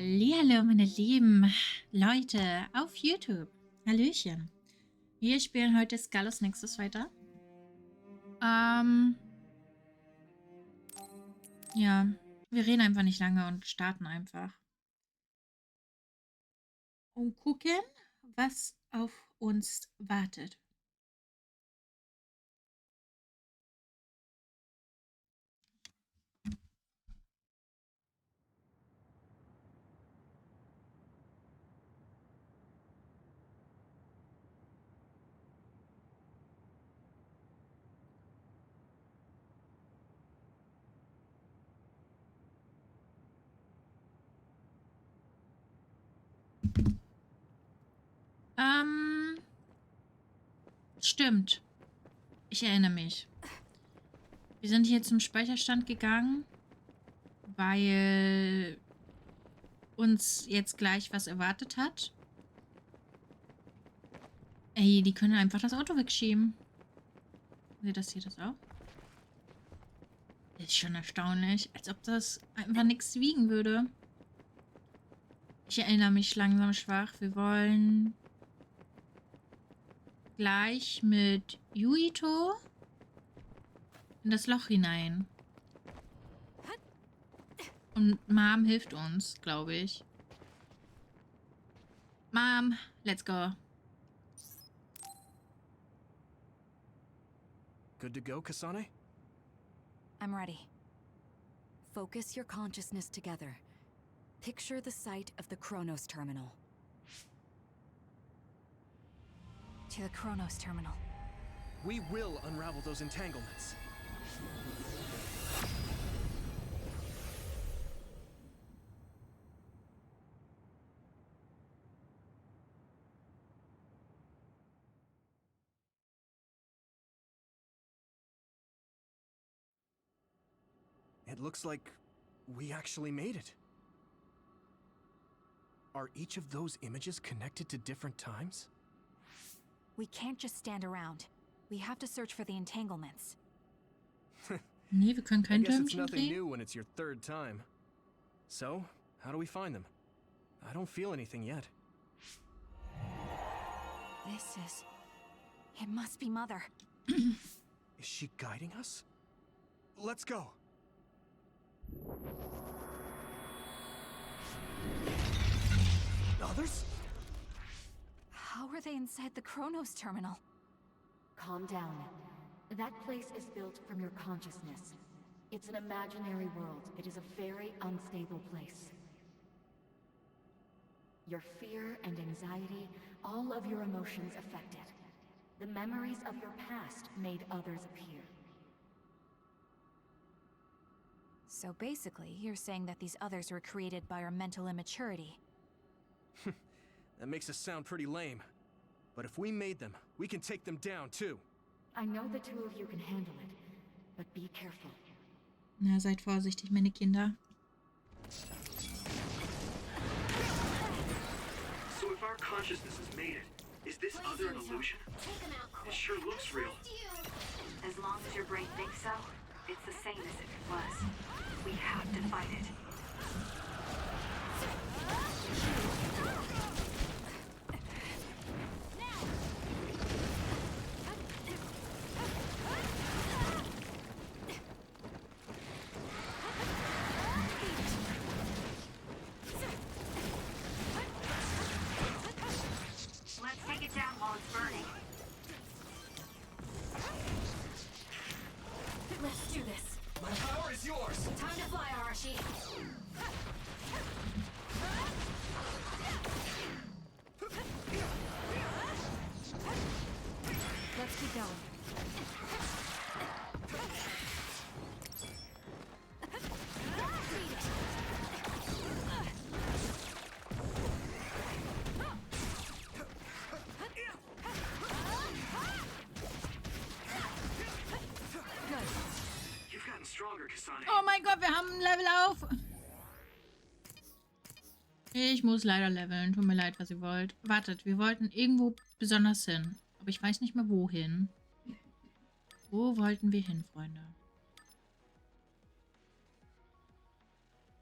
Hallihallo, meine lieben Leute auf YouTube. Hallöchen. Wir spielen heute Scarlet Nexus weiter. Ja, wir reden einfach nicht lange und starten einfach. Und gucken, was auf uns wartet. Stimmt. Ich erinnere mich. Wir sind hier zum Speicherstand gegangen, weil uns jetzt gleich was erwartet hat. Ey, die können einfach das Auto wegschieben. Seht das hier das auch? Das ist schon erstaunlich. Als ob das einfach nichts wiegen würde. Ich erinnere mich langsam schwach. Wir wollen gleich mit Yuito in das Loch hinein. Und Mom hilft uns, glaube ich. Mom, let's go. Good to go, Kasane? I'm ready. Focus your consciousness together. Picture the site of the Chronos Terminal. To the Chronos Terminal. We will unravel those entanglements. It looks like we actually made it. Are each of those images connected to different times? We can't just stand around. We have to search for the entanglements. Nee, wir können I kein guess it's Däumchen nothing drehen. new when it's your third time. So, how do we find them? I don't feel anything yet. This is... It must be Mother. Is she guiding us? Let's go. Others? How are they inside the Chronos Terminal? Calm down. That place is built from your consciousness. It's an imaginary world. It is a very unstable place. Your fear and anxiety, all of your emotions affected. The memories of your past made others appear. So basically, you're saying that these others were created by our mental immaturity. That makes us sound pretty lame. But if we made them, we can take them down too. I know the two of you can handle it, but be careful. Na, seid vorsichtig, meine Kinder. So if our consciousness has made it, is this other an illusion? It sure looks real. As long as your brain thinks so, it's the same as if it was. We have to fight it. Let's take it down while it's burning. Let's do this. My power is yours! Time to fly, Arashi. Let's keep going. You've gotten stronger, Kasane. Oh mein Gott, wir haben ein Level auf. Ich muss leider leveln. Tut mir leid, was ihr wollt. Wartet, wir wollten irgendwo besonders hin. Aber ich weiß nicht mehr, wohin. Wo wollten wir hin, Freunde?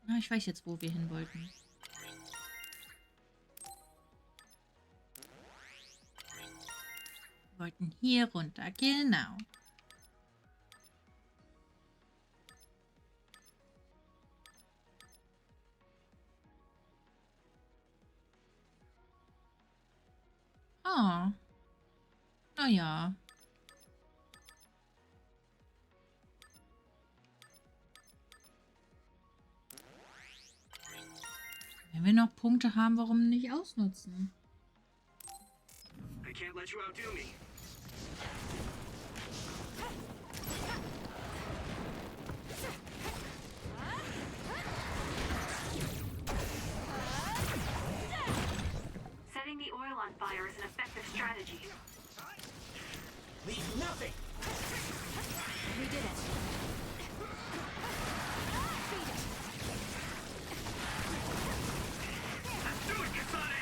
Na, ich weiß jetzt, wo wir hin wollten. wollten hier runter. Genau. Oh. Naja. Wenn wir noch Punkte haben, warum nicht ausnutzen? I can't let you outdo me. Setting the oil on fire is an effective strategy. Leave nothing! We did it. Let's do it, Kasane!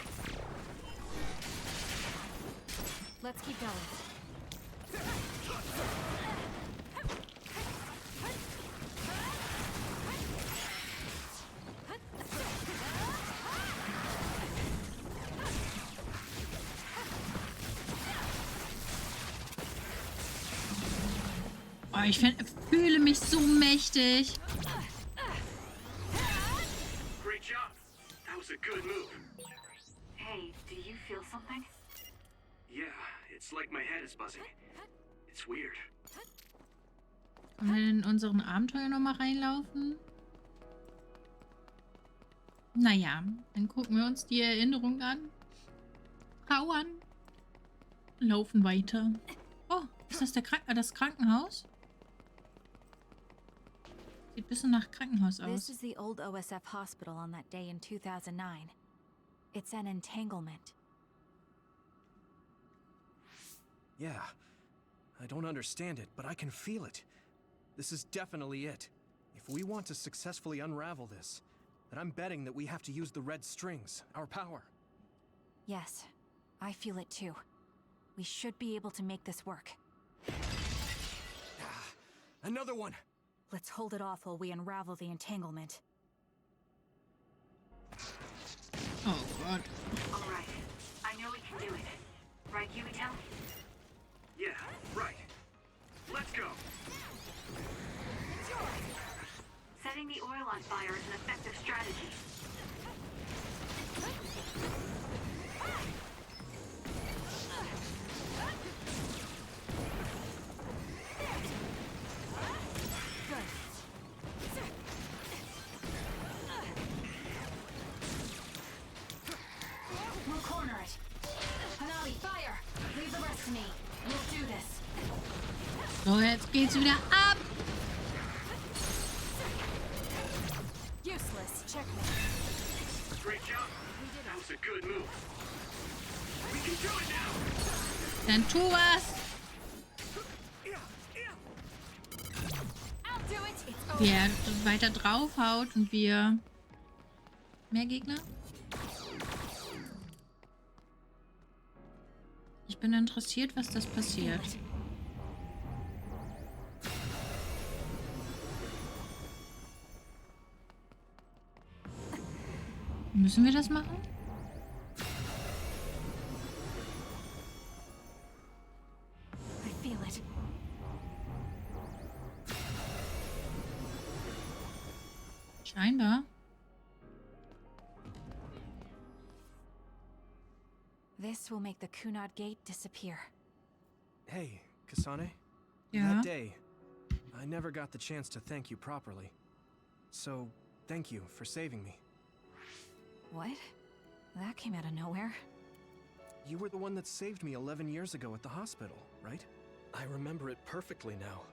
Let's keep going. Oh, ich fühle mich so mächtig. Great job. That was a good move. Hey, do you feel something? Yeah, it's like my head is buzzing. It's weird. Können wir in unseren Abenteuer nochmal reinlaufen? Naja, dann gucken wir uns die Erinnerung an. Hau an. Laufen weiter. Oh, ist das das Krankenhaus? Sieht ein bisschen nach Krankenhaus This aus. is the old OSF hospital on that day in 2009. It's an entanglement. Yeah. I don't understand it, but I can feel it. This is definitely it. If we want to successfully unravel this, then I'm betting that we have to use the red strings, our power. Yes, I feel it too. We should be able to make this work. Another one! Let's hold it off while we unravel the entanglement. Oh Gott. All right. I know we can do it. Right, Yuitel? Yeah, right. Let's go. Setting the oil on fire is an effective strategy. We'll corner it. Hanabi, fire! Leave the rest to me. We'll do this. So, jetzt geht's wieder ab. Useless. Checkmate. Great job. That was a good move. We can do it now. Dann tu was. I'll do it. It's over. Wie er weiter draufhaut und wir... Mehr Gegner? Ich bin interessiert, was das passiert. Müssen wir das machen? I feel it. Scheinbar. This will make the Kunad Gate disappear. Hey, Kasane? Ja. That day, I never got the chance to thank you properly. So, thank you for saving me. What? That came out of nowhere. You were the one that saved me 11 years ago at the hospital, right? I remember it perfectly now.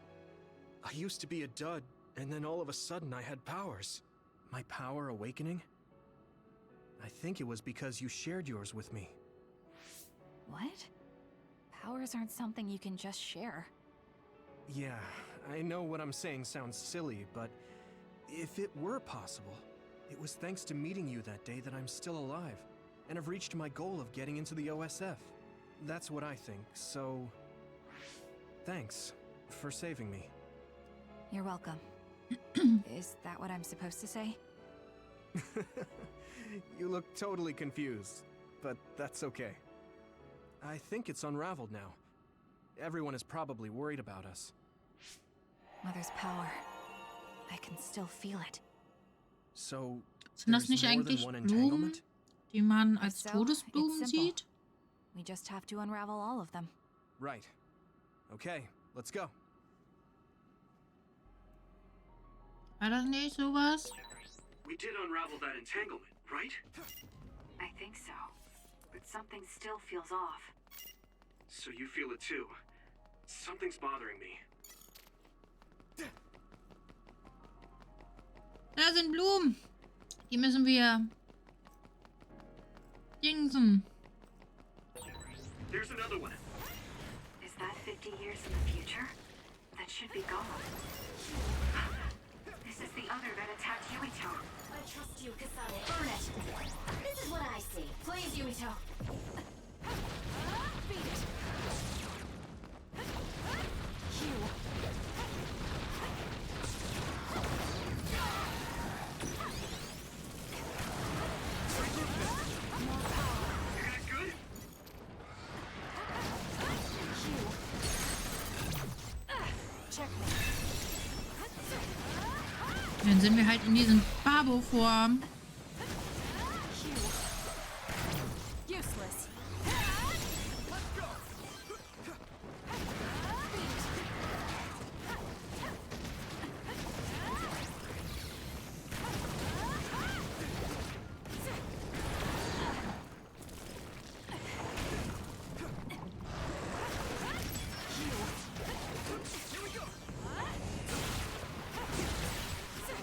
I used to be a dud, and then all of a sudden I had powers. My power awakening? I think it was because you shared yours with me. What? Powers aren't something you can just share. Yeah, I know what I'm saying sounds silly, but if it were possible, it was thanks to meeting you that day that I'm still alive, and have reached my goal of getting into the OSF. That's what I think, so... Thanks for saving me. You're welcome. Is that what I'm supposed to say? You look totally confused, but that's okay. I think it's unraveled now. Everyone is probably worried about us. Mother's power. I can still feel it. So, Sind das there's nicht more than eigentlich one Blumen, entanglement? die man If als so, Todesblumen it's simple. sieht? We just have to unravel all of them. Right. Okay, let's go. War das nicht sowas? We did unravel that entanglement, right? I think so. But something still feels off. So you feel it too. Something's bothering me. Da sind Blumen. Die müssen wir dingsen. There's another one. Is that 50 years in the future? That should be gone. This is the other that attacked Yuito. I trust you, Kasane. Burn it! This is what I see. Please, Yuito. Beat it! Hugh. You guys good? Checkmate. Dann sind wir halt in diesem Babo-Form. Useless.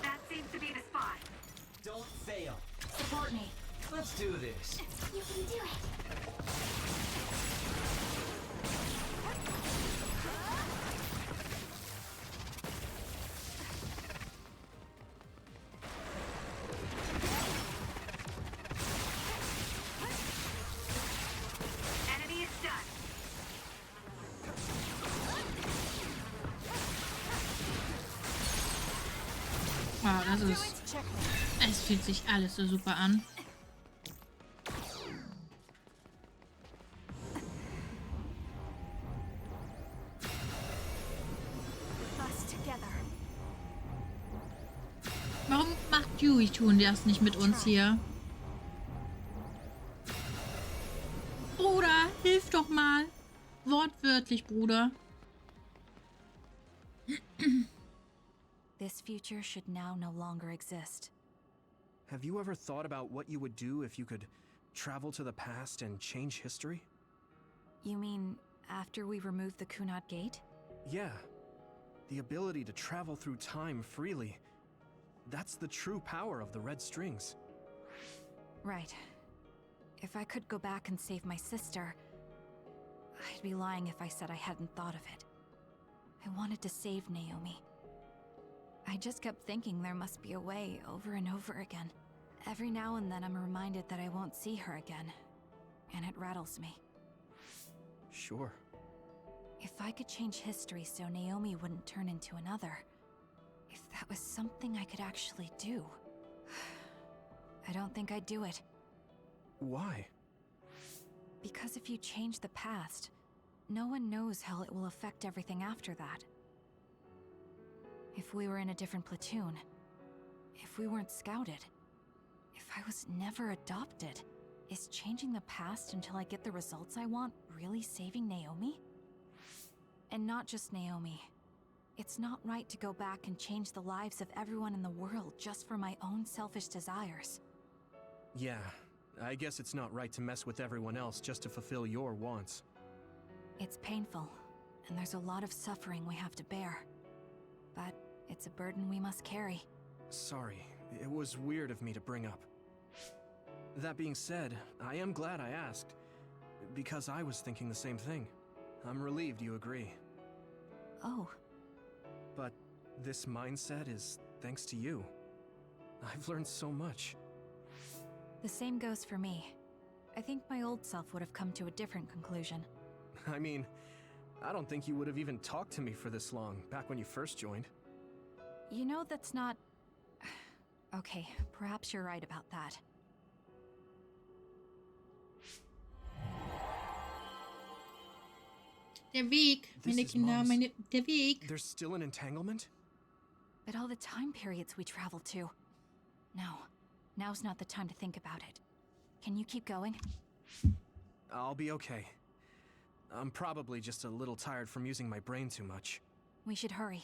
That seems to be the spot. Don't fail. Support me. Let's do this. You can do it. Enemy is done. Wow, das ist... Checkmate. Es fühlt sich alles so super an. Us together. Warum macht Yuito das nicht mit uns hier? Bruder, hilf doch mal. Wortwörtlich, Bruder. This future should now no longer exist. Have you ever thought about what you would do if you could travel to the past and change history? You mean after we remove the Kunad Gate? Yeah. The ability to travel through time freely. That's the true power of the red strings. Right. If I could go back and save my sister, I'd be lying if I said I hadn't thought of it. I wanted to save Naomi. I just kept thinking there must be a way over and over again. Every now and then I'm reminded that I won't see her again, and it rattles me. Sure. If I could change history so Naomi wouldn't turn into another, if that was something I could actually do, I don't think I'd do it. Why? Because if you change the past, no one knows how it will affect everything after that. If we were in a different platoon, if we weren't scouted, if I was never adopted, is changing the past until I get the results I want really saving Naomi? And not just Naomi. It's not right to go back and change the lives of everyone in the world just for my own selfish desires. Yeah, I guess it's not right to mess with everyone else just to fulfill your wants. It's painful, and there's a lot of suffering we have to bear. But it's a burden we must carry. Sorry, it was weird of me to bring up. That being said, I am glad I asked, because I was thinking the same thing. I'm relieved you agree. Oh, But this mindset is thanks to you. I've learned so much. the same goes for me. I think my old self would have come to a different conclusion. I mean, I don't think you would have even talked to me for this long, back when you first joined. You know, that's not... Okay, perhaps you're right about that. Der Weg, This meine is Kinder, Mom's. der Weg. There's still an entanglement? But all the time periods we traveled to. No, now's not the time to think about it. Can you keep going? I'll be okay. I'm probably just a little tired from using my brain too much. We should hurry.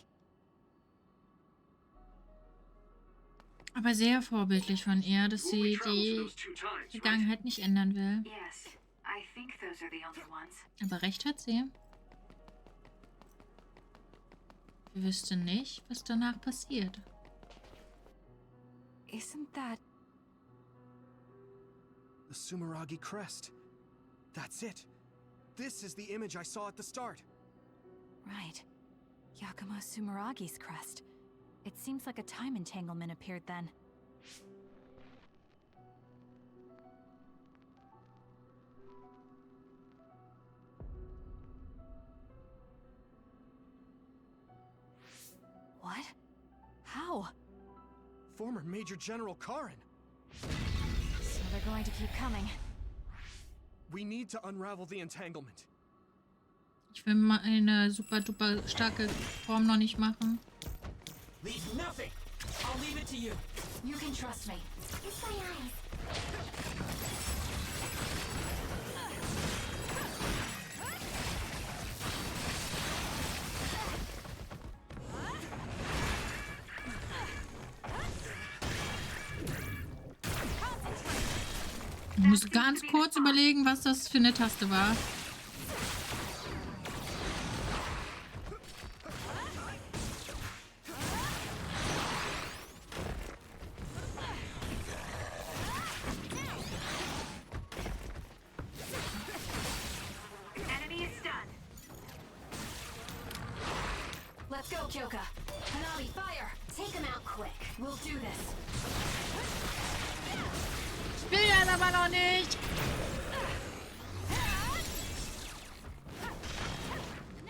Aber sehr vorbildlich von ihr, dass You only sie traveled to die those 2 times, right? Vergangenheit nicht ändern will. Yes, I think those are the only ones. Aber recht hat sie. Wir wüssten nicht, was danach passiert. Isn't that... The Sumeragi crest. That's it. This is the image I saw at the start. Right. Yakumo Sumeragi's crest. It seems like a time entanglement appeared then. What? How? Former Major General Karin. So they're going to keep coming. We need to unravel the entanglement. Ich will mal eine super duper starke Form noch nicht machen. Leave nothing. I'll leave it to you. You can trust me. It's my eyes. Ich muss ganz kurz überlegen, was das für eine Taste war. Enemy is stunned. Let's go, Kyoka. Hanami, fire! Take him out quick. We'll do this. Ich will das aber noch nicht.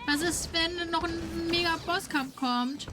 Was ist, wenn noch ein mega Bosskampf kommt?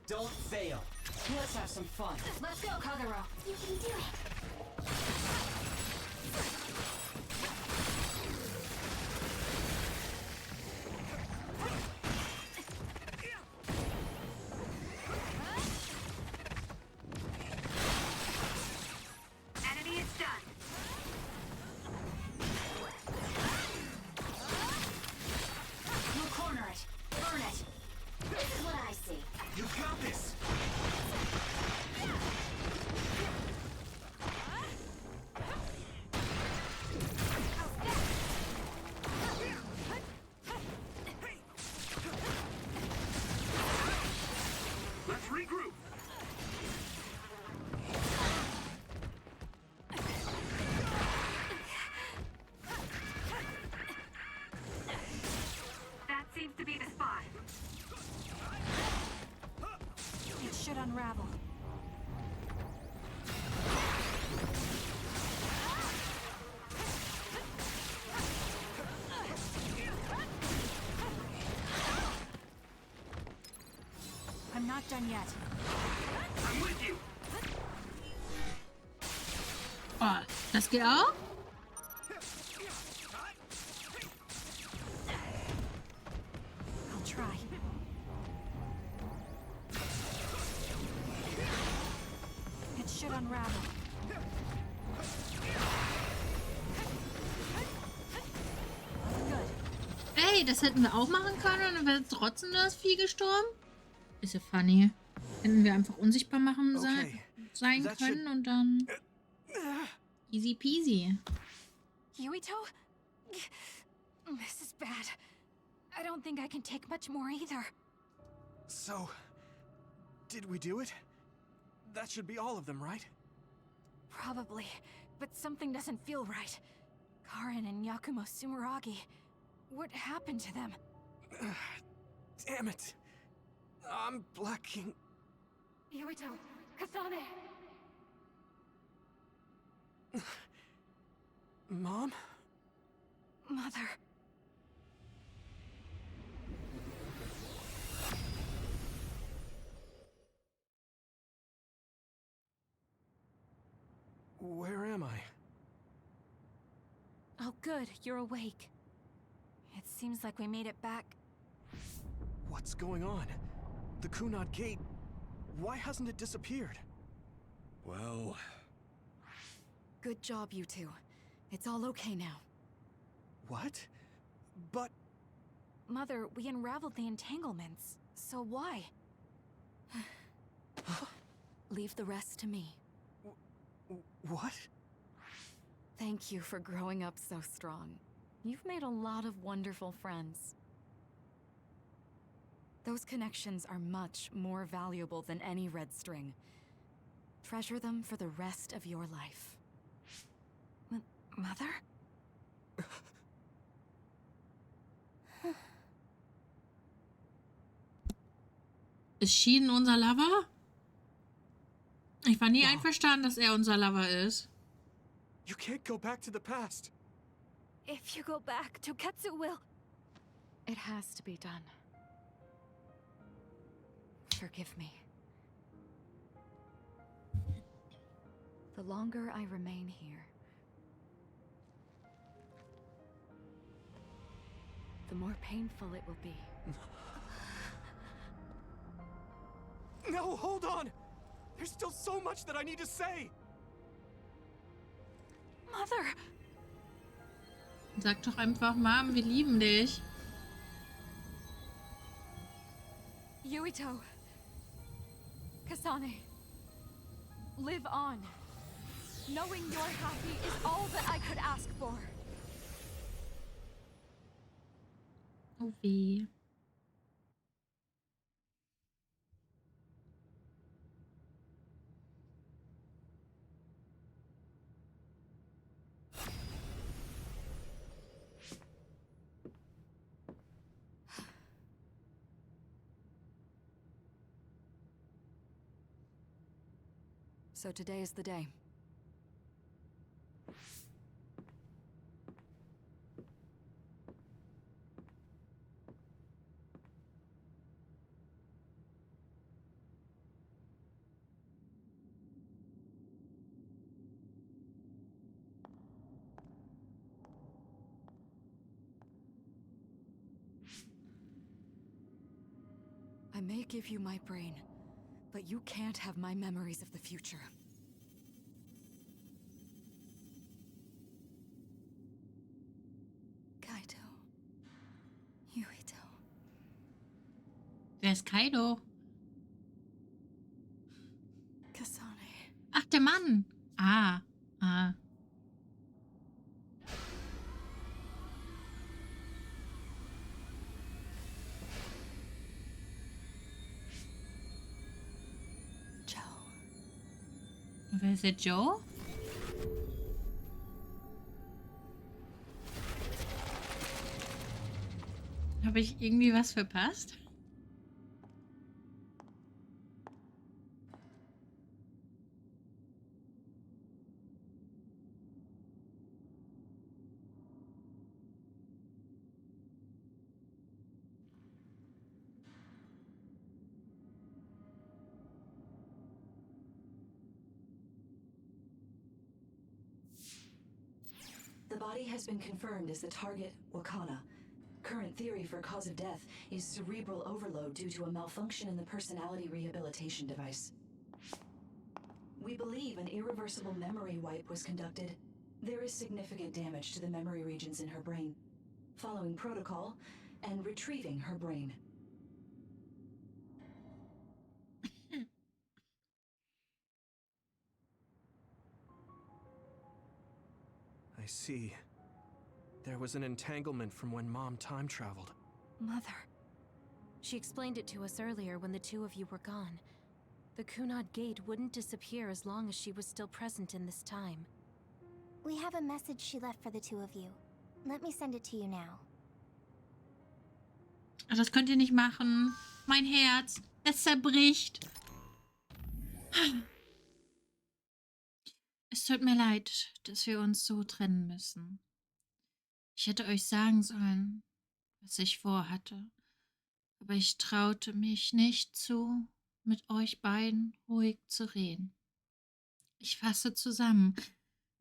Don't fail. Let's have some fun. Let's go, Kagero. You can do it. Enemy is stunned. We'll corner it. Burn it. This is what I see. You got this. Let's regroup. That seems to be the spot. It should unravel. I'm not done yet. I'm with you. Oh, das geht auch? I'll try. It should unravel. Good. Ey, das hätten wir auch machen können und dann wäre trotzdem das Vieh gestorben. Ist ja funny. Hätten wir einfach unsichtbar machen Okay. sein That können und dann easy peasy. Yuito? This is bad. I don't think I can take much more either. So, did we do it? That should be all of them, right? Probably, but something doesn't feel right. Karin and Yakumo Sumeragi. What happened to them? Damn it. I'm blacking. Yuito, Kasane! Mom? Mother. Where am I? Oh good, you're awake. It seems like we made it back. What's going on? The Kunad Gate. Why hasn't it disappeared? Well... Good job, you two. It's all okay now. What? But... Mother, we unraveled the entanglements. So why? Leave the rest to me. What? Thank you for growing up so strong. You've made a lot of wonderful friends. Those connections are much more valuable than any red string. Treasure them for the rest of your life. Mother? Ist Shin unser Lover? Ich war nie Wow. einverstanden, dass er unser Lover ist. You can't go back to the past. If you go back, Toketsu will... It has to be done. Forgive me. The longer I remain here, the more painful it will be. No, hold on! There's still so much that I need to say! Mother! Sag doch einfach, Mom, wir lieben dich. Yuito. Kasane. Live on. Knowing you're happy is all that I could ask for. Oh weh. So today is the day. I may give you my brain, but you can't have my memories of the future. Kaito. Yuito. Wer ist Kaido? Kasane. Ach, der Mann. Ah. Joe. Wer ist der Joe? Habe ich irgendwie was verpasst? The body has been confirmed as the target, Wakana. Current theory for cause of death is cerebral overload due to a malfunction in the personality rehabilitation device. We believe an irreversible memory wipe was conducted. There is significant damage to the memory regions in her brain. Following protocol and retrieving her brain. I see. There was an entanglement from when Mom time traveled. Mother. She explained it to us earlier when the two of you were gone. The Kunad Gate wouldn't disappear as long as she was still present in this time. We have a message she left for the two of you. Let me send it to you now. Ach, das könnt ihr nicht machen. Mein Herz, es zerbricht. Es tut mir leid, dass wir uns so trennen müssen. Ich hätte euch sagen sollen, was ich vorhatte. Aber ich traute mich nicht zu, mit euch beiden ruhig zu reden. Ich fasse zusammen,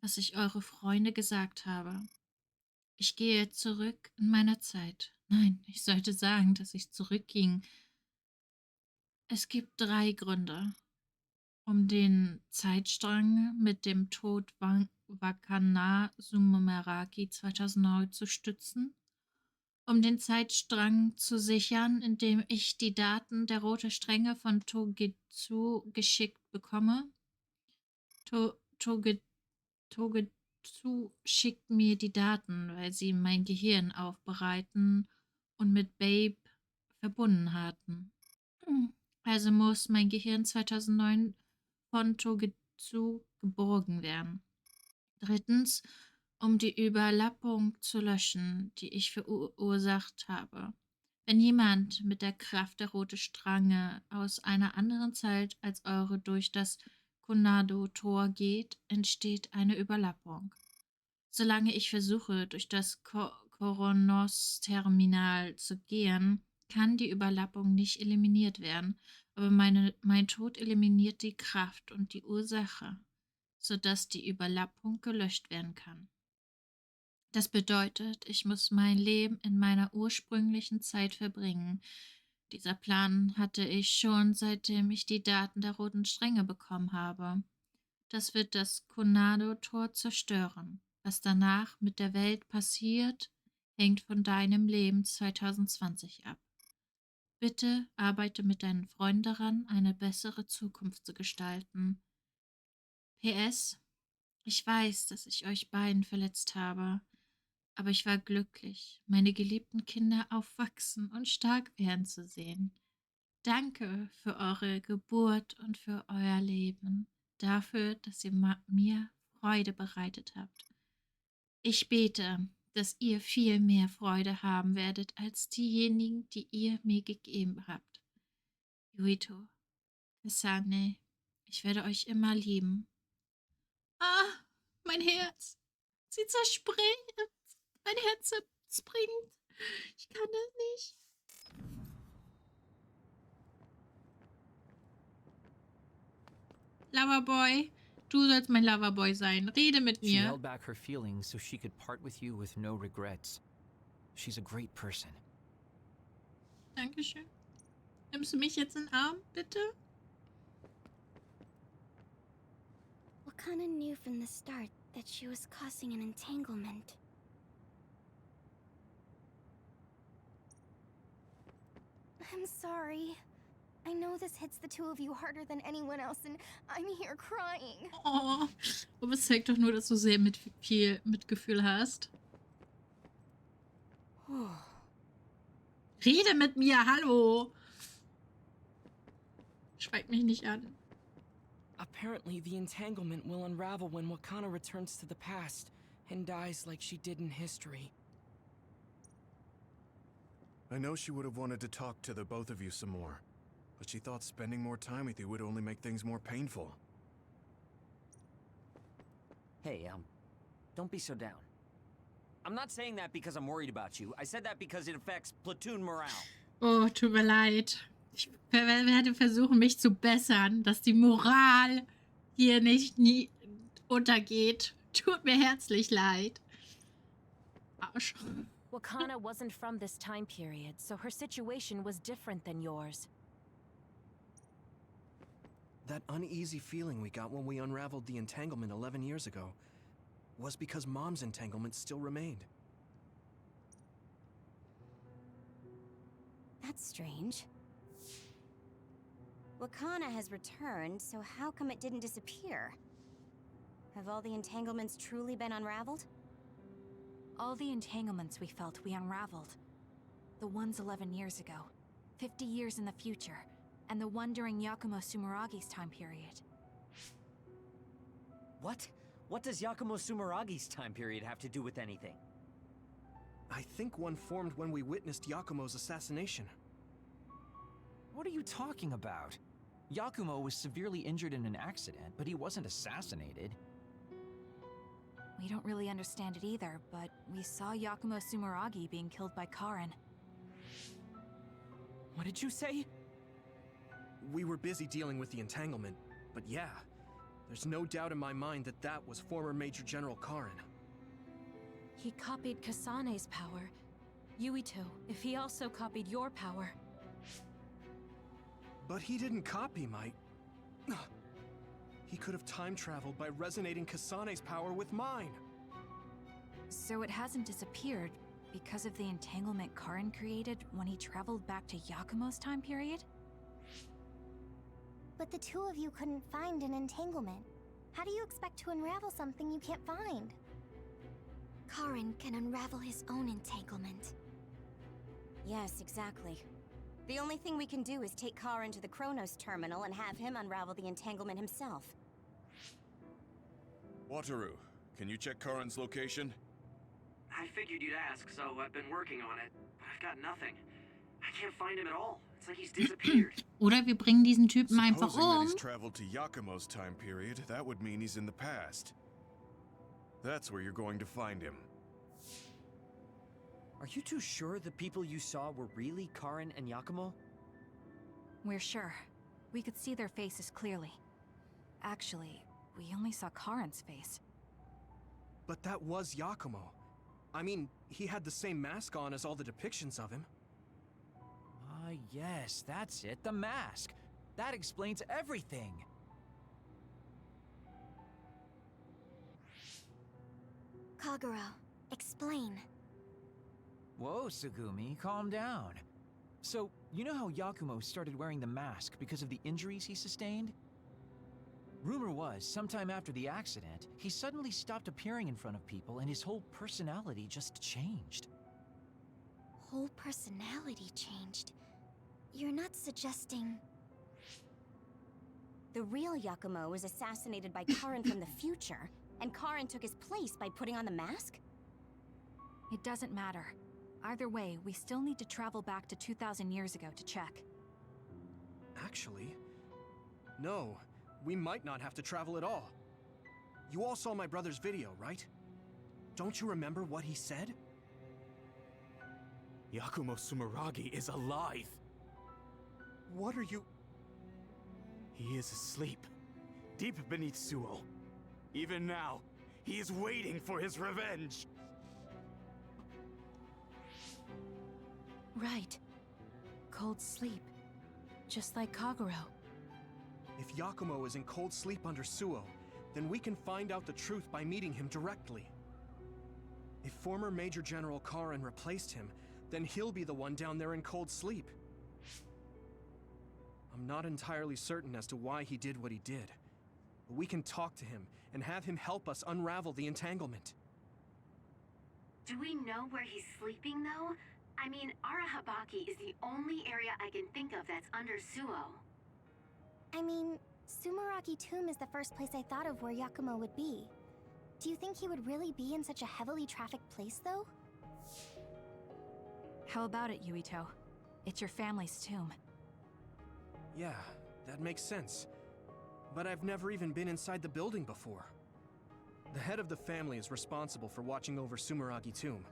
was ich eure Freunde gesagt habe. Ich gehe zurück in meiner Zeit. Nein, ich sollte sagen, dass ich zurückging. Es gibt 3 Gründe, um den Zeitstrang mit dem Tod Wakana Sumeragi 2009 zu stützen, um den Zeitstrang zu sichern, indem ich die Daten der roten Stränge von Togetsu geschickt bekomme. Togetsu schickt mir die Daten, weil sie mein Gehirn aufbereiten und mit Babe verbunden hatten. Also muss mein Gehirn 2009 von Togetsu geborgen werden. 3. Um die Überlappung zu löschen, die ich verursacht habe. Wenn jemand mit der Kraft der roten Stränge aus einer anderen Zeit als eure durch das Konado-Tor geht, entsteht eine Überlappung. Solange ich versuche, durch das Koronos-Terminal zu gehen, kann die Überlappung nicht eliminiert werden, aber mein Tod eliminiert die Kraft und die Ursache, sodass die Überlappung gelöscht werden kann. Das bedeutet, ich muss mein Leben in meiner ursprünglichen Zeit verbringen. Dieser Plan hatte ich schon, seitdem ich die Daten der roten Stränge bekommen habe. Das wird das Konado-Tor zerstören. Was danach mit der Welt passiert, hängt von deinem Leben 2020 ab. Bitte arbeite mit deinen Freunden daran, eine bessere Zukunft zu gestalten. PS: Ich weiß, dass ich euch beiden verletzt habe, aber ich war glücklich, meine geliebten Kinder aufwachsen und stark werden zu sehen. Danke für eure Geburt und für euer Leben, dafür, dass ihr mir Freude bereitet habt. Ich bete, dass ihr viel mehr Freude haben werdet als diejenigen, die ihr mir gegeben habt. Yuito, Kasane, ich werde euch immer lieben. Ah, mein Herz. Sie zerspringt. Mein Herz zerspringt. Ich kann das nicht. Loverboy, du sollst mein Loverboy sein. Rede mit She mir. held back her feelings so she could part with you with no regrets. She's a great person. Dankeschön. Nimmst du mich jetzt in den Arm, bitte? Wakana knew from the start that she was causing an entanglement. I'm sorry. I know this hits the two of you harder than anyone else, and I'm here crying. Oh, aber es zeigt doch nur, dass du sehr viel Mitgefühl hast. Rede mit mir, hallo! Schweig mich nicht an. Apparently, the entanglement will unravel when Wakana returns to the past and dies like she did in history. I know she would have wanted to talk to the both of you some more, but she thought spending more time with you would only make things more painful. Hey, don't be so down. I'm not saying that because I'm worried about you. I said that because it affects platoon morale. Oh, tut mir leid. Ich werde versuchen, mich zu bessern, dass die Moral hier nicht nie untergeht. Tut mir herzlich leid. Arsch. Wakana wasn't from this time period, so her situation was different than yours. That uneasy feeling we got when we unraveled the entanglement 11 years ago was because Mom's entanglement still remained. That's strange. Wakana has returned, so how come it didn't disappear? Have all the entanglements truly been unraveled? All the entanglements we felt, we unraveled. The ones 11 years ago, 50 years in the future, and the one during Yakumo Sumeragi's time period. What? What does Yakumo Sumeragi's time period have to do with anything? I think one formed when we witnessed Yakumo's assassination. What are you talking about? Yakumo was severely injured in an accident, but he wasn't assassinated. We don't really understand it either, but we saw Yakumo Sumeragi being killed by Karin. What did you say? We were busy dealing with the entanglement, but yeah, there's no doubt in my mind that that was former Major General Karin. He copied Kasane's power. Yuito, if he also copied your power. But he didn't copy my... He could have time traveled by resonating Kasane's power with mine. So it hasn't disappeared because of the entanglement Karin created when he traveled back to Yakumo's time period? But the two of you couldn't find an entanglement. How do you expect to unravel something you can't find? Karin can unravel his own entanglement. Yes, exactly. The only thing we can do is take Karin to the Chronos terminal and have him unravel the entanglement himself. Wataru, can you check Karin's location? I figured you'd ask, so I've been working on it. But I've got nothing. I can't find him at all. It's like he's disappeared. Oder wir bringen diesen Typen einfach Supposing that um. he's traveled to Yakumo's time period, that would mean he's in the past. That's where you're going to find him. Are you two sure the people you saw were really Karin and Yakumo? We're sure. We could see their faces clearly. Actually, we only saw Karin's face. But that was Yakumo. I mean, he had the same mask on as all the depictions of him. Ah, yes, that's it, the mask. That explains everything. Kagero, explain. Whoa, Tsugumi, calm down. So, you know how Yakumo started wearing the mask because of the injuries he sustained? Rumor was, sometime after the accident, he suddenly stopped appearing in front of people and his whole personality just changed. Whole personality changed. You're not suggesting... The real Yakumo was assassinated by Karin from the future, and Karin took his place by putting on the mask? It doesn't matter. Either way, we still need to travel back to 2,000 years ago to check. Actually, no. We might not have to travel at all. You all saw my brother's video, right? Don't you remember what he said? Yakumo Sumeragi is alive! What are you... He is asleep, deep beneath Suo. Even now, he is waiting for his revenge! Right. Cold sleep. Just like Kagero. If Yakumo is in cold sleep under Suo, then we can find out the truth by meeting him directly. If former Major General Karin replaced him, then he'll be the one down there in cold sleep. I'm not entirely certain as to why he did what he did, but we can talk to him and have him help us unravel the entanglement. Do we know where he's sleeping, though? I mean, Arahabaki is the only area I can think of that's under Suo. I mean, Sumeragi Tomb is the first place I thought of where Yakumo would be. Do you think he would really be in such a heavily trafficked place, though? How about it, Yuito? It's your family's tomb. Yeah, that makes sense. But I've never even been inside the building before. The head of the family is responsible for watching over Sumeragi Tomb.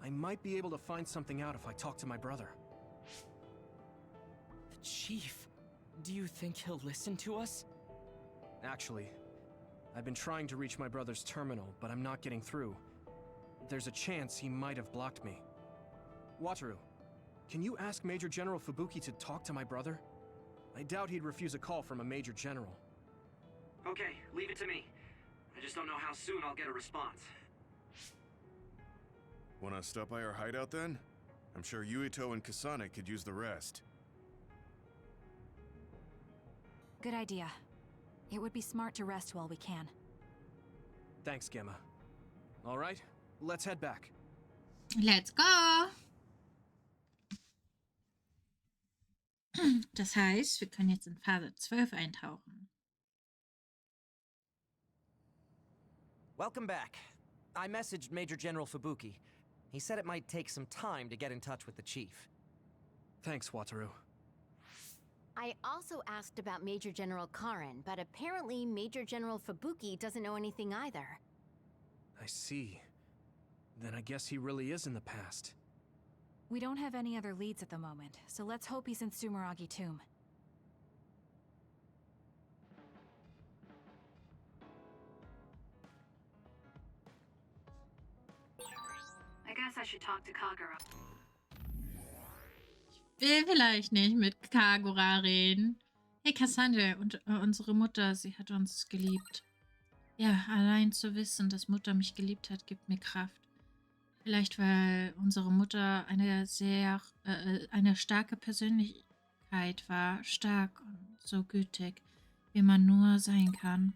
I might be able to find something out if I talk to my brother. The chief. Do you think he'll listen to us? Actually, I've been trying to reach my brother's terminal, but I'm not getting through. There's a chance he might have blocked me. Wataru, can you ask Major General Fubuki to talk to my brother? I doubt he'd refuse a call from a Major General. Okay, leave it to me. I just don't know how soon I'll get a response. Wanna stop by our hideout then? I'm sure Yuito and Kasane could use the rest. Good idea. It would be smart to rest while we can. Thanks, Gemma. All right, let's head back. Let's go! Das heißt, wir können jetzt in Phase 12 eintauchen. Welcome back. I messaged Major General Fubuki. He said it might take some time to get in touch with the chief. Thanks, Wataru. I also asked about Major General Karen, but apparently Major General Fubuki doesn't know anything either. I see. Then I guess he really is in the past. We don't have any other leads at the moment, so let's hope he's in Sumeragi Tomb. I guess I should talk to Kagura. Will vielleicht nicht mit Kagura reden. Hey Cassandra, und unsere Mutter, sie hat uns geliebt. Ja, allein zu wissen, dass Mutter mich geliebt hat, gibt mir Kraft. Vielleicht, weil unsere Mutter eine starke Persönlichkeit war, stark und so gütig, wie man nur sein kann.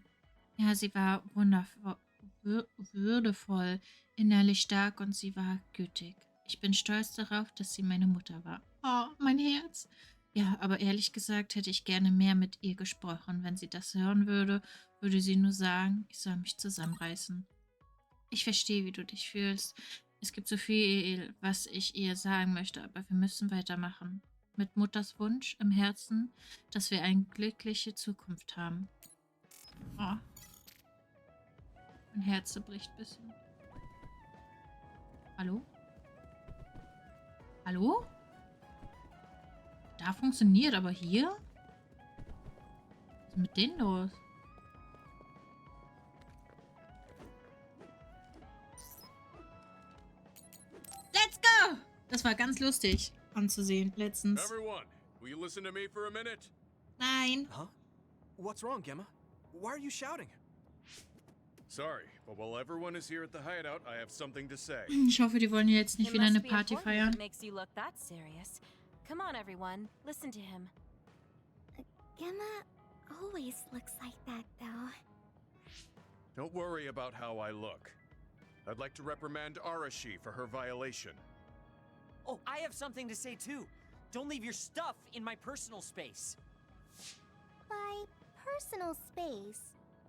Ja, sie war wundervoll, würdevoll, innerlich stark und sie war gütig. Ich bin stolz darauf, dass sie meine Mutter war. Oh, mein Herz. Ja, aber ehrlich gesagt hätte ich gerne mehr mit ihr gesprochen. Wenn sie das hören würde, würde sie nur sagen, ich soll mich zusammenreißen. Ich verstehe, wie du dich fühlst. Es gibt so viel, was ich ihr sagen möchte, aber wir müssen weitermachen. Mit Mutters Wunsch im Herzen, dass wir eine glückliche Zukunft haben. Oh. Mein Herz bricht ein bisschen. Hallo? Hallo? Da funktioniert, aber hier? Was ist mit denen los? Let's go! Das war ganz lustig anzusehen letztens. Everyone, will you listen to me for a minute? Nein. Huh? What's wrong, Gemma? Why are you shouting? Sorry, but while everyone is here at the hideout, I have something to say. Ich hoffe, die wollen jetzt nicht It wieder must eine be Party important feiern. if it makes you look that serious. Come on, everyone. Listen to him. Gemma always looks like that, though. Don't worry about how I look. I'd like to reprimand Arashi for her violation. Oh, I have something to say too. Don't leave your stuff in my personal space. By personal space,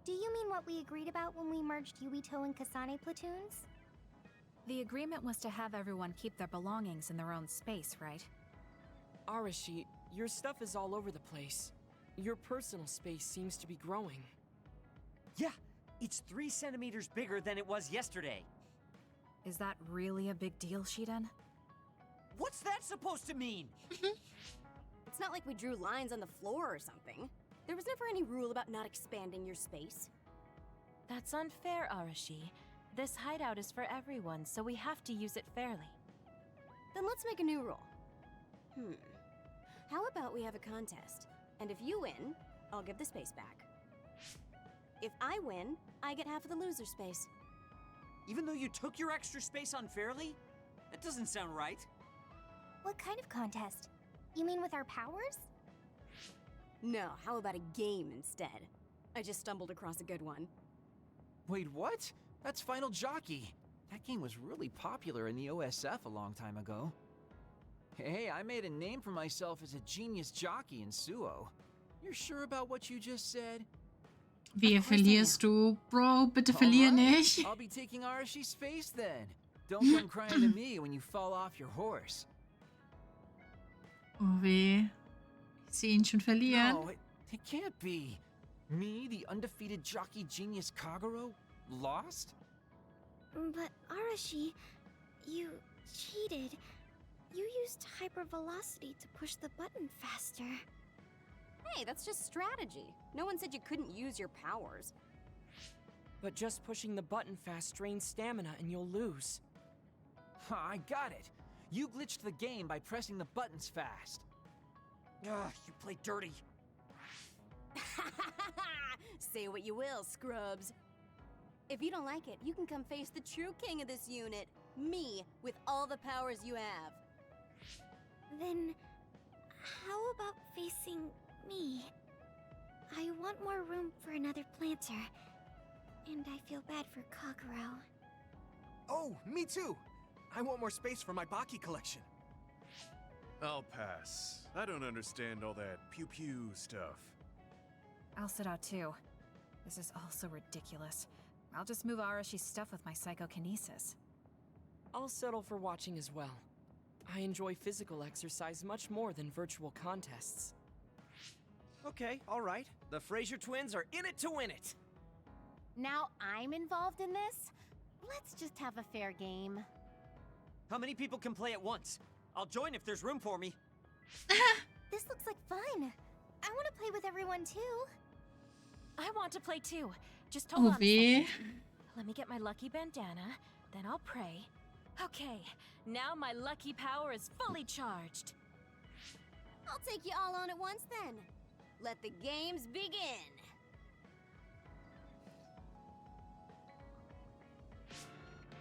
do you mean what we agreed about when we merged Yuito and Kasane platoons? The agreement was to have everyone keep their belongings in their own space, right? Arashi, your stuff is all over the place. Your personal space seems to be growing. Yeah, it's 3 centimeters bigger than it was yesterday. Is that really a big deal, Shiden? What's that supposed to mean? It's not like we drew lines on the floor or something. There was never any rule about not expanding your space. That's unfair, Arashi. This hideout is for everyone, so we have to use it fairly. Then let's make a new rule. How about we have a contest? And if you win, I'll give the space back. If I win, I get half of the loser space. Even though you took your extra space unfairly? That doesn't sound right. What kind of contest? You mean with our powers? No, how about a game instead? I just stumbled across a good one. Wait, what? That's Final Jockey. That game was really popular in the OSF a long time ago. Hey, I made a name for myself as a genius jockey in Suo. You're sure about what you just said? Wie verlierst du? Bro, bitte verlier nicht. I'll be taking Arashi's space then. Don't come crying to me when you fall off your horse. Oh weh. Ich sehe ihn schon verlieren. No, it can't be. Me, the undefeated jockey genius Kagero, lost? But Arashi, you cheated. You used hypervelocity to push the button faster. Hey, that's just strategy. No one said you couldn't use your powers. But just pushing the button fast drains stamina and you'll lose. I got it. You glitched the game by pressing the buttons fast. Ugh, you play dirty. Say what you will, scrubs. If you don't like it, you can come face the true king of this unit. Me, with all the powers you have. Then, how about facing me? I want more room for another planter. And I feel bad for Kagero. Oh, me too! I want more space for my Baki collection. I'll pass. I don't understand all that pew-pew stuff. I'll sit out too. This is all so ridiculous. I'll just move Arashi's stuff with my psychokinesis. I'll settle for watching as well. I enjoy physical exercise much more than virtual contests. Okay, alright. The Fraser twins are in it to win it! Now I'm involved in this? Let's just have a fair game. How many people can play at once? I'll join if there's room for me. This looks like fun. I want to play with everyone too. I want to play too. Just hold on a weh. second. Let me get my lucky bandana, then I'll pray. Okay, now my lucky power is fully charged. I'll take you all on at once then. Let the games begin.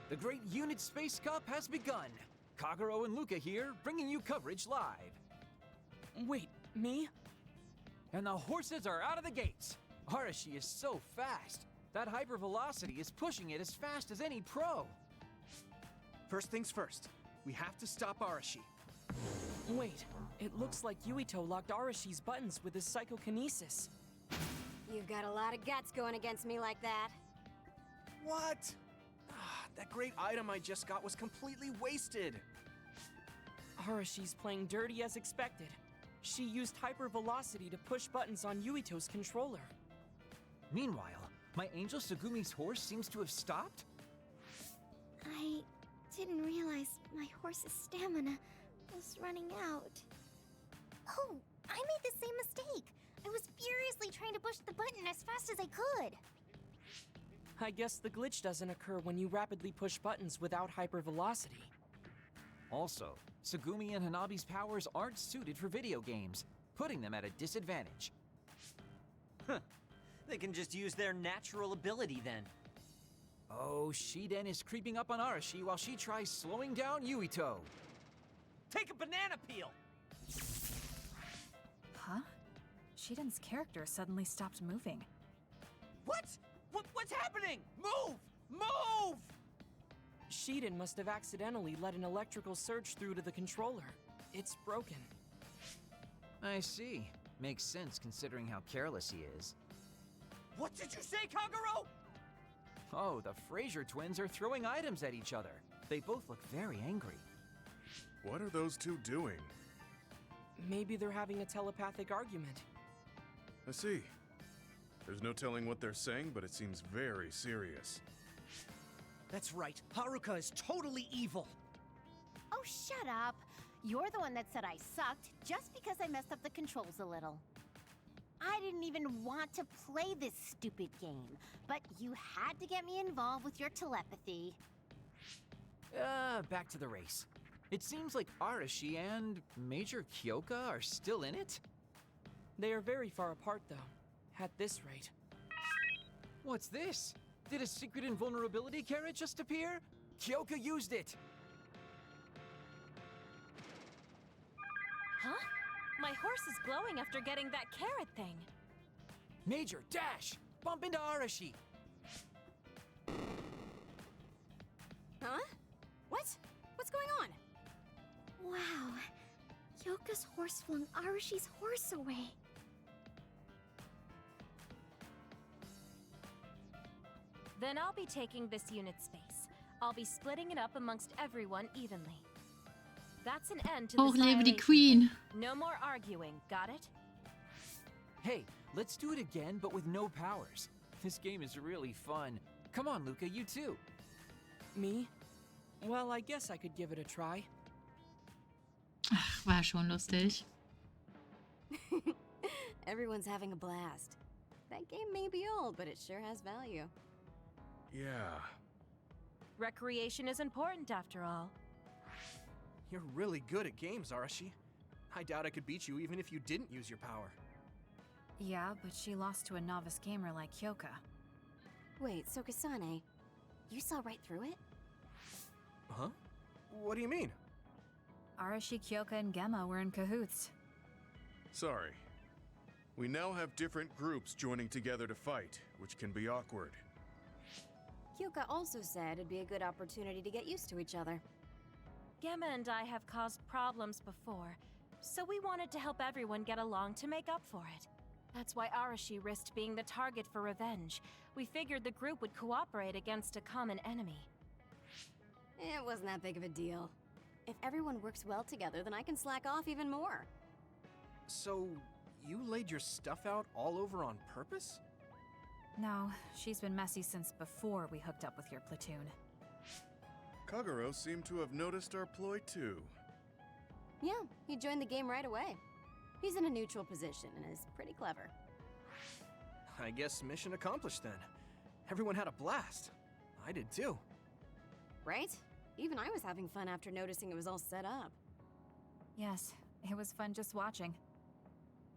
The Great Unit Space Cup has begun. Kagero and Luca here, bringing you coverage live. Wait, me? And the horses are out of the gates. Arashi is so fast. That hypervelocity is pushing it as fast as any pro. First things first, we have to stop Arashi. Wait, it looks like Yuito locked Arashi's buttons with his psychokinesis. You've got a lot of guts going against me like that. What? That great item I just got was completely wasted. Arashi's playing dirty as expected. She used hypervelocity to push buttons on Yuito's controller. Meanwhile, my angel Sugumi's horse seems to have stopped? I didn't realize my horse's stamina was running out. Oh, I made the same mistake. I was furiously trying to push the button as fast as I could. I guess the glitch doesn't occur when you rapidly push buttons without hypervelocity. Also, Sugumi and Hanabi's powers aren't suited for video games, putting them at a disadvantage. Huh. They can just use their natural ability then. Oh, Shiden is creeping up on Arashi while she tries slowing down Yuito. Take a banana peel! Huh? Shiden's character suddenly stopped moving. What? What's happening? Move! Move! Shiden must have accidentally let an electrical surge through to the controller. It's broken. I see. Makes sense considering how careless he is. What did you say, Kagero? Oh, the Fraser twins are throwing items at each other. They both look very angry. What are those two doing? Maybe they're having a telepathic argument. I see. There's no telling what they're saying, but it seems very serious. That's right, Haruka is totally evil. Oh, shut up. You're the one that said I sucked just because I messed up the controls a little. I didn't even want to play this stupid game, but you had to get me involved with your telepathy. Back to the race. It seems like Arashi and Major Kyoka are still in it? They are very far apart, though. At this rate. What's this? Did a secret invulnerability carrot just appear? Kyoka used it! Huh? My horse is glowing after getting that carrot thing. Major, dash! Bump into Arashi! Huh? What? What's going on? Wow. Yoka's horse flung Arashi's horse away. Then I'll be taking this unit space. I'll be splitting it up amongst everyone evenly. That's an end to this Hoch lebe die violation. Queen. No more arguing, got it? Hey, let's do it again, but with no powers. This game is really fun. Come on, Luca, you too. Me? Well, I guess I could give it a try. Ach, war schon lustig. Everyone's having a blast. That game may be old, but it sure has value. Yeah. Recreation is important after all. You're really good at games, Arashi. I doubt I could beat you even if you didn't use your power. Yeah, but she lost to a novice gamer like Kyoka. Wait, so Kasane, you saw right through it? Huh? What do you mean? Arashi, Kyoka, and Gemma were in cahoots. Sorry. We now have different groups joining together to fight, which can be awkward. Kyoka also said it'd be a good opportunity to get used to each other. Gemma and I have caused problems before, so we wanted to help everyone get along to make up for it. That's why Arashi risked being the target for revenge. We figured the group would cooperate against a common enemy. It wasn't that big of a deal. If everyone works well together, then I can slack off even more. So, you laid your stuff out all over on purpose? No, she's been messy since before we hooked up with your platoon. Kagero seemed to have noticed our ploy too. Yeah, he joined the game right away. He's in a neutral position and is pretty clever. I guess mission accomplished then. Everyone had a blast. I did too. Right? Even I was having fun after noticing it was all set up. Yes, it was fun just watching.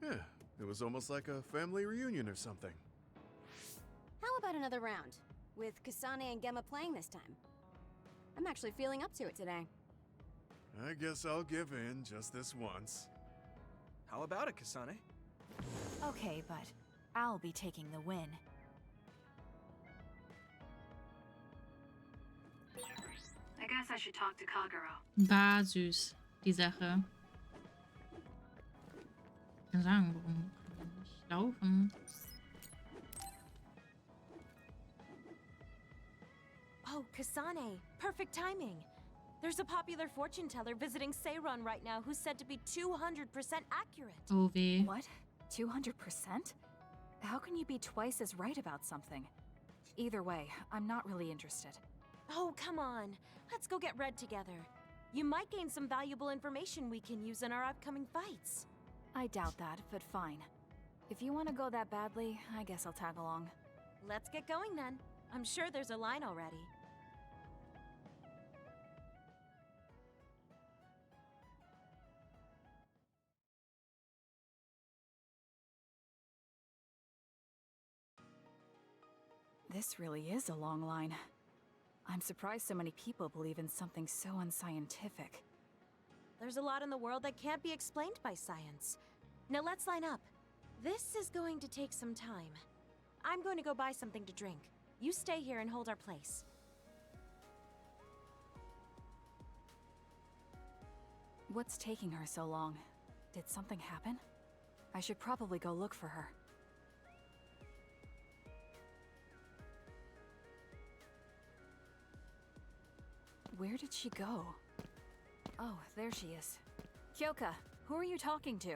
Yeah, it was almost like a family reunion or something. How about another round? With Kasane and Gemma playing this time. I'm actually feeling up to it today. I guess I'll give in just this once. How about it, Kasane? Okay, but I'll be taking the win. I guess I should talk to Kagero. War süß, die Sache. Ich kann sagen, warum kann ich nicht laufen? Oh, Kasane, perfect timing. There's a popular fortune teller visiting Seiron right now who's said to be 200% accurate. Oh weh. What? 200%? How can you be twice as right about something? Either way, I'm not really interested. Oh, come on. Let's go get Red together. You might gain some valuable information we can use in our upcoming fights. I doubt that, but fine. If you want to go that badly, I guess I'll tag along. Let's get going then. I'm sure there's a line already. This really is a long line. I'm surprised so many people believe in something so unscientific. There's a lot in the world that can't be explained by science. Now let's line up. This is going to take some time. I'm going to go buy something to drink. You stay here and hold our place. What's taking her so long? Did something happen? I should probably go look for her. Where did she go? Oh, there she is. Kyoka, who are you talking to?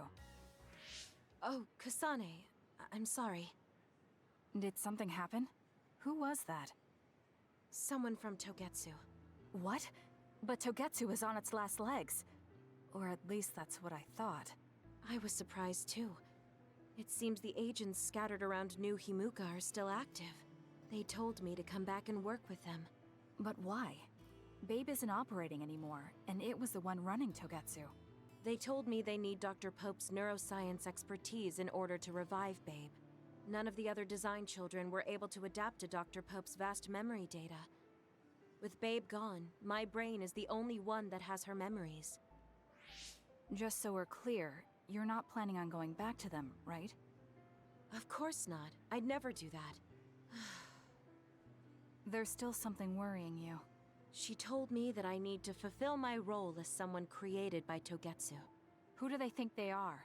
Oh, Kasane. I'm sorry. Did something happen? Who was that? Someone from Togetsu. What? But Togetsu is on its last legs. Or at least that's what I thought. I was surprised too. It seems the agents scattered around New Himuka are still active. They told me to come back and work with them. But why? Babe isn't operating anymore, and it was the one running Togetsu. They told me they need Dr. Pope's neuroscience expertise in order to revive Babe. None of the other design children were able to adapt to Dr. Pope's vast memory data. With Babe gone, my brain is the only one that has her memories. Just so we're clear, you're not planning on going back to them, right? Of course not. I'd never do that. There's still something worrying you. She told me that I need to fulfill my role as someone created by Togetsu. Who do they think they are?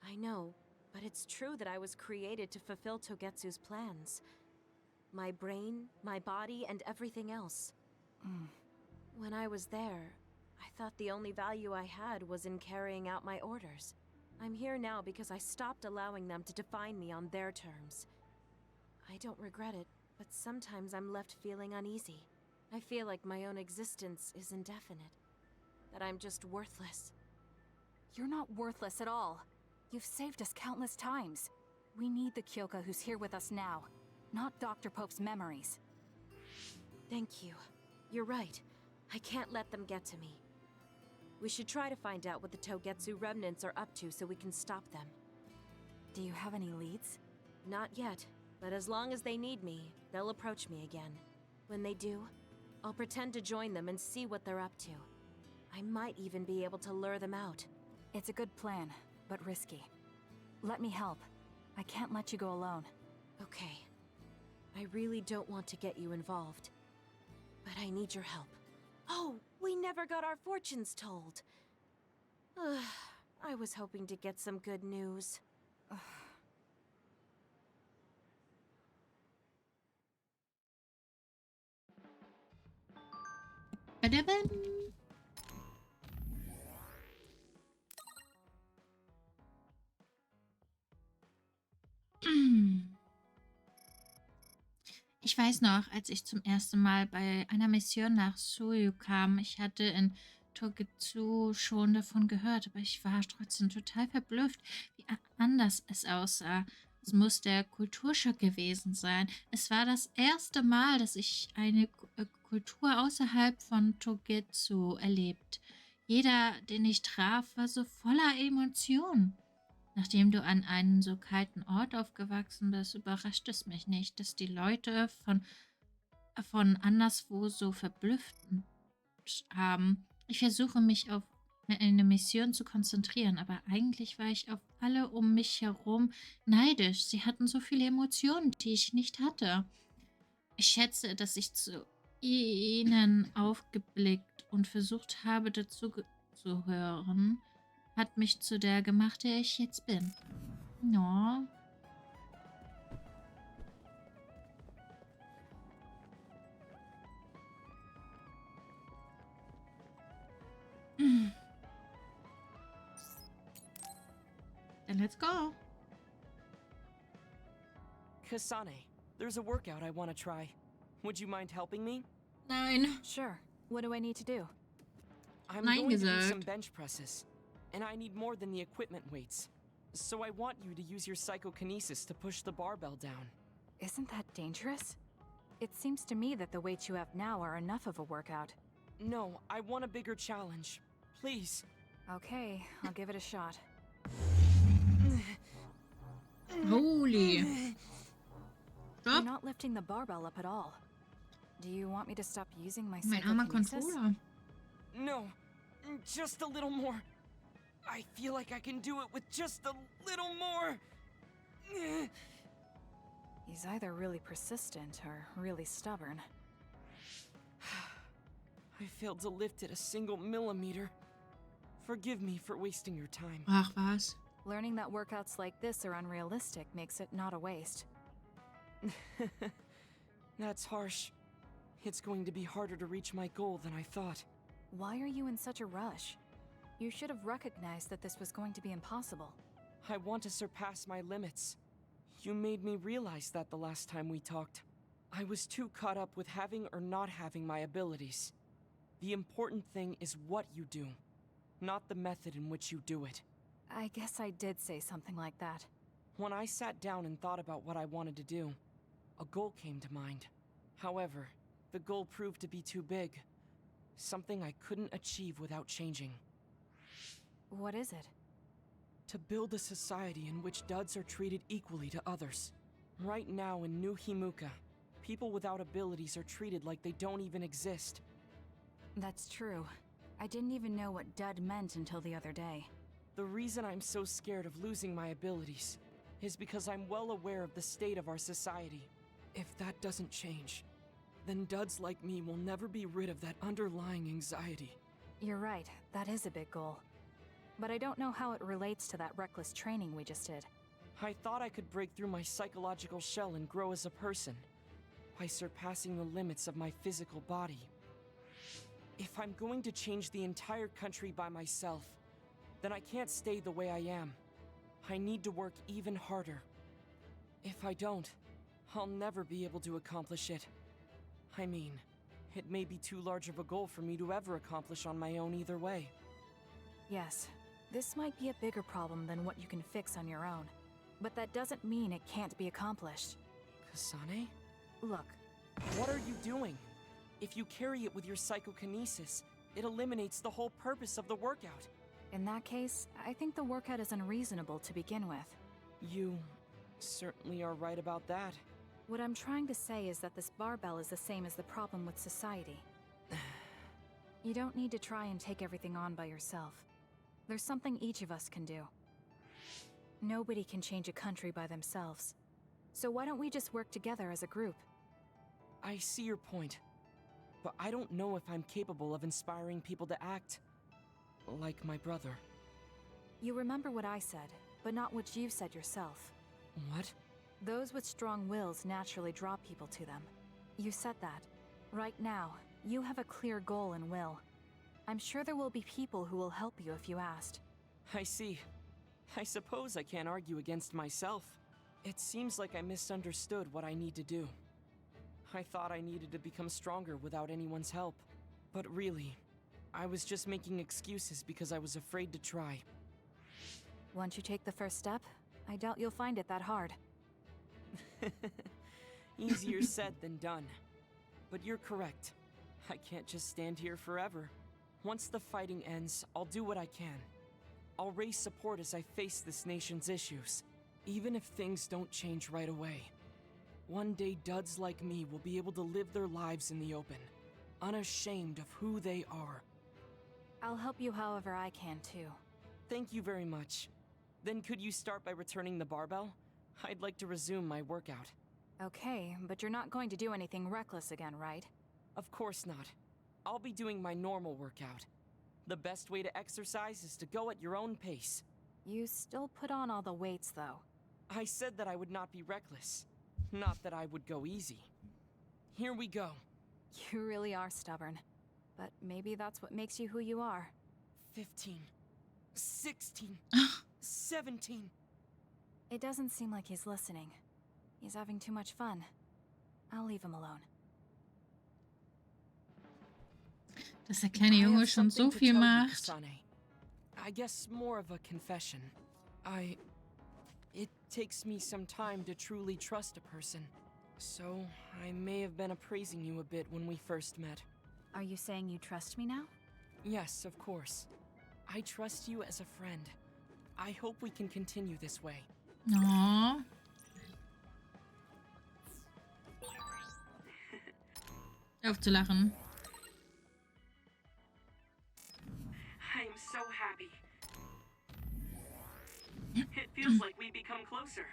I know, but it's true that I was created to fulfill Togetsu's plans. My brain, my body, and everything else. When I was there, I thought the only value I had was in carrying out my orders. I'm here now because I stopped allowing them to define me on their terms. I don't regret it, but sometimes I'm left feeling uneasy. I feel like my own existence is indefinite. That I'm just worthless. You're not worthless at all. You've saved us countless times. We need the Kyoka who's here with us now, not Dr. Pope's memories. Thank you. You're right. I can't let them get to me. We should try to find out what the Togetsu remnants are up to so we can stop them. Do you have any leads? Not yet, but as long as they need me, they'll approach me again. When they do, I'll pretend to join them and see what they're up to. I might even be able to lure them out. It's a good plan, but risky. Let me help. I can't let you go alone. Okay. I really don't want to get you involved. But I need your help. Oh, we never got our fortunes told. I was hoping to get some good news. Badabam. Ich weiß noch, als ich zum ersten Mal bei einer Mission nach Suyu kam, ich hatte in Togetsu schon davon gehört, aber ich war trotzdem total verblüfft, wie anders es aussah. Es muss der Kulturschock gewesen sein. Es war das erste Mal, dass ich eine Kultur außerhalb von Togetsu erlebt. Jeder, den ich traf, war so voller Emotionen. Nachdem du an einem so kalten Ort aufgewachsen bist, überrascht es mich nicht, dass die Leute von anderswo so verblüfft haben. Ich versuche mich auf eine Mission zu konzentrieren, aber eigentlich war ich auf alle um mich herum neidisch. Sie hatten so viele Emotionen, die ich nicht hatte. Ich schätze, dass ich zu ihnen aufgeblickt und versucht habe, dazu zu hören, hat mich zu der gemacht, der ich jetzt bin. No. Then let's go. Kasane, there's a workout I want to try. Would you mind helping me? Nein. Sure. What do I need to do? I'm Nein going to do gesagt. some bench presses, and I need more than the equipment weights. So I want you to use your psychokinesis to push the barbell down. Isn't that dangerous? It seems to me that the weights you have now are enough of a workout. No, I want a bigger challenge. Please. Okay, I'll give it a shot. Holy. You're not lifting the barbell up at all. Do you want me to stop using my Mein armer psychokinesis? Controller. No, just a little more. I feel like I can do it with just a little more. He's either really persistent or really stubborn. I failed to lift it a single millimeter. Forgive me for wasting your time. Ach was. Learning that workouts like this are unrealistic makes it not a waste. That's harsh. It's going to be harder to reach my goal than I thought. Why are you in such a rush? You should have recognized that this was going to be impossible. I want to surpass my limits. You made me realize that the last time we talked. I was too caught up with having or not having my abilities. The important thing is what you do, not the method in which you do it. I guess I did say something like that. When I sat down and thought about what I wanted to do, a goal came to mind. However, the goal proved to be too big. Something I couldn't achieve without changing. What is it? To build a society in which duds are treated equally to others. Right now in New Himuka, people without abilities are treated like they don't even exist. That's true. I didn't even know what dud meant until the other day. The reason I'm so scared of losing my abilities is because I'm well aware of the state of our society. If that doesn't change, then duds like me will never be rid of that underlying anxiety. You're right, that is a big goal. But I don't know how it relates to that reckless training we just did. I thought I could break through my psychological shell and grow as a person, by surpassing the limits of my physical body. If I'm going to change the entire country by myself, then I can't stay the way I am. I need to work even harder. If I don't, I'll never be able to accomplish it. I mean, it may be too large of a goal for me to ever accomplish on my own either way. Yes, this might be a bigger problem than what you can fix on your own. But that doesn't mean it can't be accomplished. Kasane? Look. What are you doing? If you carry it with your psychokinesis, it eliminates the whole purpose of the workout. In that case, I think the workout is unreasonable to begin with. You certainly are right about that. What I'm trying to say is that this barbell is the same as the problem with society. You don't need to try and take everything on by yourself. There's something each of us can do. Nobody can change a country by themselves. So why don't we just work together as a group? I see your point. But I don't know if I'm capable of inspiring people to act like my brother. You remember what I said, but not what you've said yourself. What? Those with strong wills naturally draw people to them. You said that. Right now, You have a clear goal and will. I'm sure there will be people who will help you if you asked. I see. I suppose I can't argue against myself. It seems like I misunderstood what I need to do. I thought I needed to become stronger without anyone's help. But really, I was just making excuses because I was afraid to try. Once you take the first step, I doubt you'll find it that hard. Easier said than done. But you're correct. I can't just stand here forever. Once the fighting ends, I'll do what I can. I'll raise support as I face this nation's issues, even if things don't change right away. One day, duds like me will be able to live their lives in the open, unashamed of who they are. I'll help you however I can, too. Thank you very much. Then could you start by returning the barbell? I'd like to resume my workout. Okay, but you're not going to do anything reckless again, right? Of course not. I'll be doing my normal workout. The best way to exercise is to go at your own pace. You still put on all the weights, though. I said that I would not be reckless. Not that I would go easy. Here we go. You really are stubborn. But maybe that's what makes you who you are. 15. 16. 17. It doesn't seem like he's listening. He's having too much fun. I'll leave him alone. Dass der kleine Junge schon so viel macht. I guess more of a confession. It takes me some time to truly trust a person. So, I may have been appraising you a bit when we first met. Are you saying you trust me now? Yes, of course. I trust you as a friend. I hope we can continue this way. Aww. Auf zu lachen. I am so happy. It feels like we become closer.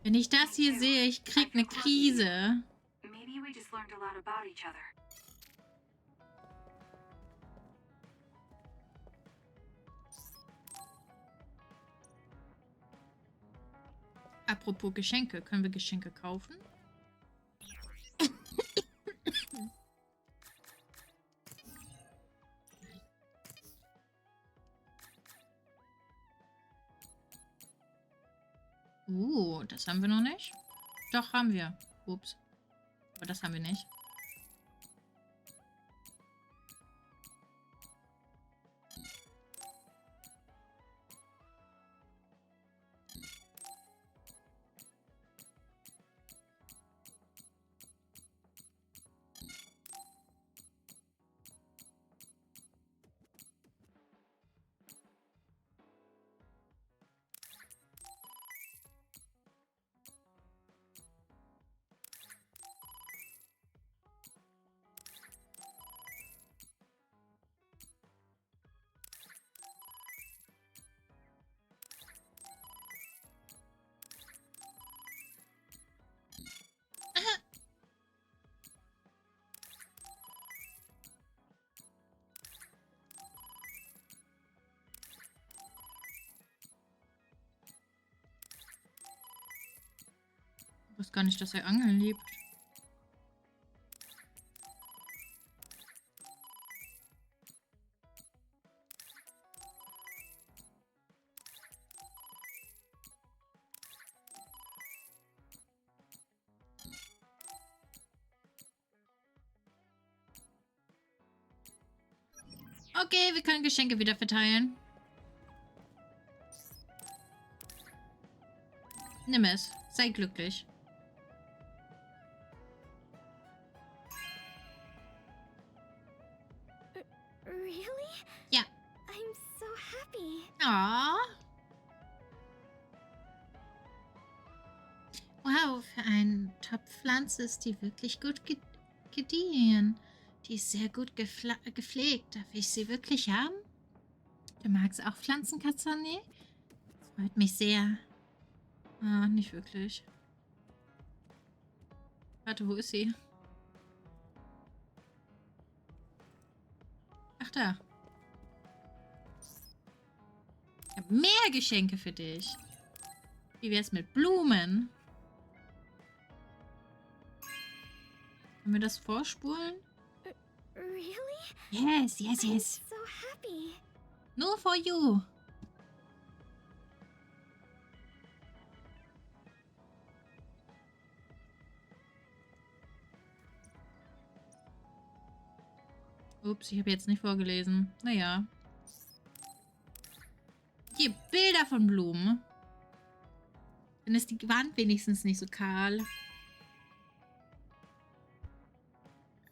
Wenn ich das hier sehe, ich krieg eine Krise. Maybe we just learned a lot about each other. Apropos Geschenke, können wir Geschenke kaufen? Das haben wir noch nicht. Doch, haben wir. Ups. Aber das haben wir nicht. Ich wusste gar nicht, dass er Angeln liebt. Okay, wir können Geschenke wieder verteilen. Nimm es. Sei glücklich. Really? Ja. I'm so happy. Aww. Wow, für eine Top-Pflanze ist die wirklich gut gediehen. Die ist sehr gut gepflegt. Darf ich sie wirklich haben? Du magst auch Pflanzen, Katsune? Das freut mich sehr. Ah, nicht wirklich. Warte, wo ist sie? Ach, da. Ich habe mehr Geschenke für dich. Wie wär's mit Blumen? Können wir das vorspulen? Really? Yes, yes, I'm yes. so happy. Nur for you. Ups, ich habe jetzt nicht vorgelesen. Naja. Hier, Bilder von Blumen. Dann ist die Wand wenigstens nicht so kahl.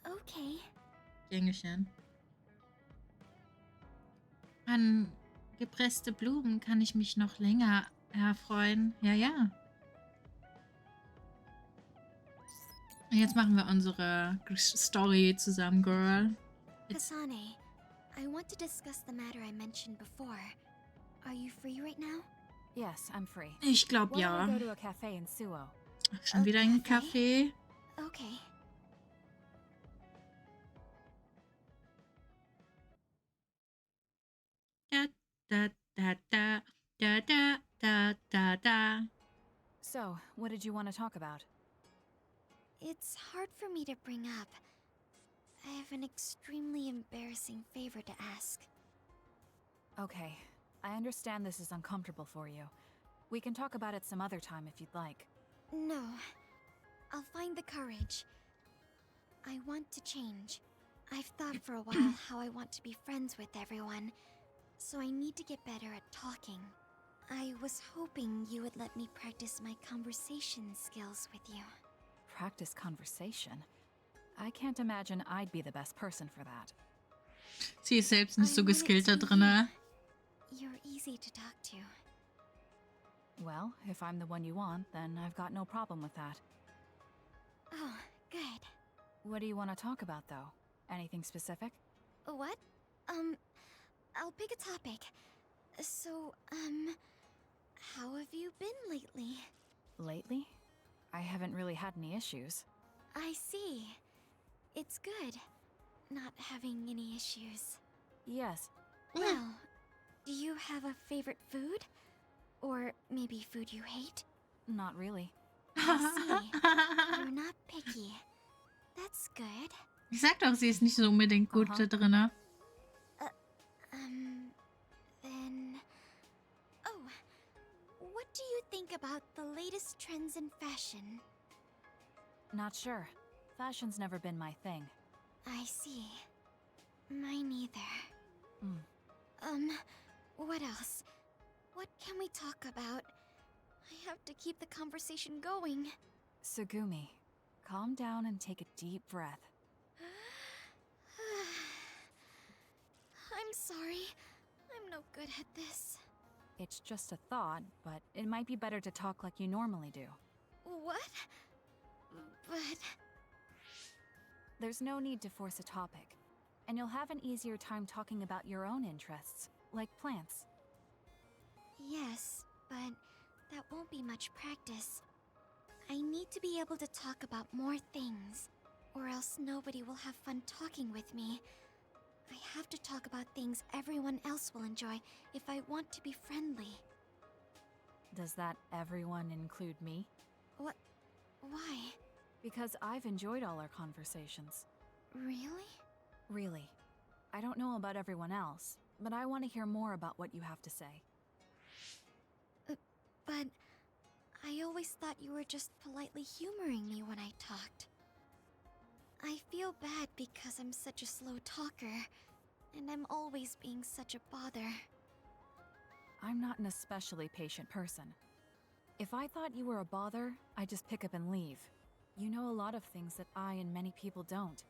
Okay. Gängelchen. An gepresste Blumen kann ich mich noch länger erfreuen. Ja, ja. Und jetzt machen wir unsere Story zusammen, Girl. Kasane, I want to discuss the matter I mentioned before. Are you free right now? Yes, I'm free. Ich glaube Why ja. don't we go to a cafe in Suo? Schon wieder ein Kaffee. Okay. Da, da, da, da, da, da, da, da, da. So, what did you want to talk about? It's hard for me to bring up. I have an extremely embarrassing favor to ask. Okay, I understand this is uncomfortable for you. We can talk about it some other time if you'd like. No. I'll find the courage. I want to change. I've thought for a while how I want to be friends with everyone, so I need to get better at talking. I was hoping you would let me practice my conversation skills with you. Practice conversation? I can't imagine I'd be the best person for that. Sie ist selbst nicht so geskillt da drin. You're easy to talk to. Well, if I'm the one you want, then I've got no problem with that. Oh, good. What do you want to talk about, though? Anything specific? What? I'll pick a topic. So, how have you been lately? Lately? I haven't really had any issues. I see. It's good, not having any issues. Yes. Well, do you have a favorite food? Or maybe food you hate? Not really. I see. You're not picky. That's good. Ich sag doch, sie ist nicht so unbedingt gut da drin. Then... Oh, what do you think about the latest trends in fashion? Not sure. Fashion's never been my thing. I see. Mine either. What else? What can we talk about? I have to keep the conversation going. Sugumi, calm down and take a deep breath. I'm sorry. I'm no good at this. It's just a thought, but it might be better to talk like you normally do. What? But... There's no need to force a topic, and you'll have an easier time talking about your own interests, like plants. Yes, but that won't be much practice. I need to be able to talk about more things, or else nobody will have fun talking with me. I have to talk about things everyone else will enjoy if I want to be friendly. Does that everyone include me? What? Why? Because I've enjoyed all our conversations. Really? Really. I don't know about everyone else, but I want to hear more about what you have to say. But I always thought you were just politely humoring me when I talked. I feel bad because I'm such a slow talker, and I'm always being such a bother. I'm not an especially patient person. If I thought you were a bother, I'd just pick up and leave. You know a lot of things that I and many people don't.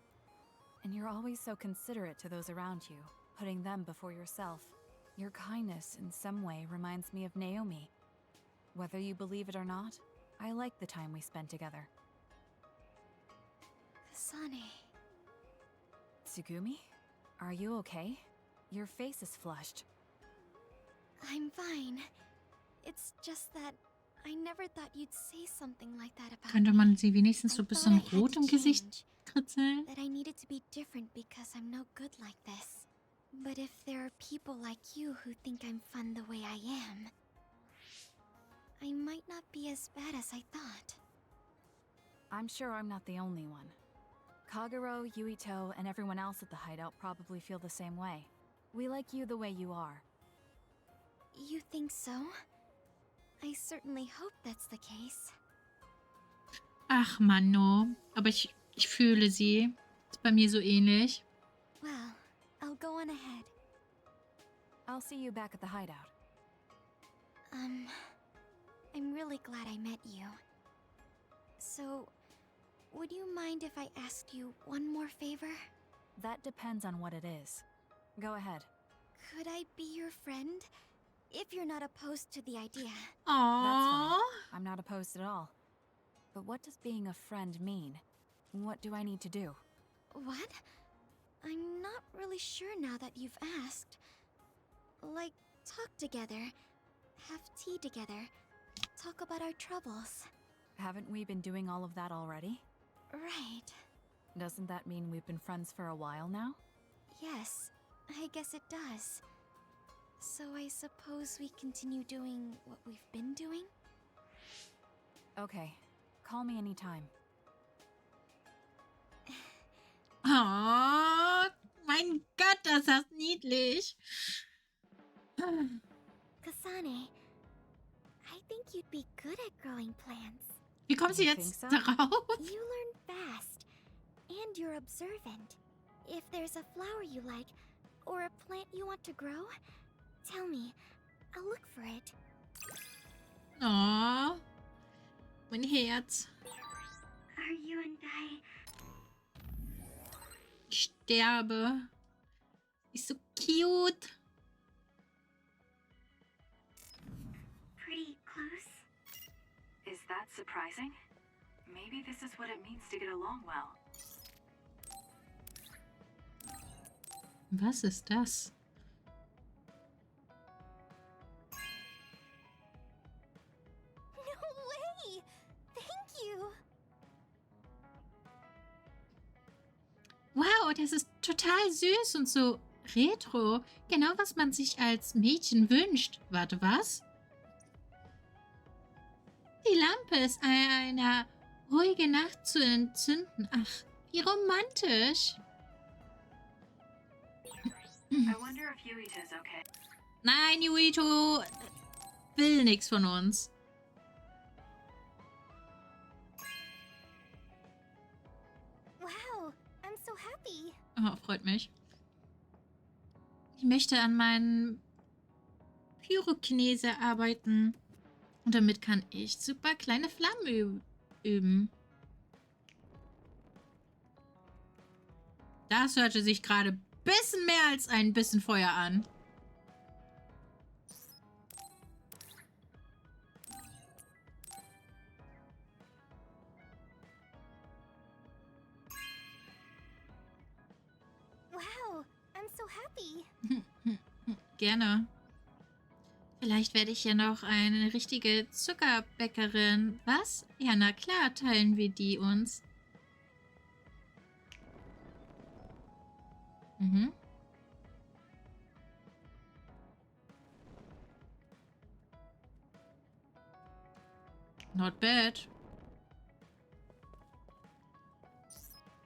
And you're always so considerate to those around you, putting them before yourself. Your kindness in some way reminds me of Naomi. Whether you believe it or not, I like the time we spent together. Kasane. Tsugumi? Are you okay? Your face is flushed. I'm fine. It's just that I never thought you'd say something like that about Könnte me. man sie wenigstens so I ein bisschen thought I had rot to im Gesicht change, kritzeln? that I needed to be different because I'm no good like this. But if there are people like you who think I'm fun the way I am, I might not be as bad as I thought. I'm sure I'm not the only one. Kagero, Yuito, and everyone else at the hideout probably feel the same way. We like you the way you are. You think so? I certainly hope that's the case. Ach, Manno. Aber ich fühle sie. Ist bei mir so ähnlich. Well, I'll go on ahead. I'll see you back at the hideout. I'm really glad I met you. So, would you mind if I asked you one more favor? That depends on what it is. Go ahead. Could I be your friend? If you're not opposed to the idea. That's fine. I'm not opposed at all. But what does being a friend mean? What do I need to do? What? I'm not really sure now that you've asked. Like, talk together, have tea together, talk about our troubles. Haven't we been doing all of that already? Right. Doesn't that mean we've been friends for a while now? Yes, I guess it does. So I suppose we continue doing what we've been doing? Okay. Call me anytime. Oh, mein Gott, das ist niedlich. Kasane, I think you'd be good at growing plants. Wie kommt sie jetzt darauf? You learn fast, and you're observant. If there's a flower you like, or a plant you want to grow, tell me. I'll look for it. Oh, mein Herz. Are you and I... Ich sterbe. Ist so cute. pretty close? Is that surprising? Maybe this is what it means to get along well. Was ist das? No way! Thank you! Wow, das ist total süß und so retro. Genau, was man sich als Mädchen wünscht. Warte, was? Die Lampe ist eine ruhige Nacht zu entzünden. Ach, wie romantisch. I wonder if Yuita's okay. Nein, Yuito will nichts von uns. Wow, I'm so happy. Oh, freut mich. Ich möchte an meinen Pyrokinese arbeiten. Und damit kann ich super kleine Flammen üben. Das hörte sich gerade ein bisschen mehr als ein bisschen Feuer an. Wow, I'm so happy. Gerne. Vielleicht werde ich ja noch eine richtige Zuckerbäckerin. Was? Ja, na klar, teilen wir die uns. Mhm. Not bad.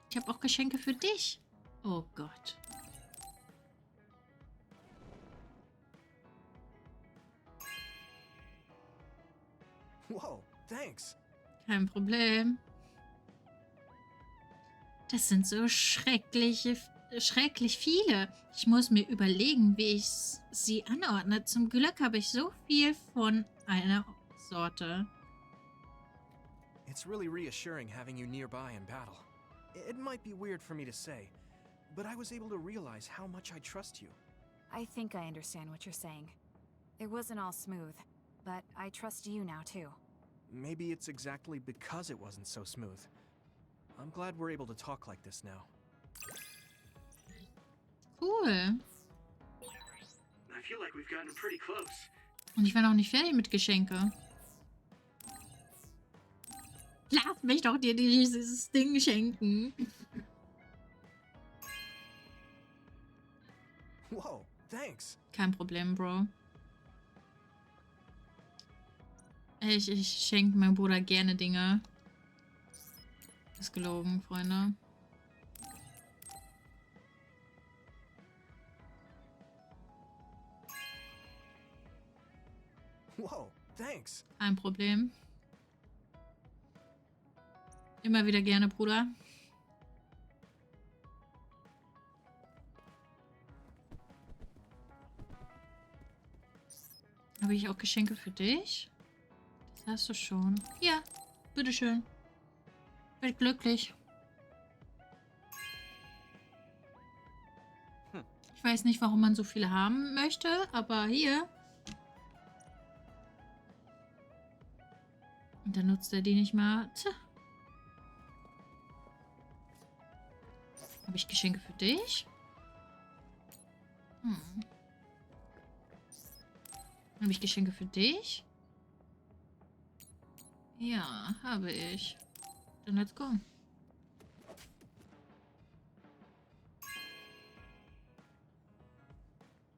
Ich habe auch Geschenke für dich. Oh Gott. Whoa, thanks. Kein Problem. Das sind so schrecklich viele. Ich muss mir überlegen, wie ich sie anordne. Zum Glück habe ich so viel von einer Sorte. It's really reassuring having you nearby in battle. It might be weird for me to say, but I was able to realize how much I trust you. I think I understand what you're saying. It wasn't all smooth, but I trust you now too. Maybe it's exactly because it wasn't so smooth. I'm glad we're able to talk like this now. Cool. I feel like we've gotten pretty close. Und ich war noch nicht fertig mit Geschenke. Lass mich doch dir dieses Ding schenken. Whoa, thanks. Kein Problem, Bro. Ich schenke meinem Bruder gerne Dinge. Ist gelogen, Freunde. Thanks. Kein Problem. Immer wieder gerne, Bruder. Habe ich auch Geschenke für dich? Das hast du schon. Ja, bitteschön. Werd glücklich. Ich weiß nicht, warum man so viele haben möchte, aber hier. Und dann nutzt er die nicht mal. Tja. Habe ich Geschenke für dich? Habe ich Geschenke für dich? Ja, habe ich. Dann let's go.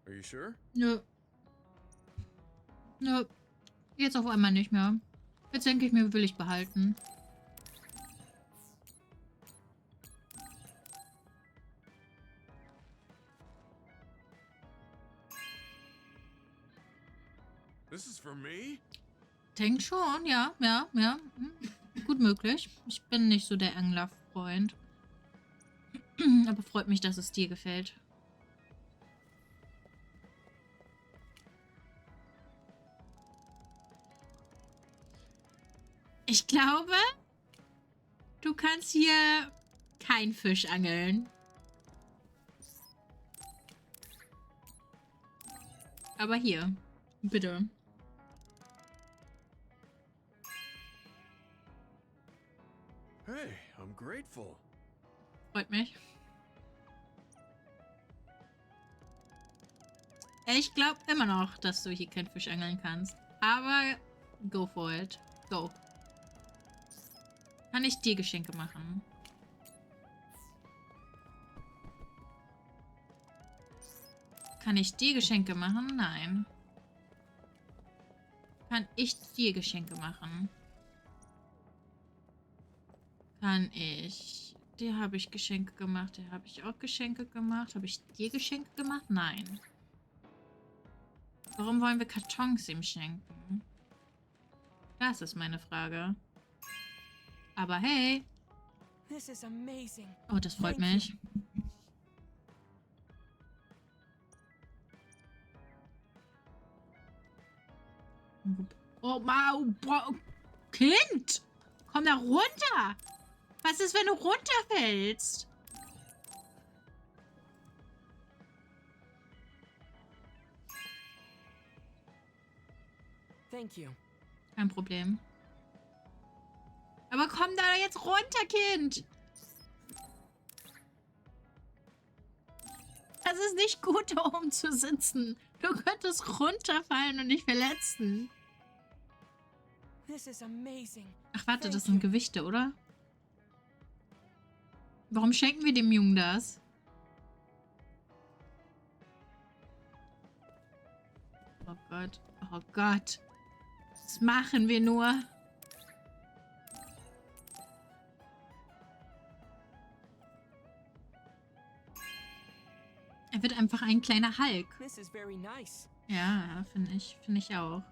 Are you sure? Nö. Nö. Jetzt auf einmal nicht mehr. Jetzt denke ich mir, will ich behalten. This is for me? Denkt schon, ja. Gut möglich. Ich bin nicht so der Angler-Freund. Aber freut mich, dass es dir gefällt. Ich glaube, du kannst hier kein Fisch angeln. Aber hier, bitte. Hey, I'm grateful. Freut mich. Ich glaube immer noch, dass du hier kein Fisch angeln kannst. Aber go for it. Go. Kann ich dir Geschenke machen? Kann ich dir Geschenke machen? Nein. Kann ich dir Geschenke machen? Kann ich... Dir habe ich Geschenke gemacht. Dir habe ich auch Geschenke gemacht. Habe ich dir Geschenke gemacht? Nein. Warum wollen wir Kartons ihm schenken? Das ist meine Frage. Aber hey. This is amazing. Oh, das freut mich. Oh, Kind! Komm da runter! Was ist, wenn du runterfällst? Thank you. Kein Problem. Aber komm da jetzt runter, Kind! Das ist nicht gut, da oben zu sitzen. Du könntest runterfallen und dich verletzen. This is amazing. Ach, warte, das sind Gewichte, oder? Warum schenken wir dem Jungen das? Oh Gott. Oh Gott. Was machen wir nur? Er wird einfach ein kleiner Hulk. This is very nice. Ja, finde ich auch.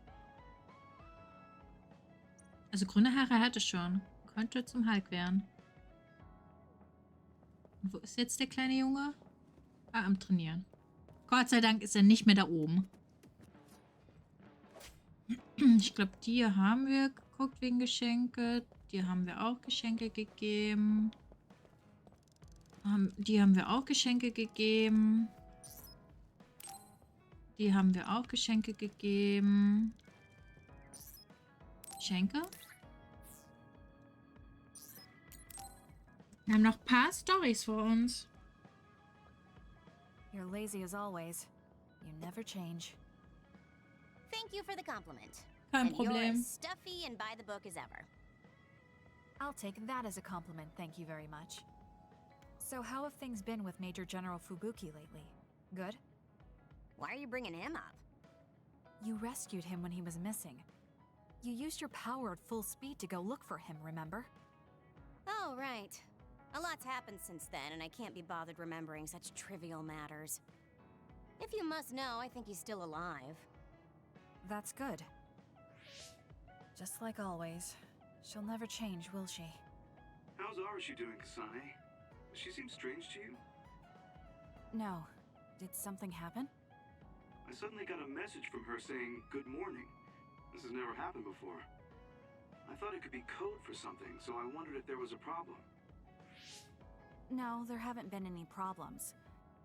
Also grüne Haare hat er schon. Könnte zum Hulk werden. Und wo ist jetzt der kleine Junge? Ah, am Trainieren. Gott sei Dank ist er nicht mehr da oben. Ich glaube, die haben wir geguckt wegen Geschenke. Die haben wir auch Geschenke gegeben. Die haben wir auch Geschenke gegeben. Die haben wir auch Geschenke gegeben. Geschenke? Wir haben noch ein paar Storys vor uns. You're lazy as always. You never change. Thank you for the compliment. Kein and you're Problem. as stuffy and by the book as ever. I'll take that as a compliment, thank you very much. So how have things been with Major General Fubuki lately? Good? Why are you bringing him up? You rescued him when he was missing. You used your power at full speed to go look for him, remember? Oh, right. A lot's happened since then, and I can't be bothered remembering such trivial matters. If you must know, I think he's still alive. That's good. Just like always. She'll never change, will she? How's Arashi doing, Kasane? Does she seem strange to you? No. Did something happen? I suddenly got a message from her saying, "Good morning." This has never happened before. I thought it could be code for something, so I wondered if there was a problem. No, there haven't been any problems.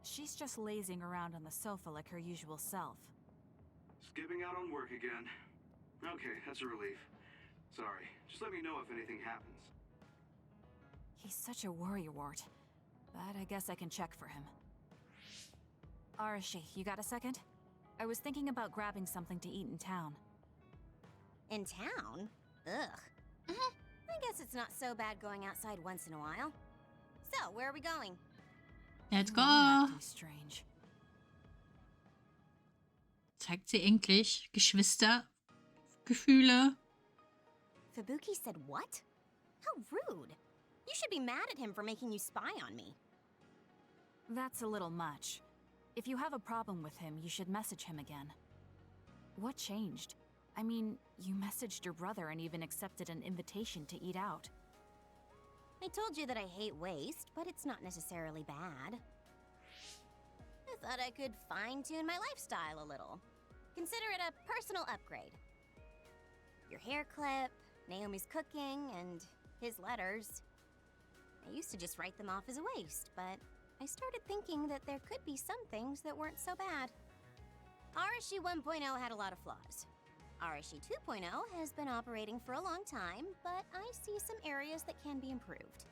She's just lazing around on the sofa like her usual self. Skipping out on work again. Okay, that's a relief. Sorry. Just let me know if anything happens. He's such a worrywart. But I guess I can check for him. Arashi, you got a second? I was thinking about grabbing something to eat in town. In town? Ugh. I guess it's not so bad going outside once in a while. So, where are we going? Let's go! Strange. Zeigt sie endlich Geschwistergefühle. Fubuki said what? How rude. You should be mad at him for making you spy on me. That's a little much. If you have a problem with him, you should message him again. What changed? I mean, you messaged your brother and even accepted an invitation to eat out. I told you that I hate waste, but it's not necessarily bad. I thought I could fine-tune my lifestyle a little. Consider it a personal upgrade. Your hair clip, Naomi's cooking, and his letters. I used to just write them off as a waste, but I started thinking that there could be some things that weren't so bad. Arashi 1.0 had a lot of flaws. Arashi 2.0 has been operating for a long time, but I see some areas that can be improved.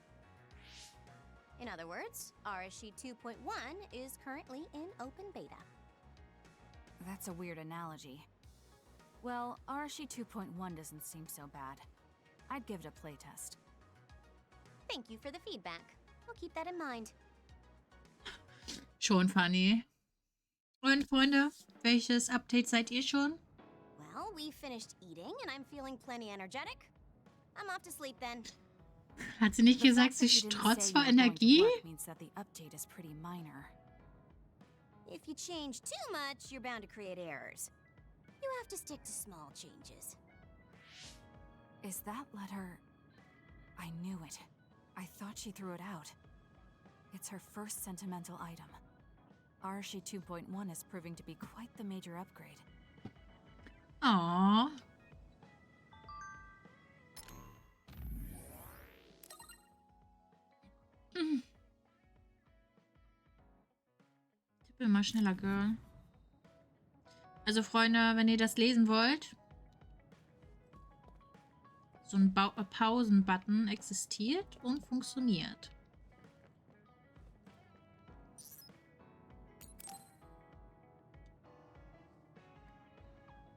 In other words, Arashi 2.1 is currently in open beta. That's a weird analogy. Well, Arashi 2.1 doesn't seem so bad. I'd give it a playtest. Thank you for the feedback. I'll keep that in mind. Schon funny. Und Freunde, welches Update seid ihr schon? Well, we finished eating and I'm feeling plenty energetic. I'm off to sleep then. Hat sie nicht gesagt, sie strotzt vor Energie? Means that the update is pretty minor. If you change too much, you're bound to create errors. You have to stick to small changes. Is that letter... I knew it. I thought she threw it out. It's her first sentimental item. Arashi 2.1 is proving to be quite the major upgrade. Aww. Tippe mal schneller, Girl. Also, Freunde, wenn ihr das lesen wollt, so ein Pausen-Button existiert und funktioniert.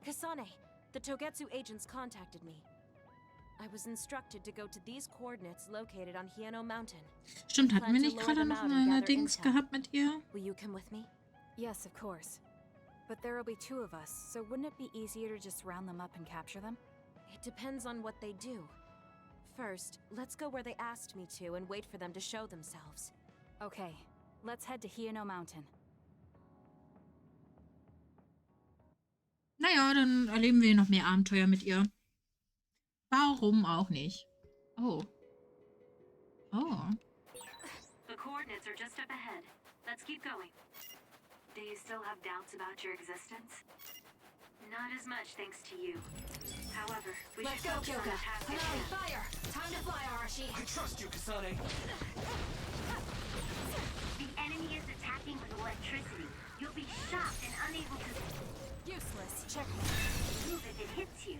Kasane, the Togetsu agents contacted me. I was instructed to go to these coordinates located on Hieno Mountain. Stimmt, hatten wir nicht gerade noch eine Dings gehabt mit ihr? Will you come with me? Yes, of course. But there will be 2 of us, so wouldn't it be easier to just round them up and capture them? It depends on what they do. First, let's go where they asked me to and wait for them to show themselves. Okay, let's head to Hieno Mountain. Naja, dann erleben wir noch mehr Abenteuer mit ihr. Warum auch nicht? Oh. Oh. The coordinates are just up ahead. Let's keep going. Do you still have doubts about your existence? Not as much thanks to you. However, we Let's should go, focus on Kyoka. the task at Hanami, hand. fire! Time to fly, Arashi! I trust you, Kasane. The enemy is attacking with electricity. You'll be shocked and unable to Useless. Check. move if it hits you.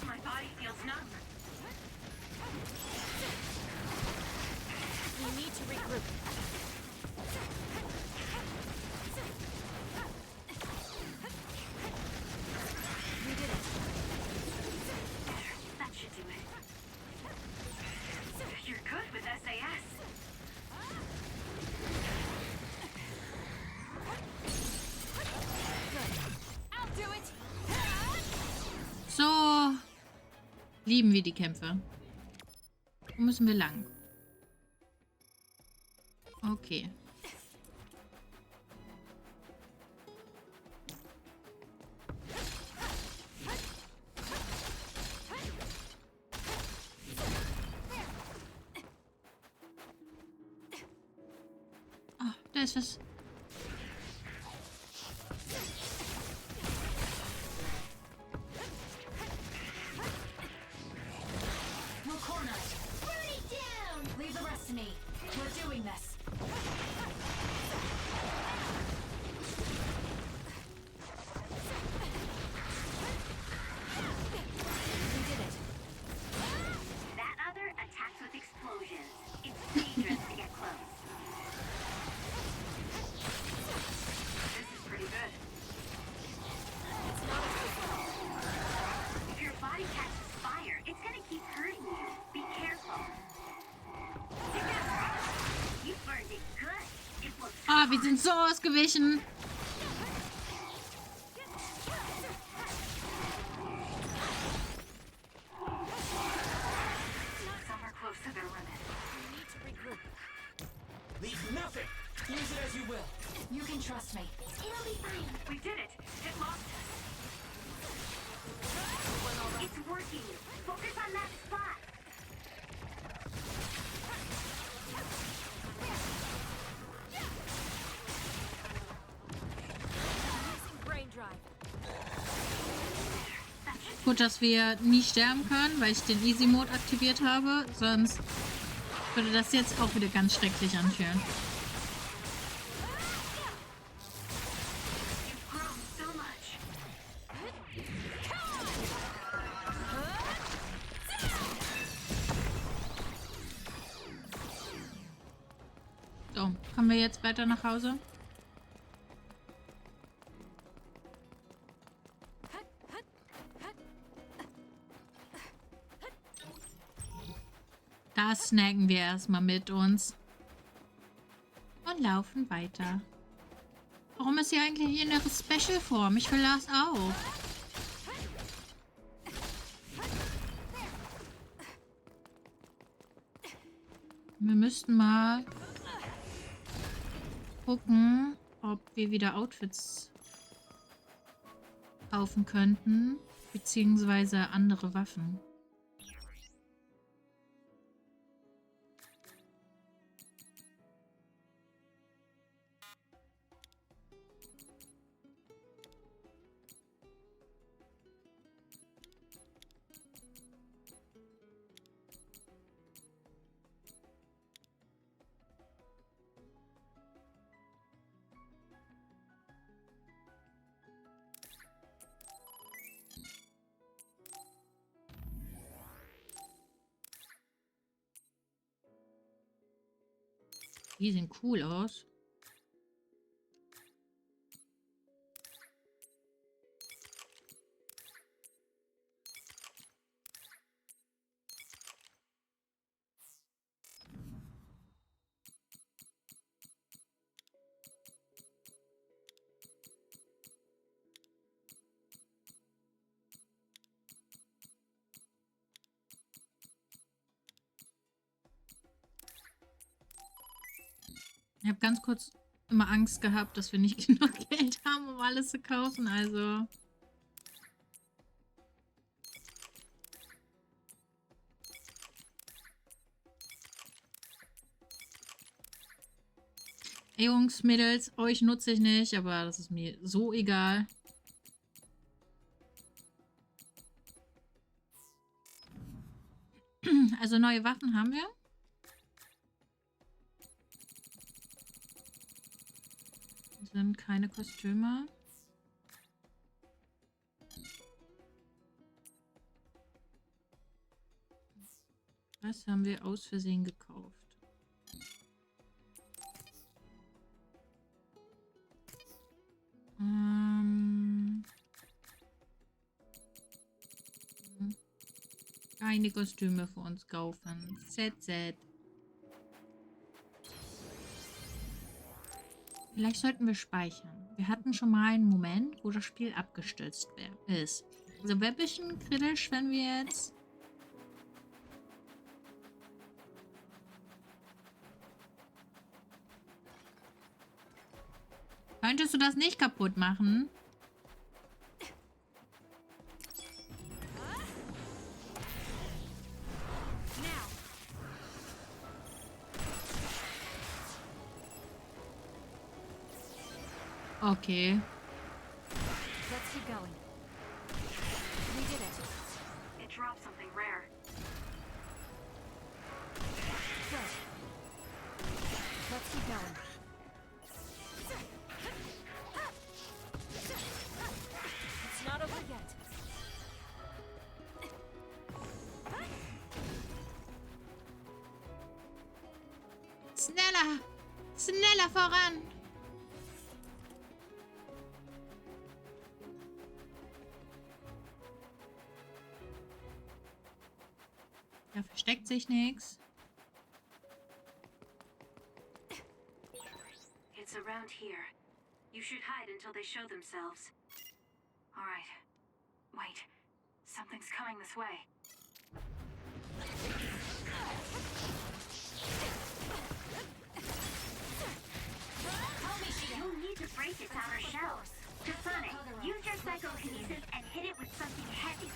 My body feels numb. We need to regroup. We did it. That should do it. You're good with SAS. I'll do it. So lieben wir die Kämpfe. Wo müssen wir lang? Okay. Da ist was. We're cornered. Burn it down! Leave the rest to me. We're doing this. We did it. That other attacks with explosions. It's dangerous to get close. This is pretty good. If your body catches fire, it's gonna keep hurting you. Be careful. Pick that rock. You burned it good. It looks Ah, wir sind so ausgewichen. somewhere close to their limit. We need to regroup. Leave nothing! Use it as you will. You can trust me. It'll be fine. We did it. It lost us. It's working. Focus on that spot. Brain drive. Gut, dass wir nie sterben können, weil ich den Easy Mode aktiviert habe. Sonst würde das jetzt auch wieder ganz schrecklich anfühlen. You've grown so much. So, kommen wir jetzt weiter nach Hause? Da snacken wir erstmal mit uns. Und laufen weiter. Warum ist hier eigentlich eine Special-Form? Ich will das auch. Wir müssten mal gucken, ob wir wieder Outfits kaufen könnten. Beziehungsweise andere Waffen. Die sehen cool aus. Ich habe ganz kurz immer Angst gehabt, dass wir nicht genug Geld haben, um alles zu kaufen. Also Jungs, Mädels, euch nutze ich nicht, aber das ist mir so egal. Also neue Waffen haben wir. Sind keine Kostüme. Was haben wir aus Versehen gekauft? Keine Kostüme für uns kaufen. ZZ. Vielleicht sollten wir speichern. Wir hatten schon mal einen Moment, wo das Spiel abgestürzt ist. Also wäre ein bisschen kritisch, wenn wir jetzt... Könntest du das nicht kaputt machen? Okay. Let's keep going. We did it. It dropped something rare. Good. Let's keep going. It's not over yet. Schneller! Schneller voran! Da versteckt sich nichts. It's around here. You should hide until they show themselves. All right. Wait. Something's coming this way. You'll need to break its outer shell. Kasane, use your psychokinesis and hit it with something heavy.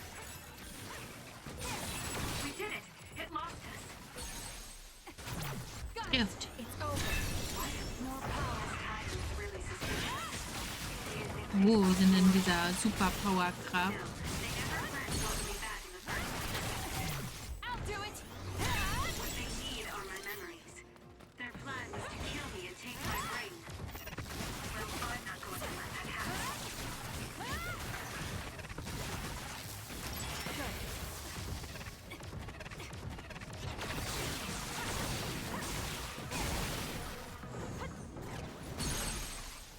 We did it! It lost us! Trifft. It's over. More power. This time is really suspicious. Oh, wir sind in dieser Superpower-Kraft. They never planned to welcome me back in the first place. I'll do it. What they need are my memories. Their plan was to kill me and take my brain. Well, I'm not going to let that happen.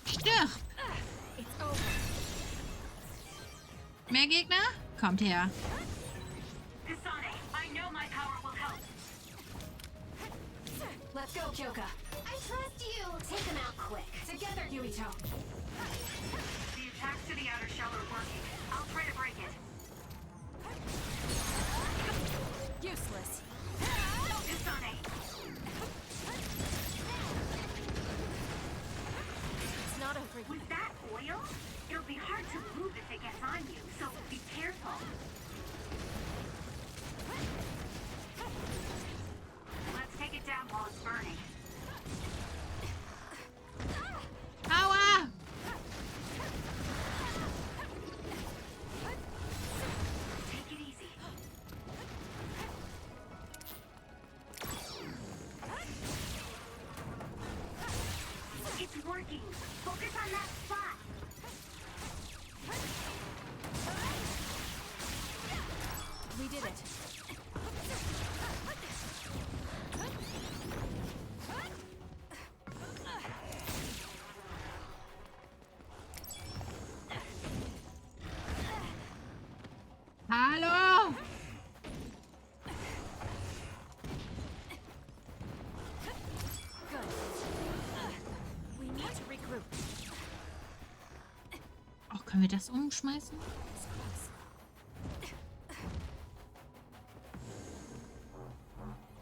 Stirb! It's over. Mehr Gegner? Kommt her. Kasane, I know my power will help. Let's go, Kyoka. I trust you. Take them out quick. Together, Yuito. The attacks to the outer shell are working. I'll try to break it. Useless. Kasane, It's not over yet. was that oil? It'll be hard to move if it gets on you, so be careful. Let's take it down while it's burning. Aua! Take it easy. It's working. Focus on that spot. We did it. Hallo! Good. We need to regroup. Oh, können wir das umschmeißen? It's close.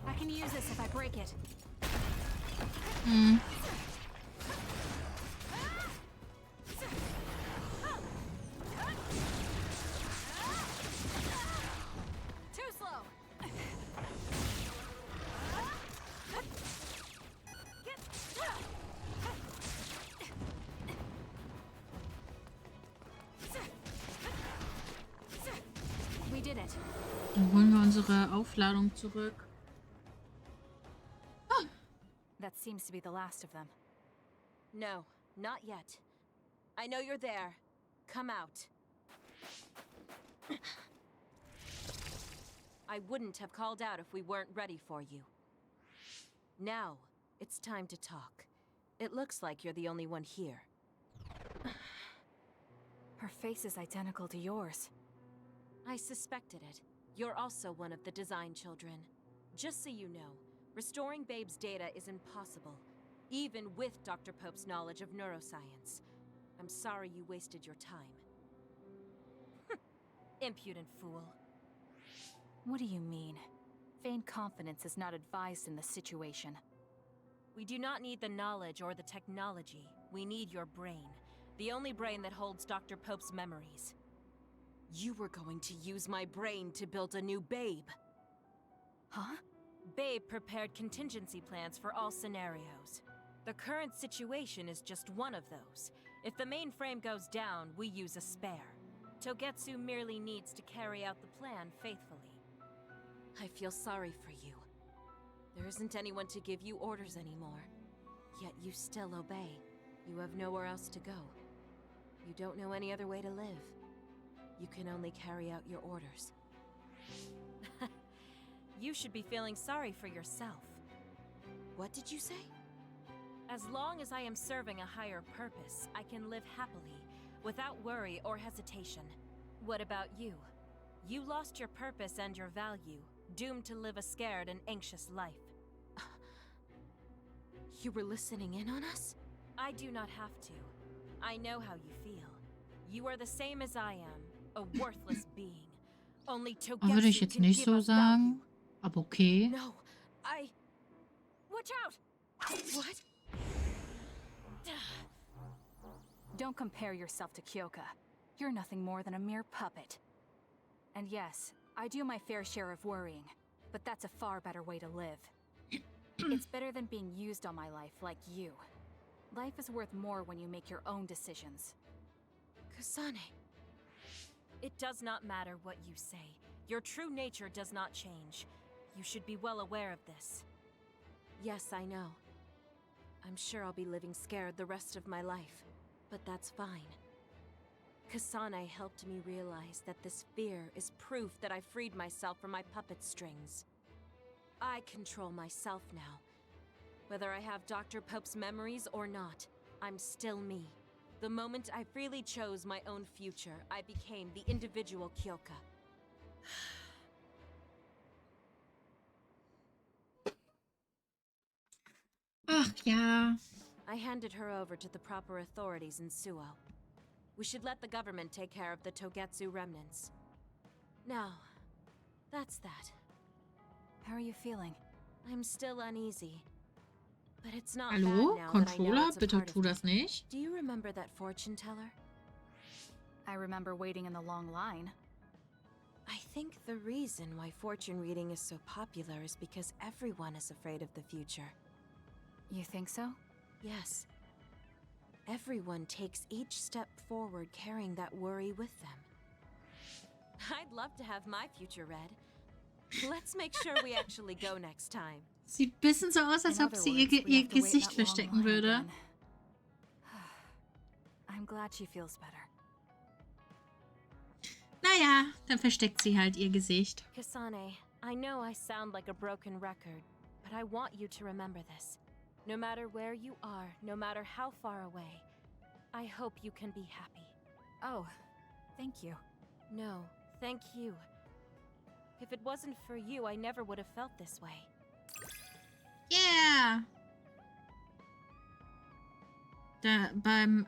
I can use this if I break it. Hm. Too slow. We did it. Dann holen wir unsere Aufladung zurück. That seems to be the last of them. No, not yet. I know you're there. Come out. I wouldn't have called out if we weren't ready for you. Now, it's time to talk. It looks like you're the only one here. Her face is identical to yours. I suspected it. You're also one of the design children. Just so you know, restoring Babe's data is impossible, even with Dr. Pope's knowledge of neuroscience. I'm sorry you wasted your time. Impudent fool. What do you mean? Vain confidence is not advised in this situation. We do not need the knowledge or the technology. We need your brain. The only brain that holds Dr. Pope's memories. You were going to use my brain to build a new Babe. Huh? Babe prepared contingency plans for all scenarios. The current situation is just one of those. If the main frame goes down, we use a spare. Togetsu merely needs to carry out the plan faithfully. I feel sorry for you. There isn't anyone to give you orders anymore. Yet you still obey. You have nowhere else to go. You don't know any other way to live. You can only carry out your orders. You should be feeling sorry for yourself. What did you say? As long as I am serving a higher purpose, I can live happily, without worry or hesitation. What about you? You lost your purpose and your value, doomed to live a scared and anxious life. You were listening in on us? I do not have to. I know how you feel. You are the same as I am, a worthless being. Only Würde ich Togetsu jetzt can nicht give so us value. sagen, aber okay. No, Watch out! What? Don't compare yourself to Kyoka. You're nothing more than a mere puppet. And yes, I do my fair share of worrying, but that's a far better way to live. It's better than being used on my life like you. Life is worth more when you make your own decisions. Kasane. It does not matter what you say. Your true nature does not change. You should be well aware of this. Yes, I know. I'm sure I'll be living scared the rest of my life, but that's fine. Kasane helped me realize that this fear is proof that I freed myself from my puppet strings. I control myself now. Whether I have Dr. Pope's memories or not, I'm still me. The moment I freely chose my own future, I became the individual Kyoka. Ach ja. I handed her over to the proper authorities in Suo. We should let the government take care of the Togetsu remnants. Now, that's that. How are you feeling? I'm still uneasy. But it's not Hallo? bad now that I know Controller, it's a bitte part of tu me. das nicht. Do you remember that fortune teller? I remember waiting in the long line. I think the reason why fortune reading is so popular is because everyone is afraid of the future. You think so? Yes. Everyone takes each step forward carrying that worry with them. I'd love to have my future read. Let's make sure we actually go next time. Sieht ein bisschen so aus, als ob sie ihr Gesicht verstecken würde. I'm glad she feels better. Naja, dann versteckt sie halt ihr Gesicht. Kasane, I know I sound like a broken record, but I want you to remember this. No matter where you are, no matter how far away, I hope you can be happy. Oh, thank you. No, thank you. If it wasn't for you, I never would have felt this way. Yeah! Da beim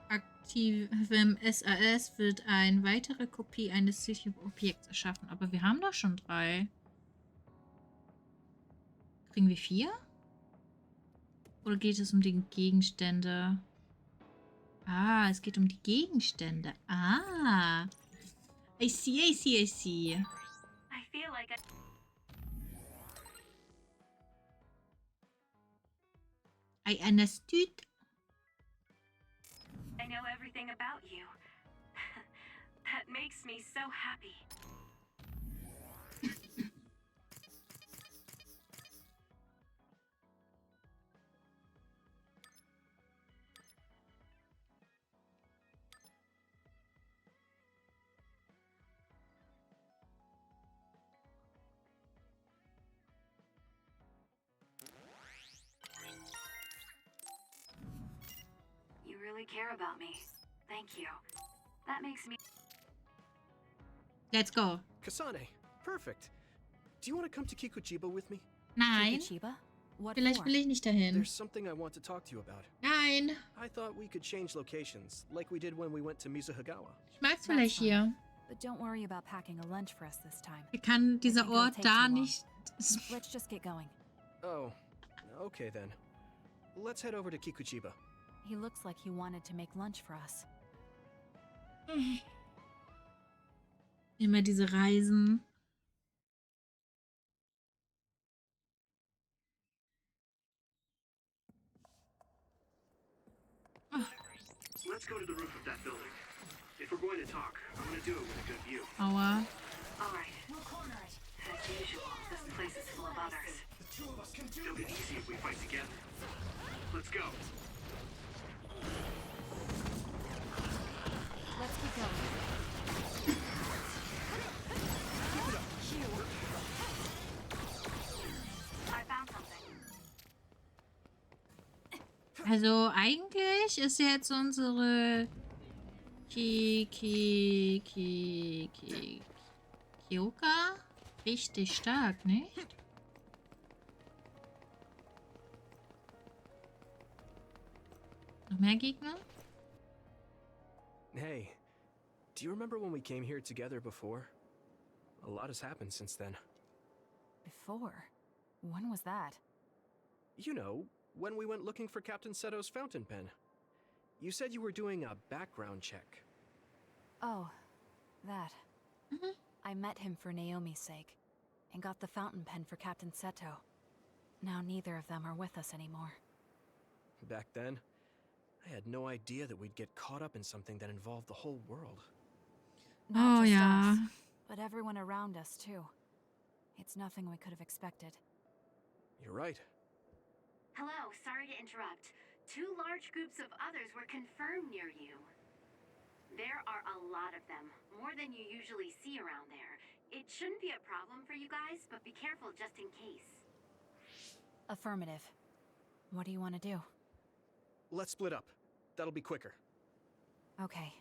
aktivem SAS wird eine weitere Kopie eines Psycho-Objekts erschaffen. Aber wir haben doch schon 3. Kriegen wir 4? Oder geht es um die Gegenstände? Ah, es geht um die Gegenstände. Ah. I see, I see, I see. I feel like I understood. I know everything about you. That makes me so happy. You really care about me. Thank you. That makes me... Let's go. Kasane, perfect. Do you want to come to Kikuchiba with me? Nein. Kikuchiba? What Vielleicht for? will ich nicht dahin. There's something I want to talk to you about. Nein. I thought we could change locations, like we did when we went to Mizuhagawa. Ich mag's vielleicht hier. But don't worry about packing a lunch for us this time. Hier kann dieser I think it'll Ort take da too long. nicht... Let's just get going. Oh, okay then. Let's head over to Kikuchiba. He looks like he wanted to make lunch for us. Immer diese Reisen. go to the roof of that building. If we're going to talk, I want to do it with a good view. Aua. Alright. We'll corner it. As usual, this place is full of others. The two of us can do It'll be easy if we fight together. Let's go. Let's keep going. I found something. Also eigentlich ist jetzt unsere Kyoka richtig stark, nicht? Noch mehr Gegner? Hey, do you remember when we came here together before? A lot has happened since then. Before? When was that? You know, when we went looking for Captain Seto's fountain pen. You said you were doing a background check. Oh, that. I met him for Naomi's sake, and got the fountain pen for Captain Seto. Now neither of them are with us anymore. Back then, I had no idea that we'd get caught up in something that involved the whole world. Not just ja. us, but everyone around us too. It's nothing we could have expected. You're right. Hello, sorry to interrupt. 2 large groups of others were confirmed near you. There are a lot of them, more than you usually see around there. It shouldn't be a problem for you guys, but be careful just in case. Affirmative. What do you want to do? Let's split up. That'll be quicker. Okay,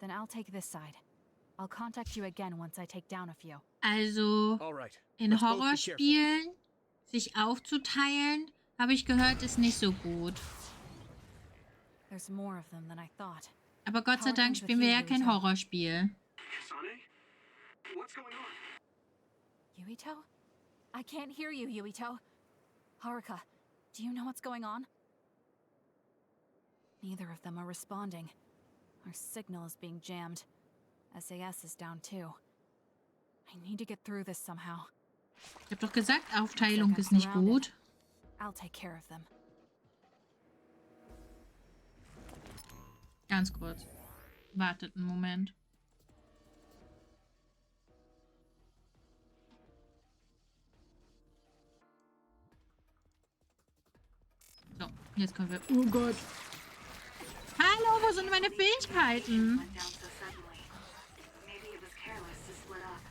then I'll take this side. I'll contact you again once I take down a few. Also, in Horrorspielen sich aufzuteilen, habe ich gehört, ist nicht so gut. There's more of them than I thought. Aber Gott sei Dank spielen wir ja kein Horrorspiel. Kasane? What's going on? Yuito? I can't hear you, Yuito. Haruka, do you know what's going on? Neither of them are responding. Our signal is being jammed. SAS is down too. I need to get through this somehow. Ich hab doch gesagt, Aufteilung ist nicht gut. I'll take care of them. Ganz kurz. Wartet einen Moment. So, jetzt können wir... Oh Gott. Hallo, wo sind meine Fähigkeiten? Maybe it was careless to split up.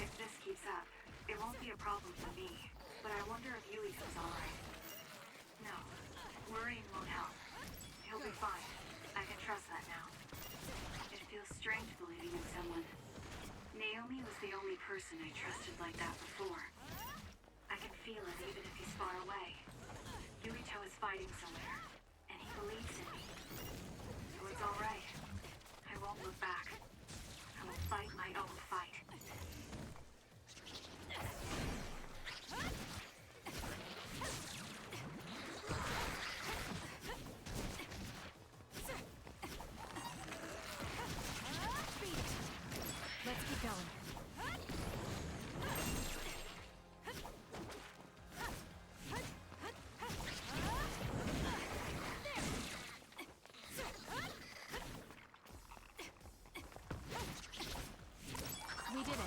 If this keeps up, it won't be a problem for me. But I wonder if Yuito's alright. No, worrying won't help. He'll be fine. I can trust that now. It feels strange believing in someone. Naomi was the only person I trusted like that before. I can feel it even if he's far away. Yuito is fighting somewhere, and he believes in me. So it's alright. I won't look back. I will fight my own fight. Let's keep going. We did it.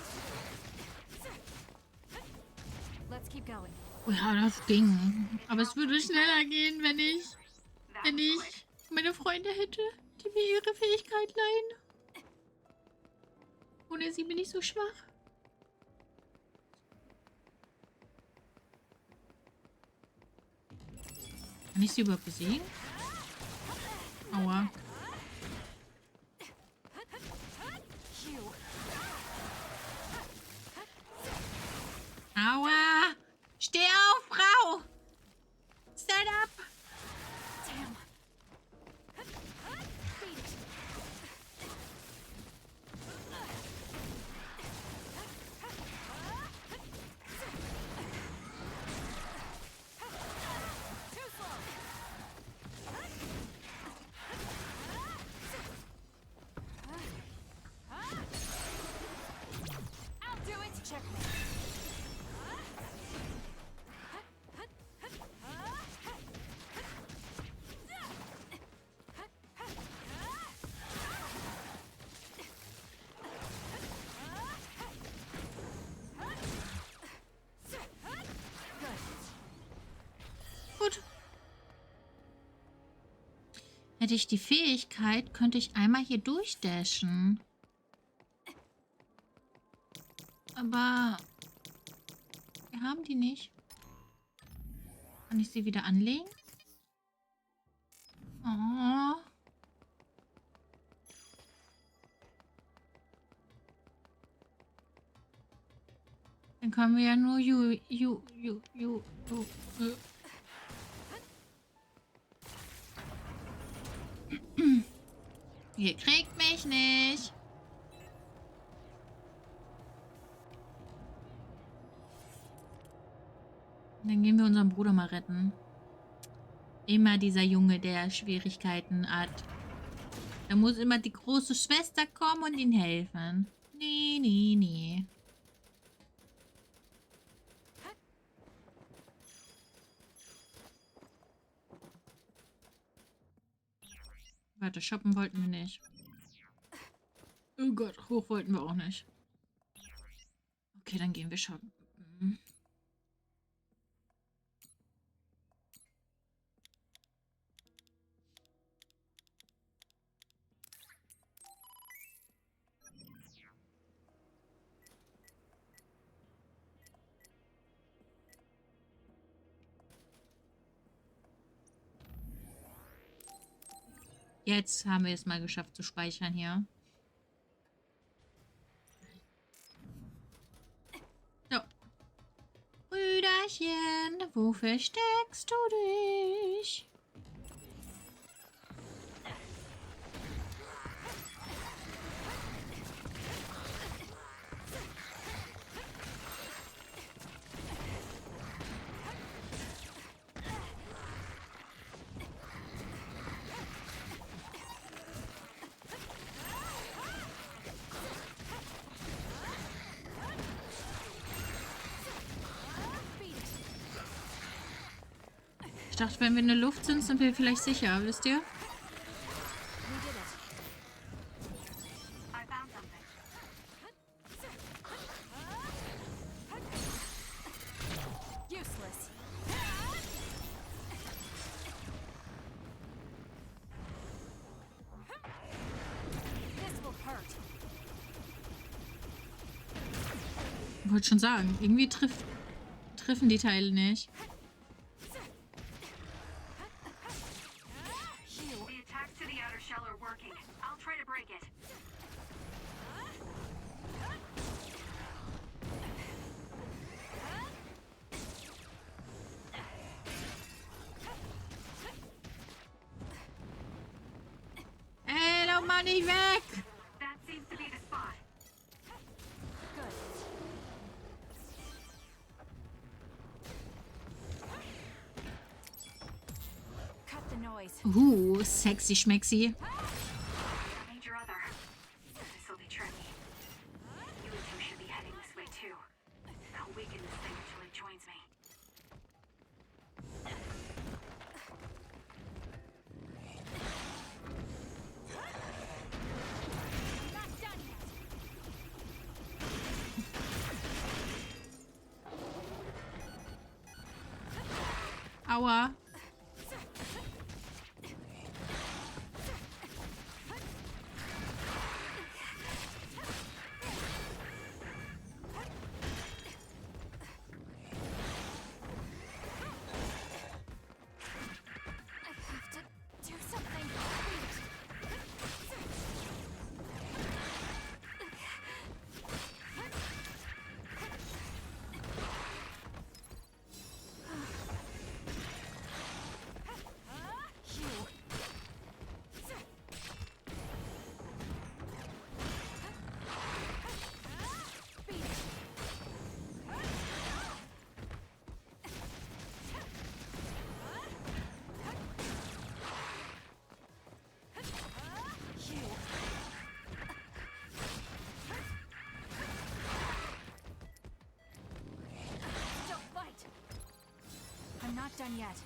Let's keep going. Ja, das ging. Aber es würde schneller gehen, wenn ich meine Freunde hätte, die mir ihre Fähigkeit leihen. Ohne sie bin ich so schwach. Kann ich sie überhaupt besiegen? Aua. Aua! Steh auf, Frau! Stand up! Damn. Hätte ich die Fähigkeit, könnte ich einmal hier durchdashen. Aber wir haben die nicht. Kann ich sie wieder anlegen? Oh. Dann können wir ja nur Ihr kriegt mich nicht. Dann gehen wir unseren Bruder mal retten. Immer dieser Junge, der Schwierigkeiten hat. Da muss immer die große Schwester kommen und ihm helfen. Nee, nee, nee. Warte, shoppen wollten wir nicht. Oh Gott, hoch wollten wir auch nicht. Okay, dann gehen wir shoppen. Jetzt haben wir es mal geschafft zu speichern hier. So. Brüderchen, wo versteckst du dich? Ich dachte, wenn wir in der Luft sind wir vielleicht sicher, wisst ihr? Ich wollte schon sagen, irgendwie treffen die Teile nicht. Ey, lauf mal nicht weg! Sexy schmexy. Aua. Not done yet.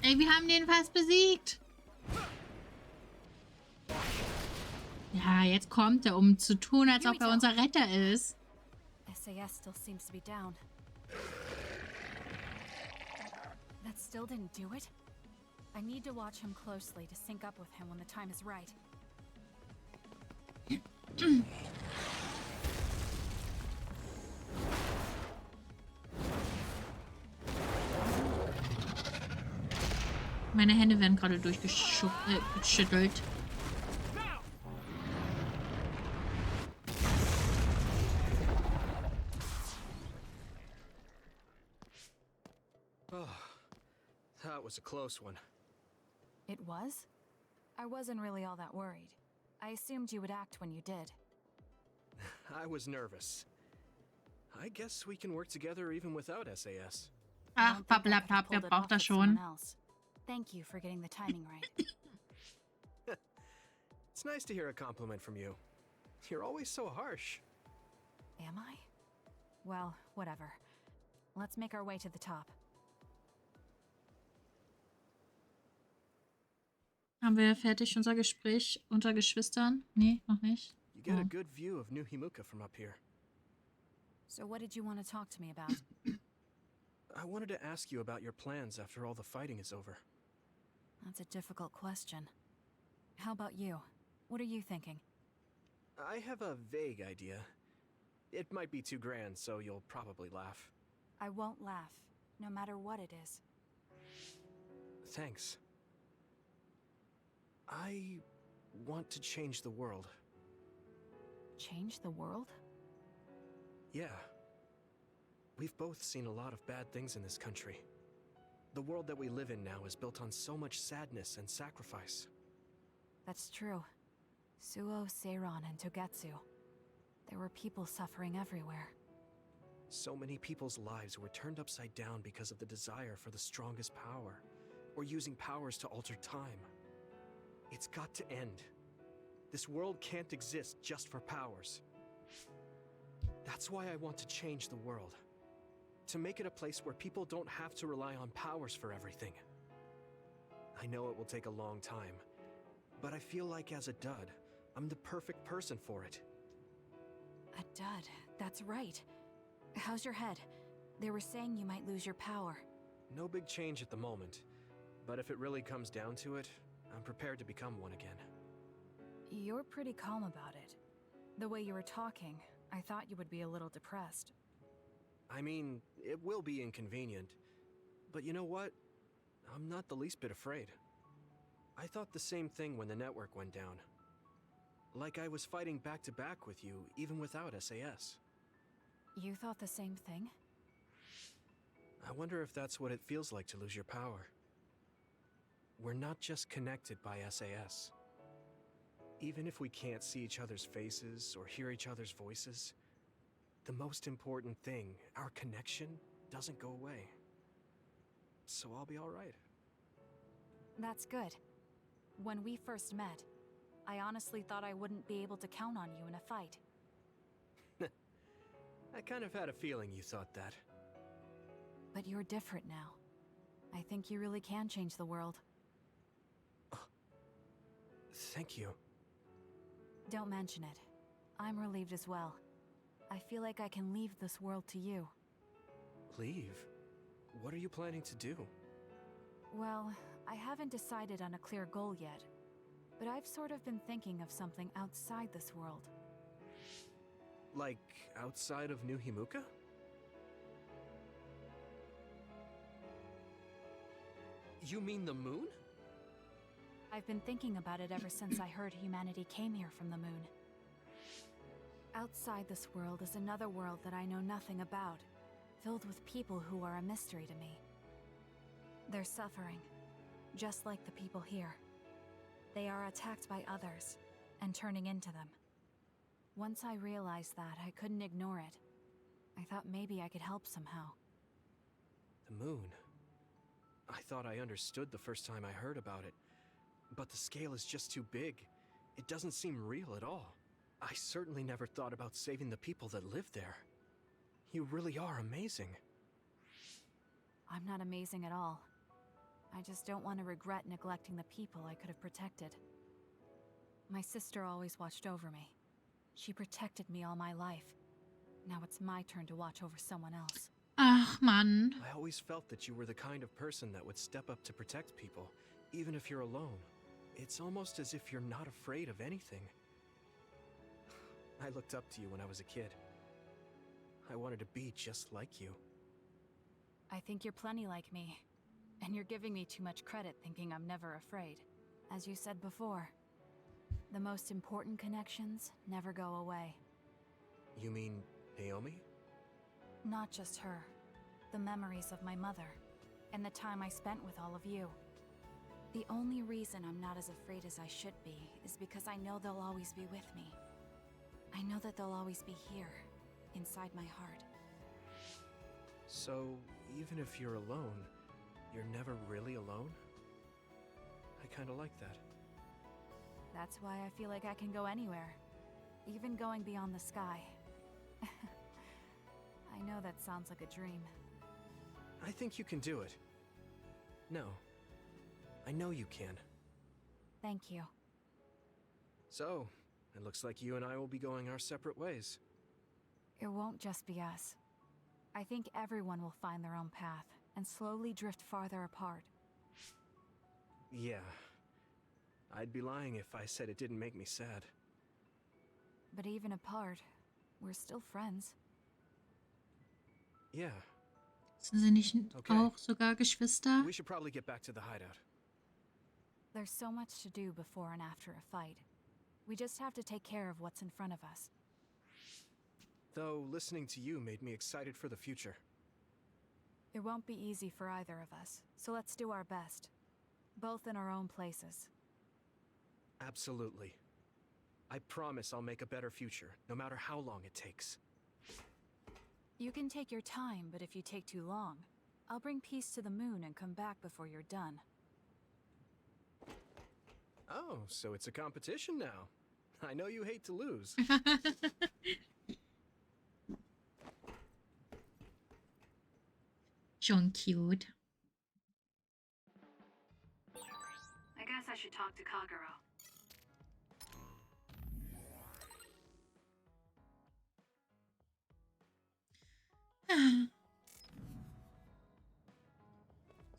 Ey, wir haben den fast besiegt. Ja, jetzt kommt er, um zu tun, als ob er unser Retter ist. SAS still seems to be down. That still didn't do it? I need to watch him closely to sync up with him when the time is right. Meine Hände werden gerade durchgeschüttelt. Oh, that was a close one. It was? I wasn't really all that worried. I assumed you would act when you did. I was nervous. I guess we can work together even without SAS. Ach, Pappelapapp, wer braucht das schon? Thank you for getting the timing right. It's nice to hear a compliment from you. You're always so harsh. Am I? Well, whatever. Let's make our way to the top. Haben wir fertig unser Gespräch unter Geschwistern? Nee, noch nicht. You get a good view of New Himuka from up here. So what did you want to talk to me about? I wanted to ask you about your plans after all the fighting is over. That's a difficult question. How about you? What are you thinking? I have a vague idea. It might be too grand, so you'll probably laugh. I won't laugh, no matter what it is. Thanks. I want to change the world. Change the world? Yeah. We've both seen a lot of bad things in this country. The world that we live in now is built on so much sadness and sacrifice. That's true. Suo, Seiran, and Togetsu. There were people suffering everywhere. So many people's lives were turned upside down because of the desire for the strongest power, or using powers to alter time. It's got to end. This world can't exist just for powers. That's why I want to change the world. To make it a place where people don't have to rely on powers for everything. I know it will take a long time, but I feel like as a dud, I'm the perfect person for it. A dud, that's right. How's your head? They were saying you might lose your power. No big change at the moment, but if it really comes down to it, I'm prepared to become one again. You're pretty calm about it. The way you were talking, I thought you would be a little depressed. I mean, it will be inconvenient, but you know what? I'm not the least bit afraid. I thought the same thing when the network went down. Like I was fighting back to back with you, even without SAS. You thought the same thing? I wonder if that's what it feels like to lose your power. We're not just connected by SAS. Even if we can't see each other's faces or hear each other's voices, the most important thing, our connection, doesn't go away. So I'll be all right. That's good. When we first met, I honestly thought I wouldn't be able to count on you in a fight. I kind of had a feeling you thought that. But you're different now. I think you really can change the world. Thank you. Don't mention it. I'm relieved as well. I feel like I can leave this world to you. Leave? What are you planning to do? Well, I haven't decided on a clear goal yet, but I've sort of been thinking of something outside this world. Like, outside of New Himuka? You mean the moon? I've been thinking about it ever since I heard humanity came here from the moon. Outside this world is another world that I know nothing about, filled with people who are a mystery to me. They're suffering, just like the people here. They are attacked by others, and turning into them. Once I realized that, I couldn't ignore it. I thought maybe I could help somehow. The moon? I thought I understood the first time I heard about it, but the scale is just too big. It doesn't seem real at all. I certainly never thought about saving the people that live there. You really are amazing. I'm not amazing at all. I just don't want to regret neglecting the people I could have protected. My sister always watched over me. She protected me all my life. Now it's my turn to watch over someone else. Ach, Mann. I always felt that you were the kind of person that would step up to protect people, even if you're alone. It's almost as if you're not afraid of anything. I looked up to you when I was a kid. I wanted to be just like you. I think you're plenty like me. And you're giving me too much credit thinking I'm never afraid. As you said before, the most important connections never go away. You mean Naomi? Not just her. The memories of my mother, and the time I spent with all of you. The only reason I'm not as afraid as I should be is because I know they'll always be with me. I know that they'll always be here, inside my heart. So, even if you're alone, you're never really alone? I kinda like that. That's why I feel like I can go anywhere, even going beyond the sky. I know that sounds like a dream. I think you can do it. No. I know you can. Thank you. So, it looks like you and I will be going our separate ways. It won't just be us. I think everyone will find their own path and slowly drift farther apart. Yeah. I'd be lying if I said it didn't make me sad. But even apart, we're still friends. Yeah. Sind sie nicht auch sogar Geschwister? We should probably get back to the hideout. There's so much to do before and after a fight. We just have to take care of what's in front of us. Though, listening to you made me excited for the future. It won't be easy for either of us, so let's do our best. Both in our own places. Absolutely. I promise I'll make a better future, no matter how long it takes. You can take your time, but if you take too long, I'll bring peace to the moon and come back before you're done. Oh, so it's a competition now. I know you hate to lose. Schon cute. I guess I should talk to Kagero.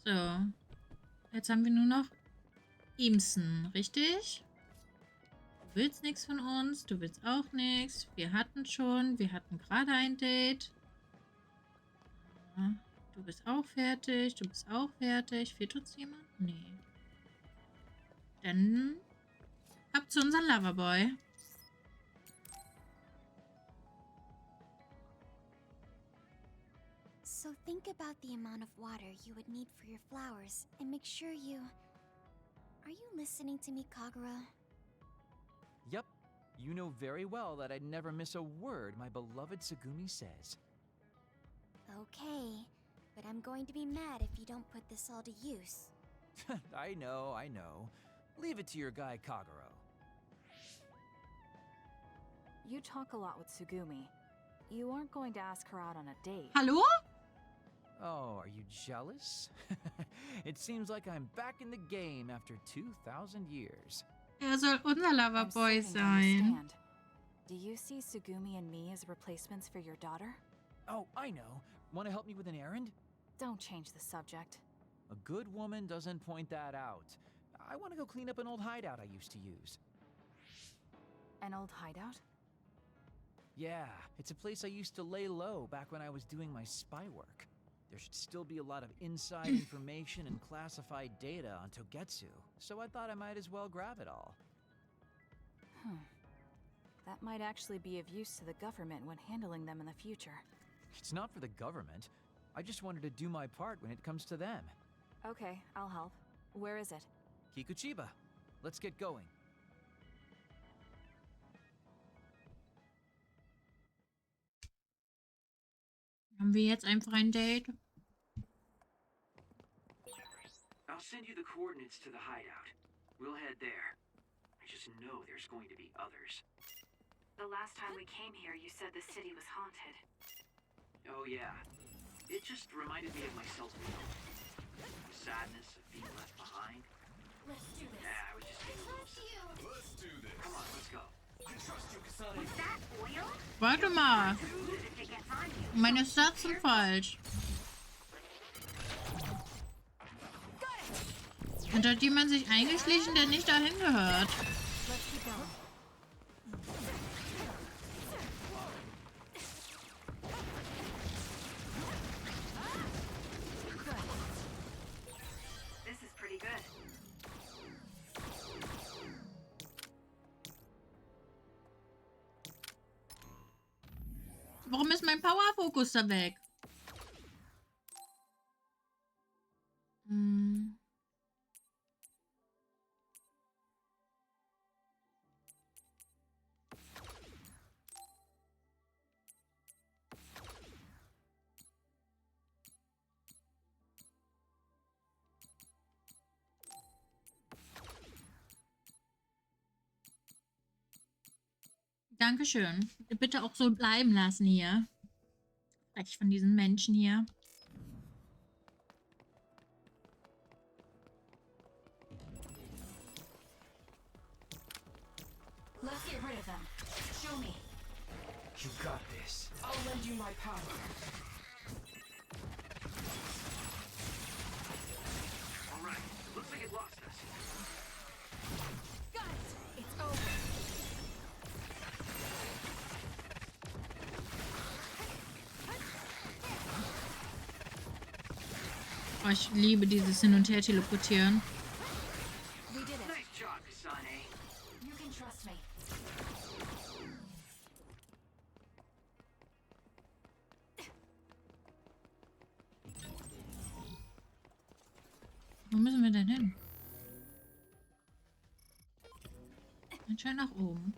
So. Jetzt haben wir nur noch Imsen, richtig? Du willst nichts von uns, du willst auch nichts. Wir hatten gerade ein Date. Ja, du bist auch fertig, du bist auch fertig. Fehlt uns jemand? Nee. Dann ab zu unserem Loverboy. So think about the amount of water you would need for your flowers and make sure you... Are you listening to me, Kagura? Yep. You know very well that I'd never miss a word my beloved Tsugumi says. Okay, but I'm going to be mad if you don't put this all to use. I know. Leave it to your guy, Kagero. You talk a lot with Tsugumi. You aren't going to ask her out on a date. Hallo? Oh, are you jealous? It seems like I'm back in the game after 2,000 years. Soll unser Loverboy sein. Do you see Tsugumi and me as replacements for your daughter? Oh, I know. Want to help me with an errand? Don't change the subject. A good woman doesn't point that out. I want to go clean up an old hideout I used to use. An old hideout? Yeah, it's a place I used to lay low back when I was doing my spy work. There should still be a lot of inside information and classified data on Togetsu, so I thought I might as well grab it all. That might actually be of use to the government when handling them in the future. It's not for the government. I just wanted to do my part when it comes to them. Okay, I'll help. Where is it? Kikuchiba, let's get going. Haben wir jetzt einfach ein Date? I'll send you the coordinates to the hideout. We'll head there. I just know there's going to be others. The last time we came here, you said the city was haunted. Oh yeah. It just reminded me of myself. Sadness of being left behind. Let's do this. Yeah, I was just being a little silly. Let's do this. Come on, let's go. I trust you, Kasane. Was that oil? Warte mal. If it gets on you. Meine Stats sind falsch. Und hat jemand sich eingeschlichen, der nicht dahin gehört? Let's keep going. This is pretty good. Warum ist mein Powerfokus da weg? Hm. Dankeschön. Bitte auch so bleiben lassen hier. Frech von diesen Menschen hier. Let's get rid of them. Show me. You got this. I'll lend you my power. All right, looks like it lost us. Got it. It's over. Oh, ich liebe dieses Hin- und Her-Teleportieren. We did it. Nice job, Kasane. You can trust me. Wo müssen wir denn hin? Anscheinend nach oben.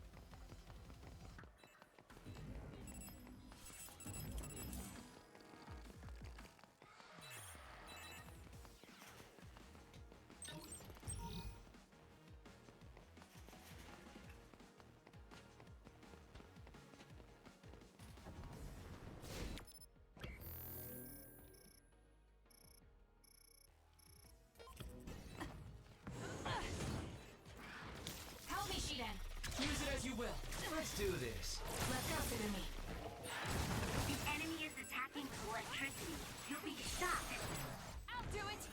Help me, Shiden. Use it as you will. Let's do this. Let's go, Sugumi. The enemy is attacking with electricity. You'll be shocked. I'll do it.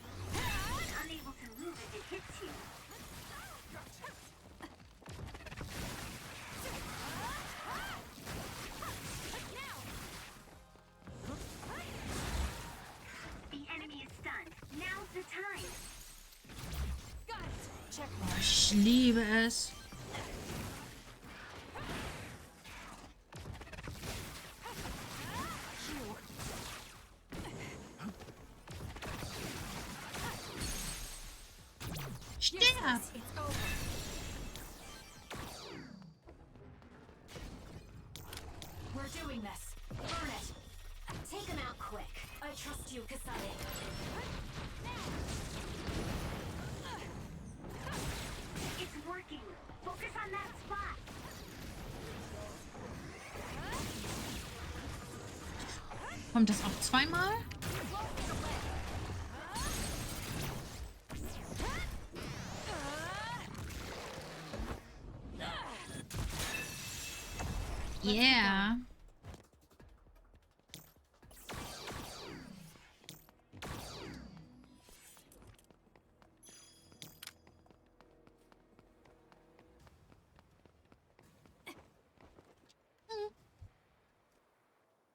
Unable to move if it hits you. The enemy is stunned. Now's the time. Got it. Check Oh, ich liebe es. Sterb! It's over. We're doing this. Burn it. Take them out quick. I trust you, Kasane. It's working. Focus on that spot. Kommt das auch zweimal? Yeah.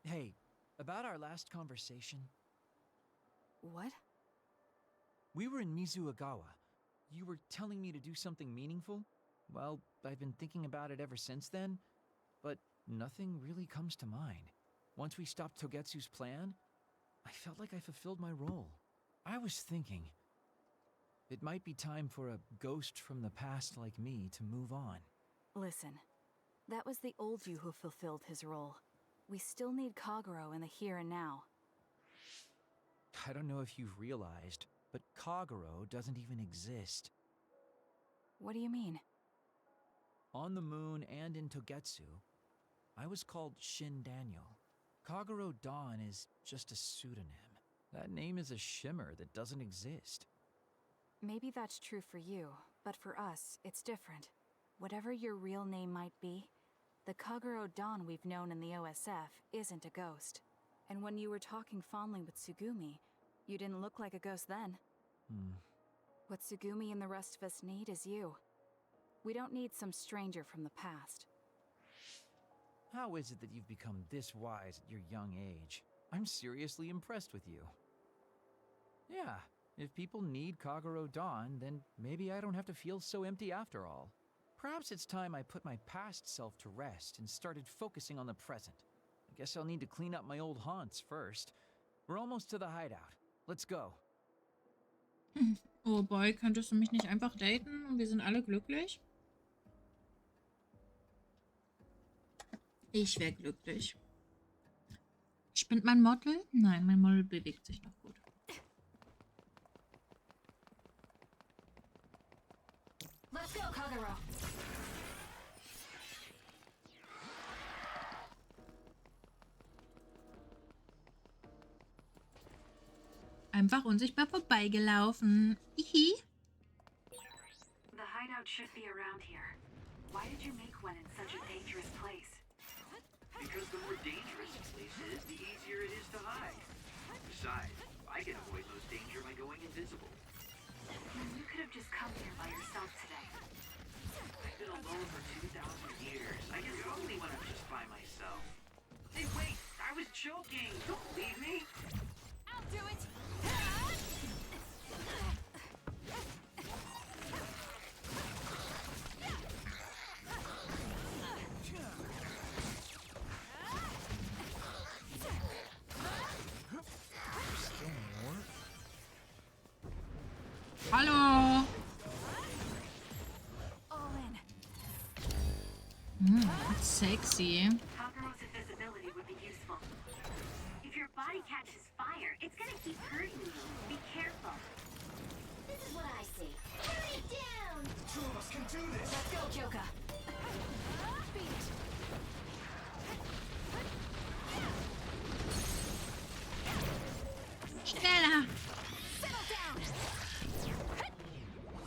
Hey, about our last conversation, What? we were in Mizuagawa. You were telling me to do something meaningful? Well, I've been thinking about it ever since then, but nothing really comes to mind. Once we stopped Togetsu's plan, I felt like I fulfilled my role. I was thinking, it might be time for a ghost from the past like me to move on. Listen, that was the old you who fulfilled his role. We still need Kagero in the here and now. I don't know if you've realized, but Kagero doesn't even exist. What do you mean? On the moon and in Togetsu, I was called Shin Daniel. Kagero Dawn is just a pseudonym. That name is a shimmer that doesn't exist. Maybe that's true for you, but for us, it's different. Whatever your real name might be, the Kagero Dawn we've known in the OSF isn't a ghost. And when you were talking fondly with Tsugumi, you didn't look like a ghost then. What Tsugumi and the rest of us need is you. We don't need some stranger from the past. How is it that you've become this wise at your young age? I'm seriously impressed with you. Yeah, if people need Kagero Dawn, then maybe I don't have to feel so empty after all. Perhaps it's time I put my past self to rest and started focusing on the present. I guess I'll need to clean up my old haunts first. We're almost to the hideout. Let's go. Oh boy, könntest du mich nicht einfach daten und wir sind alle glücklich? Ich wäre glücklich. Spinnt mein Model? Nein, mein Model bewegt sich noch gut. Let's go, Kagero. Einfach unsichtbar vorbeigelaufen. Hihi. The hideout should be around here. Why did you make one in such a dangerous place? Because the more dangerous a place is, the easier it is to hide. Besides, I can avoid most danger by going invisible. You could have just come here by yourself today. I've been alone for 2,000 years. I can only when I'm just by myself. Hey, wait! I was joking! Don't leave me! I'll do it! Hallo! Sexy. Kagero's invisibility would be useful. If your body catches fire, it's gonna keep hurting you. Be careful. This is what I see. Burn it down! Two of us can do this! Let's go, Kyoka. Beat it. Schneller! Settle down!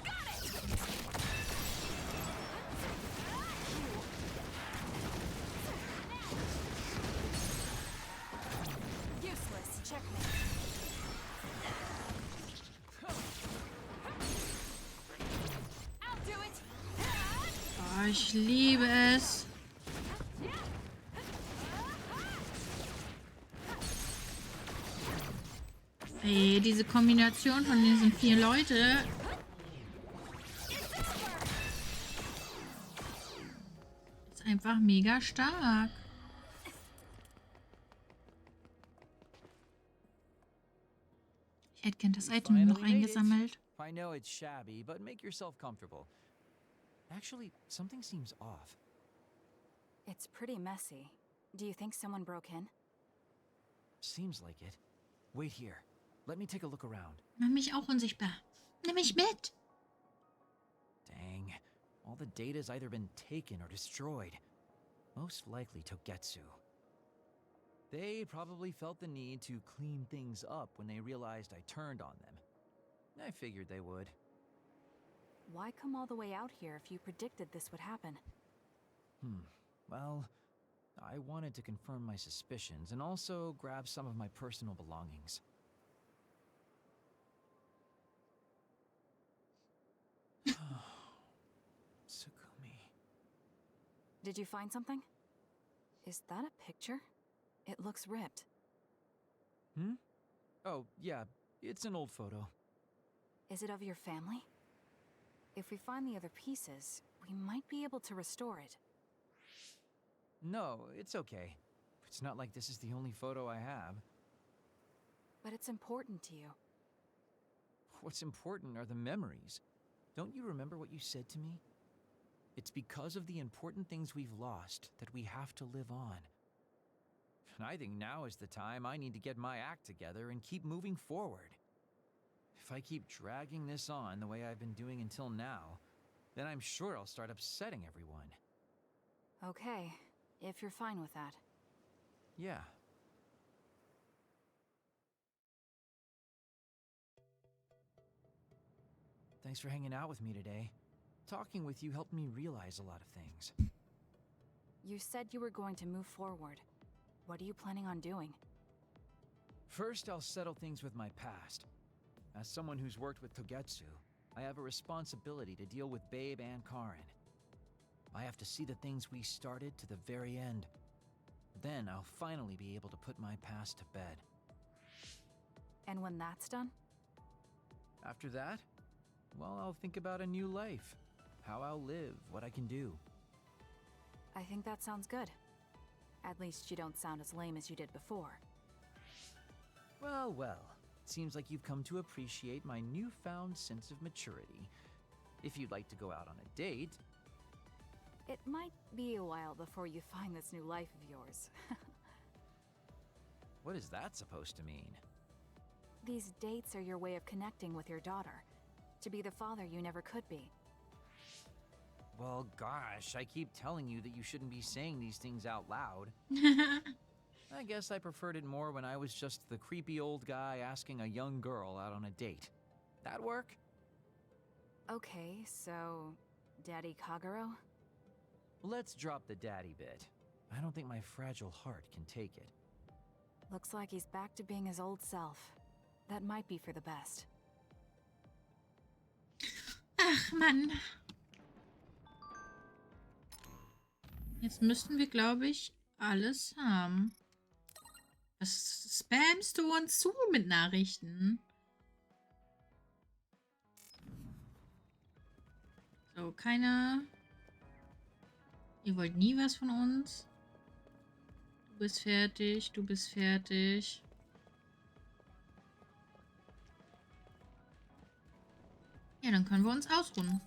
Got it! Useless. Checkmate. I'll do it! Oh, ich liebe es. Ey, diese Kombination von diesen 4 Leute. Ist einfach mega stark. Ich hätte gern das Item noch eingesammelt. I know it's shabby, but make yourself comfortable. Actually, something seems off. It's pretty messy. Do you think someone broke in? Seems like it. Wait here. Let me take a look around. Mach mich auch unsichtbar. Nimm mich mit. Dang. All the data's either been taken or destroyed. Most likely Togetsu. They probably felt the need to clean things up when they realized I turned on them. I figured they would. Why come all the way out here if you predicted this would happen? Well, I wanted to confirm my suspicions and also grab some of my personal belongings. Tsugumi. Did you find something? Is that a picture? It looks ripped. Oh, yeah, it's an old photo. Is it of your family? If we find the other pieces, we might be able to restore it. No, it's okay. It's not like this is the only photo I have. But it's important to you. What's important are the memories. Don't you remember what you said to me? It's because of the important things we've lost that we have to live on. And I think now is the time I need to get my act together and keep moving forward. If I keep dragging this on the way I've been doing until now, then I'm sure I'll start upsetting everyone. Okay, if you're fine with that. Yeah, Thanks for hanging out with me today. Talking with you helped me realize a lot of things. You said you were going to move forward. What are you planning on doing? First, I'll settle things with my past. As someone who's worked with Togetsu, I have a responsibility to deal with Babe and Karin. I have to see the things we started to the very end. Then I'll finally be able to put my past to bed. And when that's done? After that, well, I'll think about a new life. How I'll live, what I can do. I think that sounds good. At least you don't sound as lame as you did before. Well, well. It seems like you've come to appreciate my newfound sense of maturity. If you'd like to go out on a date... It might be a while before you find this new life of yours. What is that supposed to mean? These dates are your way of connecting with your daughter. To be the father you never could be. Well, gosh, I keep telling you that you shouldn't be saying these things out loud. I guess I preferred it more when I was just the creepy old guy asking a young girl out on a date. That work? Okay, so... Daddy Kagero? Let's drop the daddy bit. I don't think my fragile heart can take it. Looks like he's back to being his old self. That might be for the best. Ach, Mann. Jetzt müssten wir, glaube ich, alles haben. Was spammst du uns zu mit Nachrichten? So, keiner. Ihr wollt nie was von uns. Du bist fertig, du bist fertig. Ja, dann können wir uns ausruhen.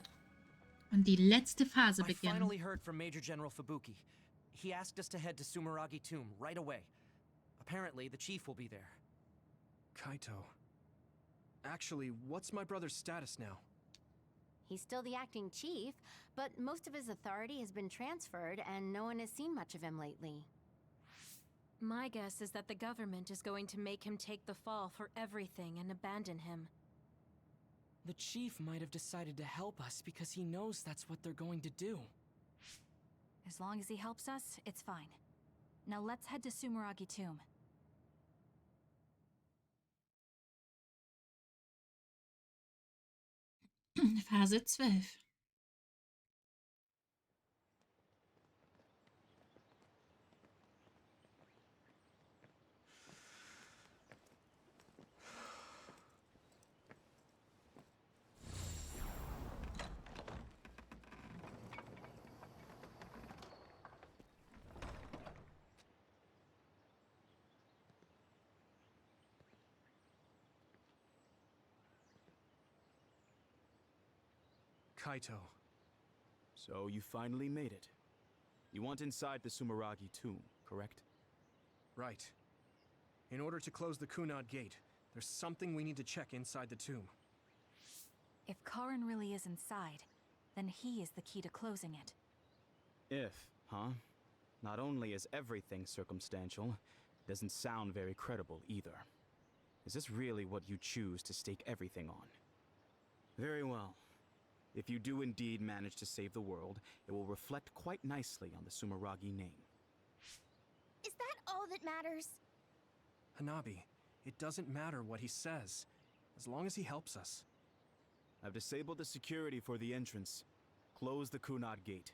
Und die letzte Phase I beginnen. finally heard from Major General Fubuki. He asked us to head to Sumeragi Tomb right away. Apparently, the chief will be there. Kaito. Actually, what's my brother's status now? He's still the acting chief, but most of his authority has been transferred and no one has seen much of him lately. My guess is that the government is going to make him take the fall for everything and abandon him. The chief might have decided to help us because he knows that's what they're going to do. As long as he helps us, it's fine. Now let's head to Sumeragi Tomb. Phase 12. Kaito. So you finally made it. You want inside the Sumeragi tomb, correct? Right. In order to close the Kunad Gate, there's something we need to check inside the tomb. If Karin really is inside, then he is the key to closing it. If, huh? Not only is everything circumstantial, it doesn't sound very credible either. Is this really what you choose to stake everything on? Very well. If you do indeed manage to save the world, it will reflect quite nicely on the Sumeragi name. Is that all that matters? Hanabi, it doesn't matter what he says, as long as he helps us. I've disabled the security for the entrance. Close the Kunad Gate.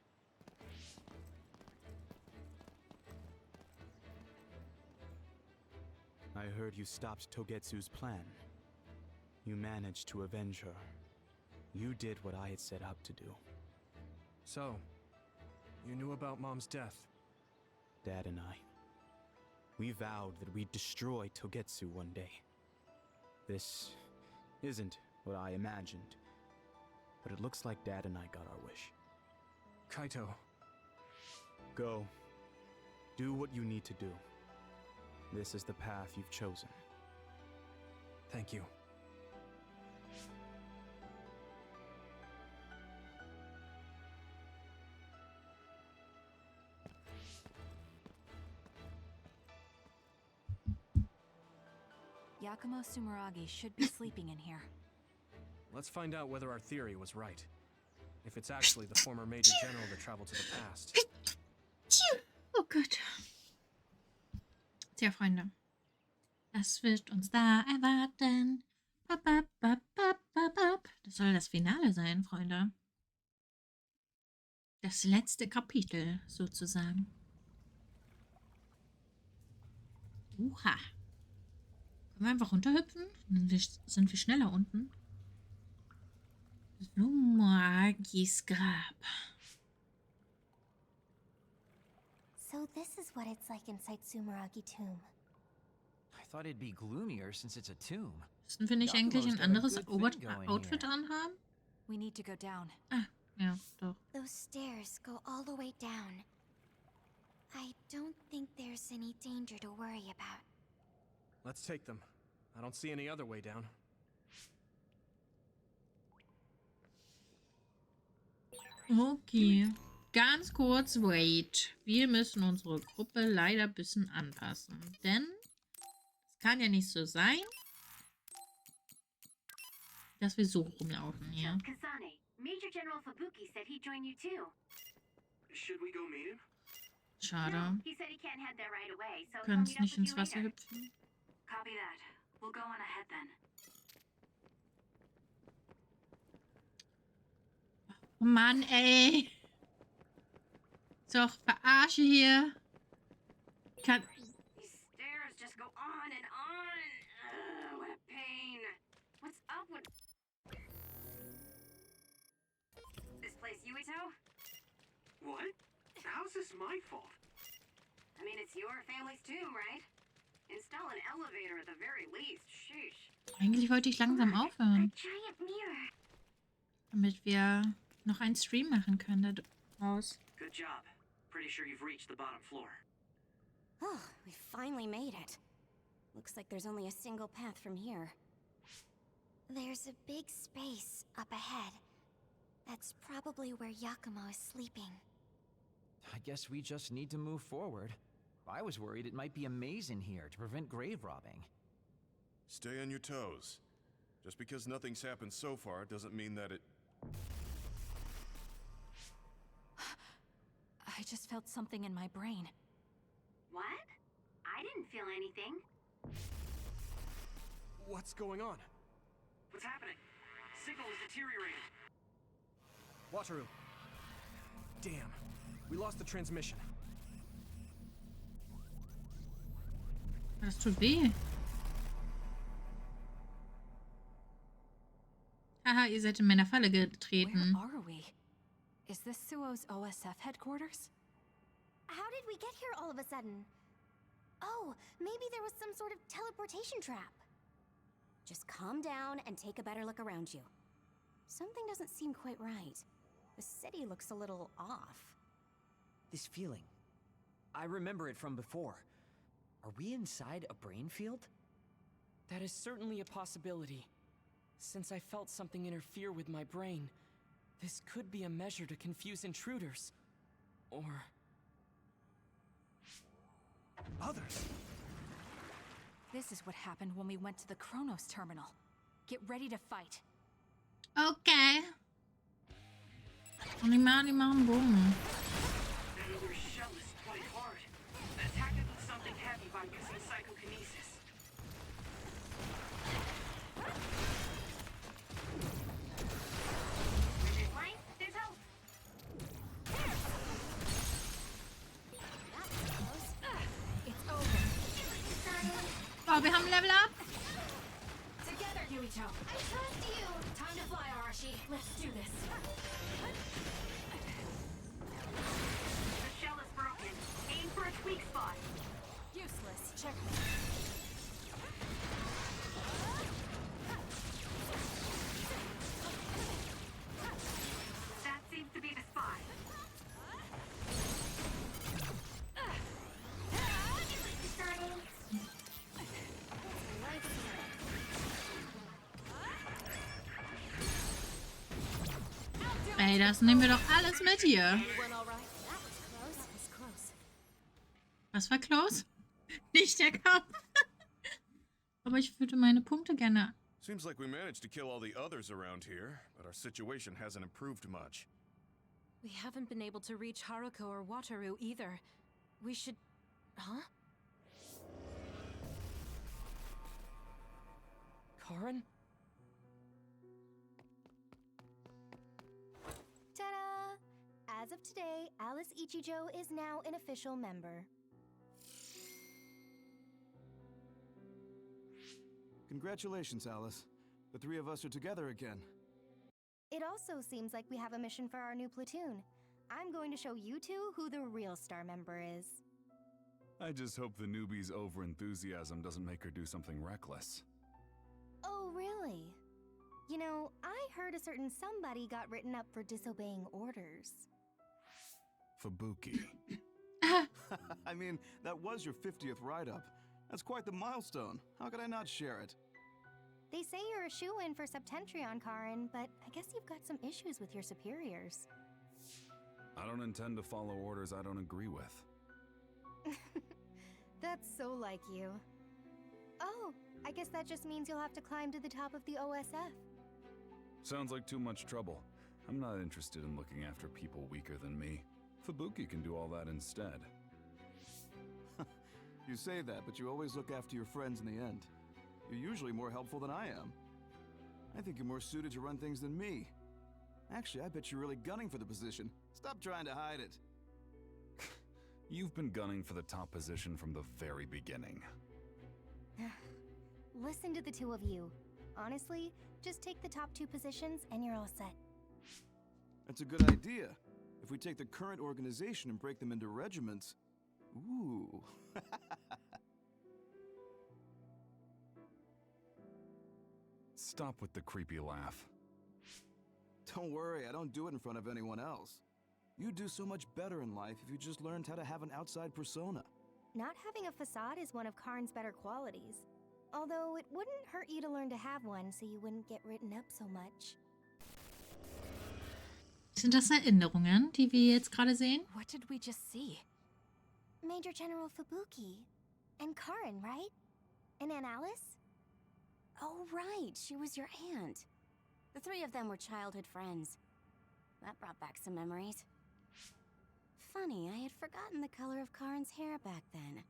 I heard you stopped Togetsu's plan. You managed to avenge her. You did what I had set out to do. So, you knew about Mom's death? Dad and I. We vowed that we'd destroy Togetsu one day. This isn't what I imagined, but it looks like Dad and I got our wish. Kaito. Go. Do what you need to do. This is the path you've chosen. Thank you. Yakumo Sumeragi should be sleeping in here. Let's find out whether our theory was right. If it's actually the former Major General that traveled to the past. Oh Gott. Tja, Freunde. Das wird uns da erwarten. Das soll das Finale sein, Freunde. Das letzte Kapitel, sozusagen. Oha. Können wir einfach runterhüpfen? Sind wir schneller unten? Lumagis Grab. So this is what it's like inside Sumeragi Tomb. I thought it'd be gloomier since it's a tomb. Müssen wir nicht eigentlich ein anderes Outfit anhaben? We need to go down. Ah, ja, doch. Those stairs go all the way down. I don't think there's any danger to worry about. Let's take them. I don't see any other way down. Okay. Ganz kurz, wait. Wir müssen unsere Gruppe leider ein bisschen anpassen. Denn es kann ja nicht so sein, dass wir so rumlaufen hier. Kasane, Major General Fubuki said he'd join you too. Should we go meet him? Schade. He said he can't head there right away, so Können he'll es meet up nicht with ins you Wasser later. hüpfen. Copy that. We'll go on ahead then. Oh Mann, ey. Doch, verarsche hier. Kann. These stairs just go on and on. Ugh, what a pain. What's up with this place, Yuito? What? How's this my fault? I mean, it's your family's tomb, right? Install an elevator at the very least. Sheesh. Eigentlich wollte ich langsam aufhören, Giant mirror. damit wir noch einen Stream machen können daraus. Good job. Pretty sure you've reached the bottom floor. Oh, we finally made it. Looks like there's only a single path from here. There's a big space up ahead. That's probably where Yakumo is sleeping. I guess we just need to move forward. I was worried it might be a maze in here to prevent grave robbing. Stay on your toes. Just because nothing's happened so far doesn't mean that it... I just felt something in my brain. What? I didn't feel anything. What's going on? What's happening? Signal is deteriorating. Wataru. Damn. We lost the transmission. Das tut weh. Haha, ihr seid in meiner Falle getreten. Where are we? Is this Suo's OSF headquarters? How did we get here all of a sudden? Oh, maybe there was some sort of teleportation trap. Just calm down and take a better look around you. Something doesn't seem quite right. The city looks a little off. This feeling. I remember it from before. Are we inside a brain field? That is certainly a possibility. Since I felt something interfere with my brain, this could be a measure to confuse intruders. Or... others. This is what happened when we went to the Chronos terminal. Get ready to fight. Okay. Und die machen einen Bogen. Another shell is quite hard. Attack it with something heavy by using psychokinesis. With his life, there's hope. It's over. Oh, wir haben Level Up. Together, Yuito. I trust you! Time to fly, Arashi. Let's do this. The shell is broken. Aim for its weak spot. Useless. Check. That seems to be the spot. Ey, das nehmen wir doch alles mit hier. Everyone all right? That was close. It's close. Was war close? Nicht der Kampf. Aber ich würde meine Punkte gerne Seems like we managed to kill all the others around here, but our situation hasn't improved much. We haven't been able to reach Haruko or Wataru either. We should... Huh? Karin? Ta-da! As of today, Alice Ichijo is now an official member. Congratulations, Alice. The three of us are together again. It also seems like we have a mission for our new platoon. I'm going to show you two who the real star member is. I just hope the newbie's overenthusiasm doesn't make her do something reckless. Oh, really? You know, I heard a certain somebody got written up for disobeying orders. Fubuki. I mean, that was your 50th write-up. That's quite the milestone. How could I not share it? They say you're a shoo-in for Septentrion, Karin, but I guess you've got some issues with your superiors. I don't intend to follow orders I don't agree with. That's so like you. Oh, I guess that just means you'll have to climb to the top of the OSF. Sounds like too much trouble. I'm not interested in looking after people weaker than me. Fubuki can do all that instead. You say that, but you always look after your friends in the end. You're usually more helpful than I am. I think you're more suited to run things than me. Actually, I bet you're really gunning for the position. Stop trying to hide it. You've been gunning for the top position from the very beginning. Listen to the two of you. Honestly, just take the top 2 positions and you're all set. That's a good idea. If we take the current organization and break them into regiments... Ooh. Stop with the creepy laugh. Don't worry, I don't do it in front of anyone else. You'd do so much better in life if you just learned how to have an outside persona. Not having a facade is one of Karin's better qualities. Although it wouldn't hurt you to learn to have one so you wouldn't get written up so much. Sind das Erinnerungen, die wir jetzt gerade sehen? What did we just see? Major General Fubuki. And Karin, right? And Aunt Alice? Oh, right. She was your aunt. The three of them were childhood friends. That brought back some memories. Funny, I had forgotten the color of Karin's hair back then.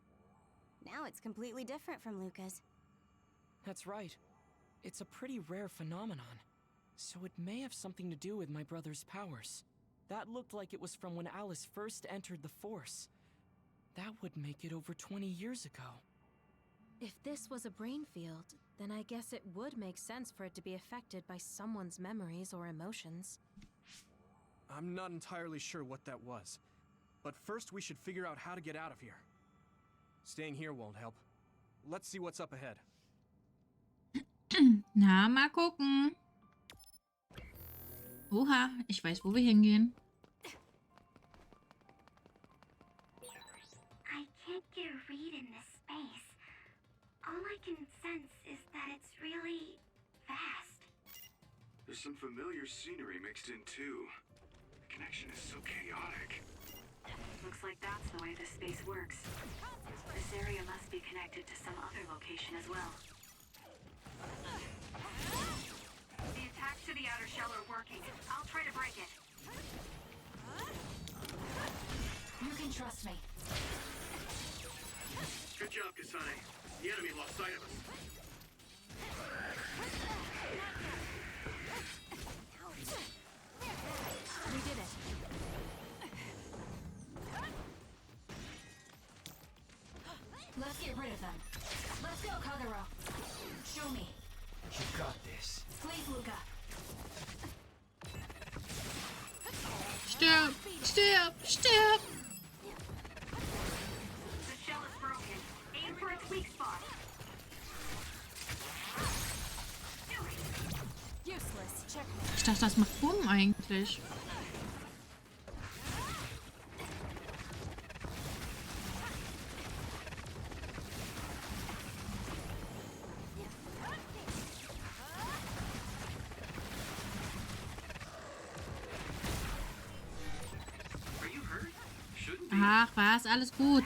Now it's completely different from Luca's. That's right. It's a pretty rare phenomenon. So it may have something to do with my brother's powers. That looked like it was from when Alice first entered the Force. That would make it over 20 years ago. If this was a brain field, then I guess it would make sense for it to be affected by someone's memories or emotions. I'm not entirely sure what that was. But first we should figure out how to get out of here. Staying here won't help. Let's see what's up ahead. Na, mal gucken. Oha, ich weiß, wo wir hingehen. I can't get a read in this space. All I can sense is that it's really vast. There's some familiar scenery mixed in too. The connection is so chaotic. Looks like that's the way this space works. This area must be connected to some other location as well. The attacks to the outer shell are working. I'll try to break it. You can trust me. Good job, Kasane. The enemy lost sight of us. We did it. Let's get rid of them. Let's go, Kagero. Show me. You got this. Please, Luca. Stirb! Stirb! Stirb! The shell is broken. Aim for its weak spot. Useless. Check. Ich dachte, das macht Bumm eigentlich. Are you hurt? Shouldn't be. Ach, was? Alles gut.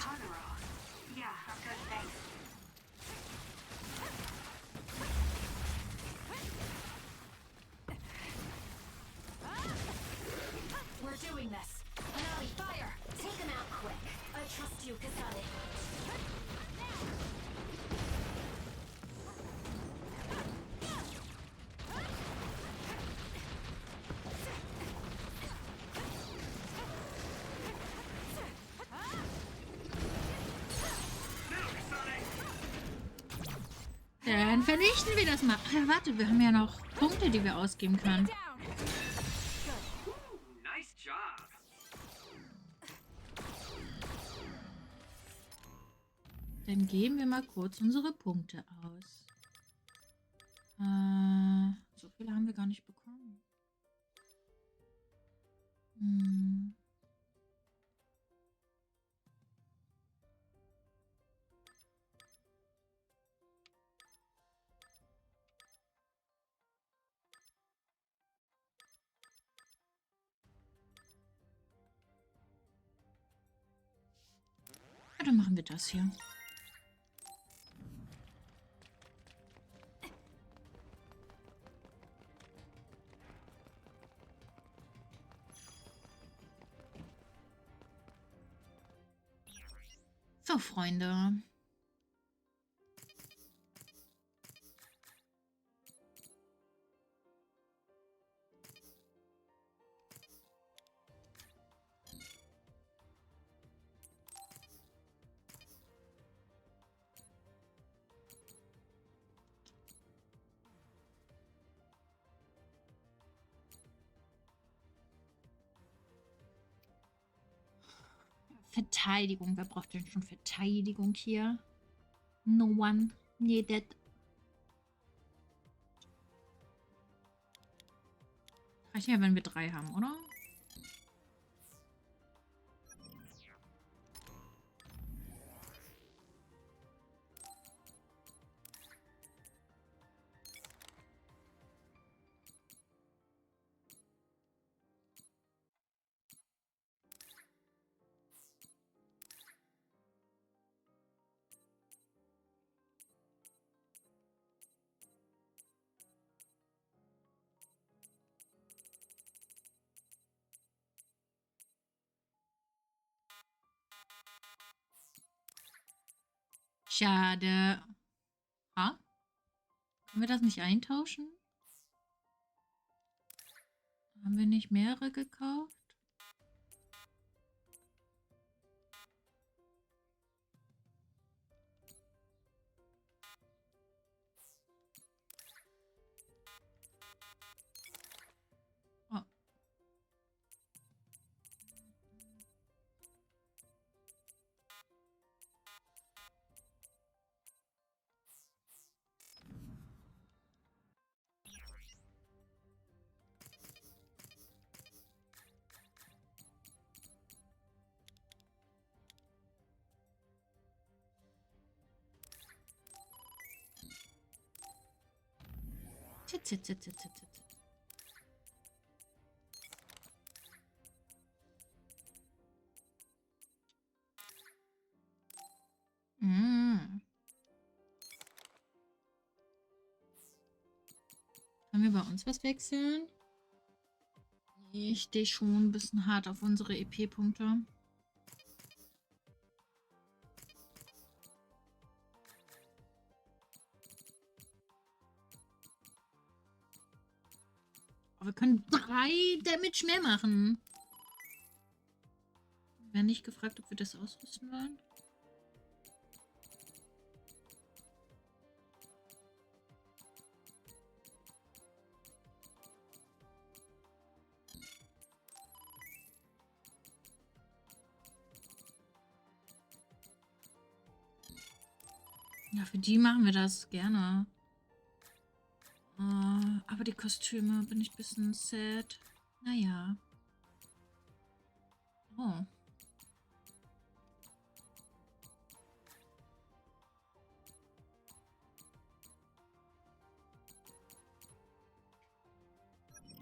Yeah, I'm good, thanks. Dann vernichten wir das mal. Ach, warte, wir haben ja noch Punkte, die wir ausgeben können. Nice job. Dann geben wir mal kurz unsere Punkte aus. So viele haben wir gar nicht bekommen. Ja, dann machen wir das hier. So, Freunde. Verteidigung. Wer braucht denn schon Verteidigung hier? No one needed. Reicht ja, wenn wir 3 haben, oder? Schade. Ha? Können wir das nicht eintauschen? Haben wir nicht mehrere gekauft? Oh. Zit, zit, zit, zit, zit, zit. Können wir bei uns was wechseln? Ich stehe schon ein bisschen hart auf unsere EP-Punkte. Aber wir können 3 Damage mehr machen. Wir werden nicht gefragt, ob wir das ausrüsten wollen. Ja, für die machen wir das gerne. Aber die Kostüme bin ich ein bisschen sad. Naja. Oh.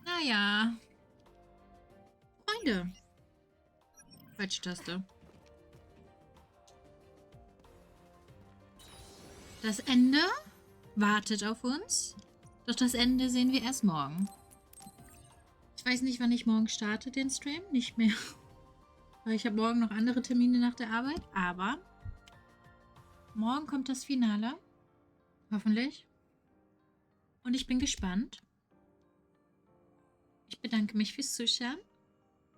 Naja. Freunde. Falsche Taste. Das Ende wartet auf uns. Doch das Ende sehen wir erst morgen. Ich weiß nicht, wann ich morgen starte, den Stream. Nicht mehr. Weil ich habe morgen noch andere Termine nach der Arbeit. Aber morgen kommt das Finale. Hoffentlich. Und ich bin gespannt. Ich bedanke mich fürs Zuschauen.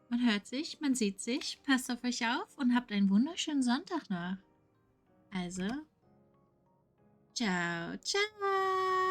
Man hört sich, man sieht sich. Passt auf euch auf und habt einen wunderschönen Sonntag noch. Also, Ciao, ciao.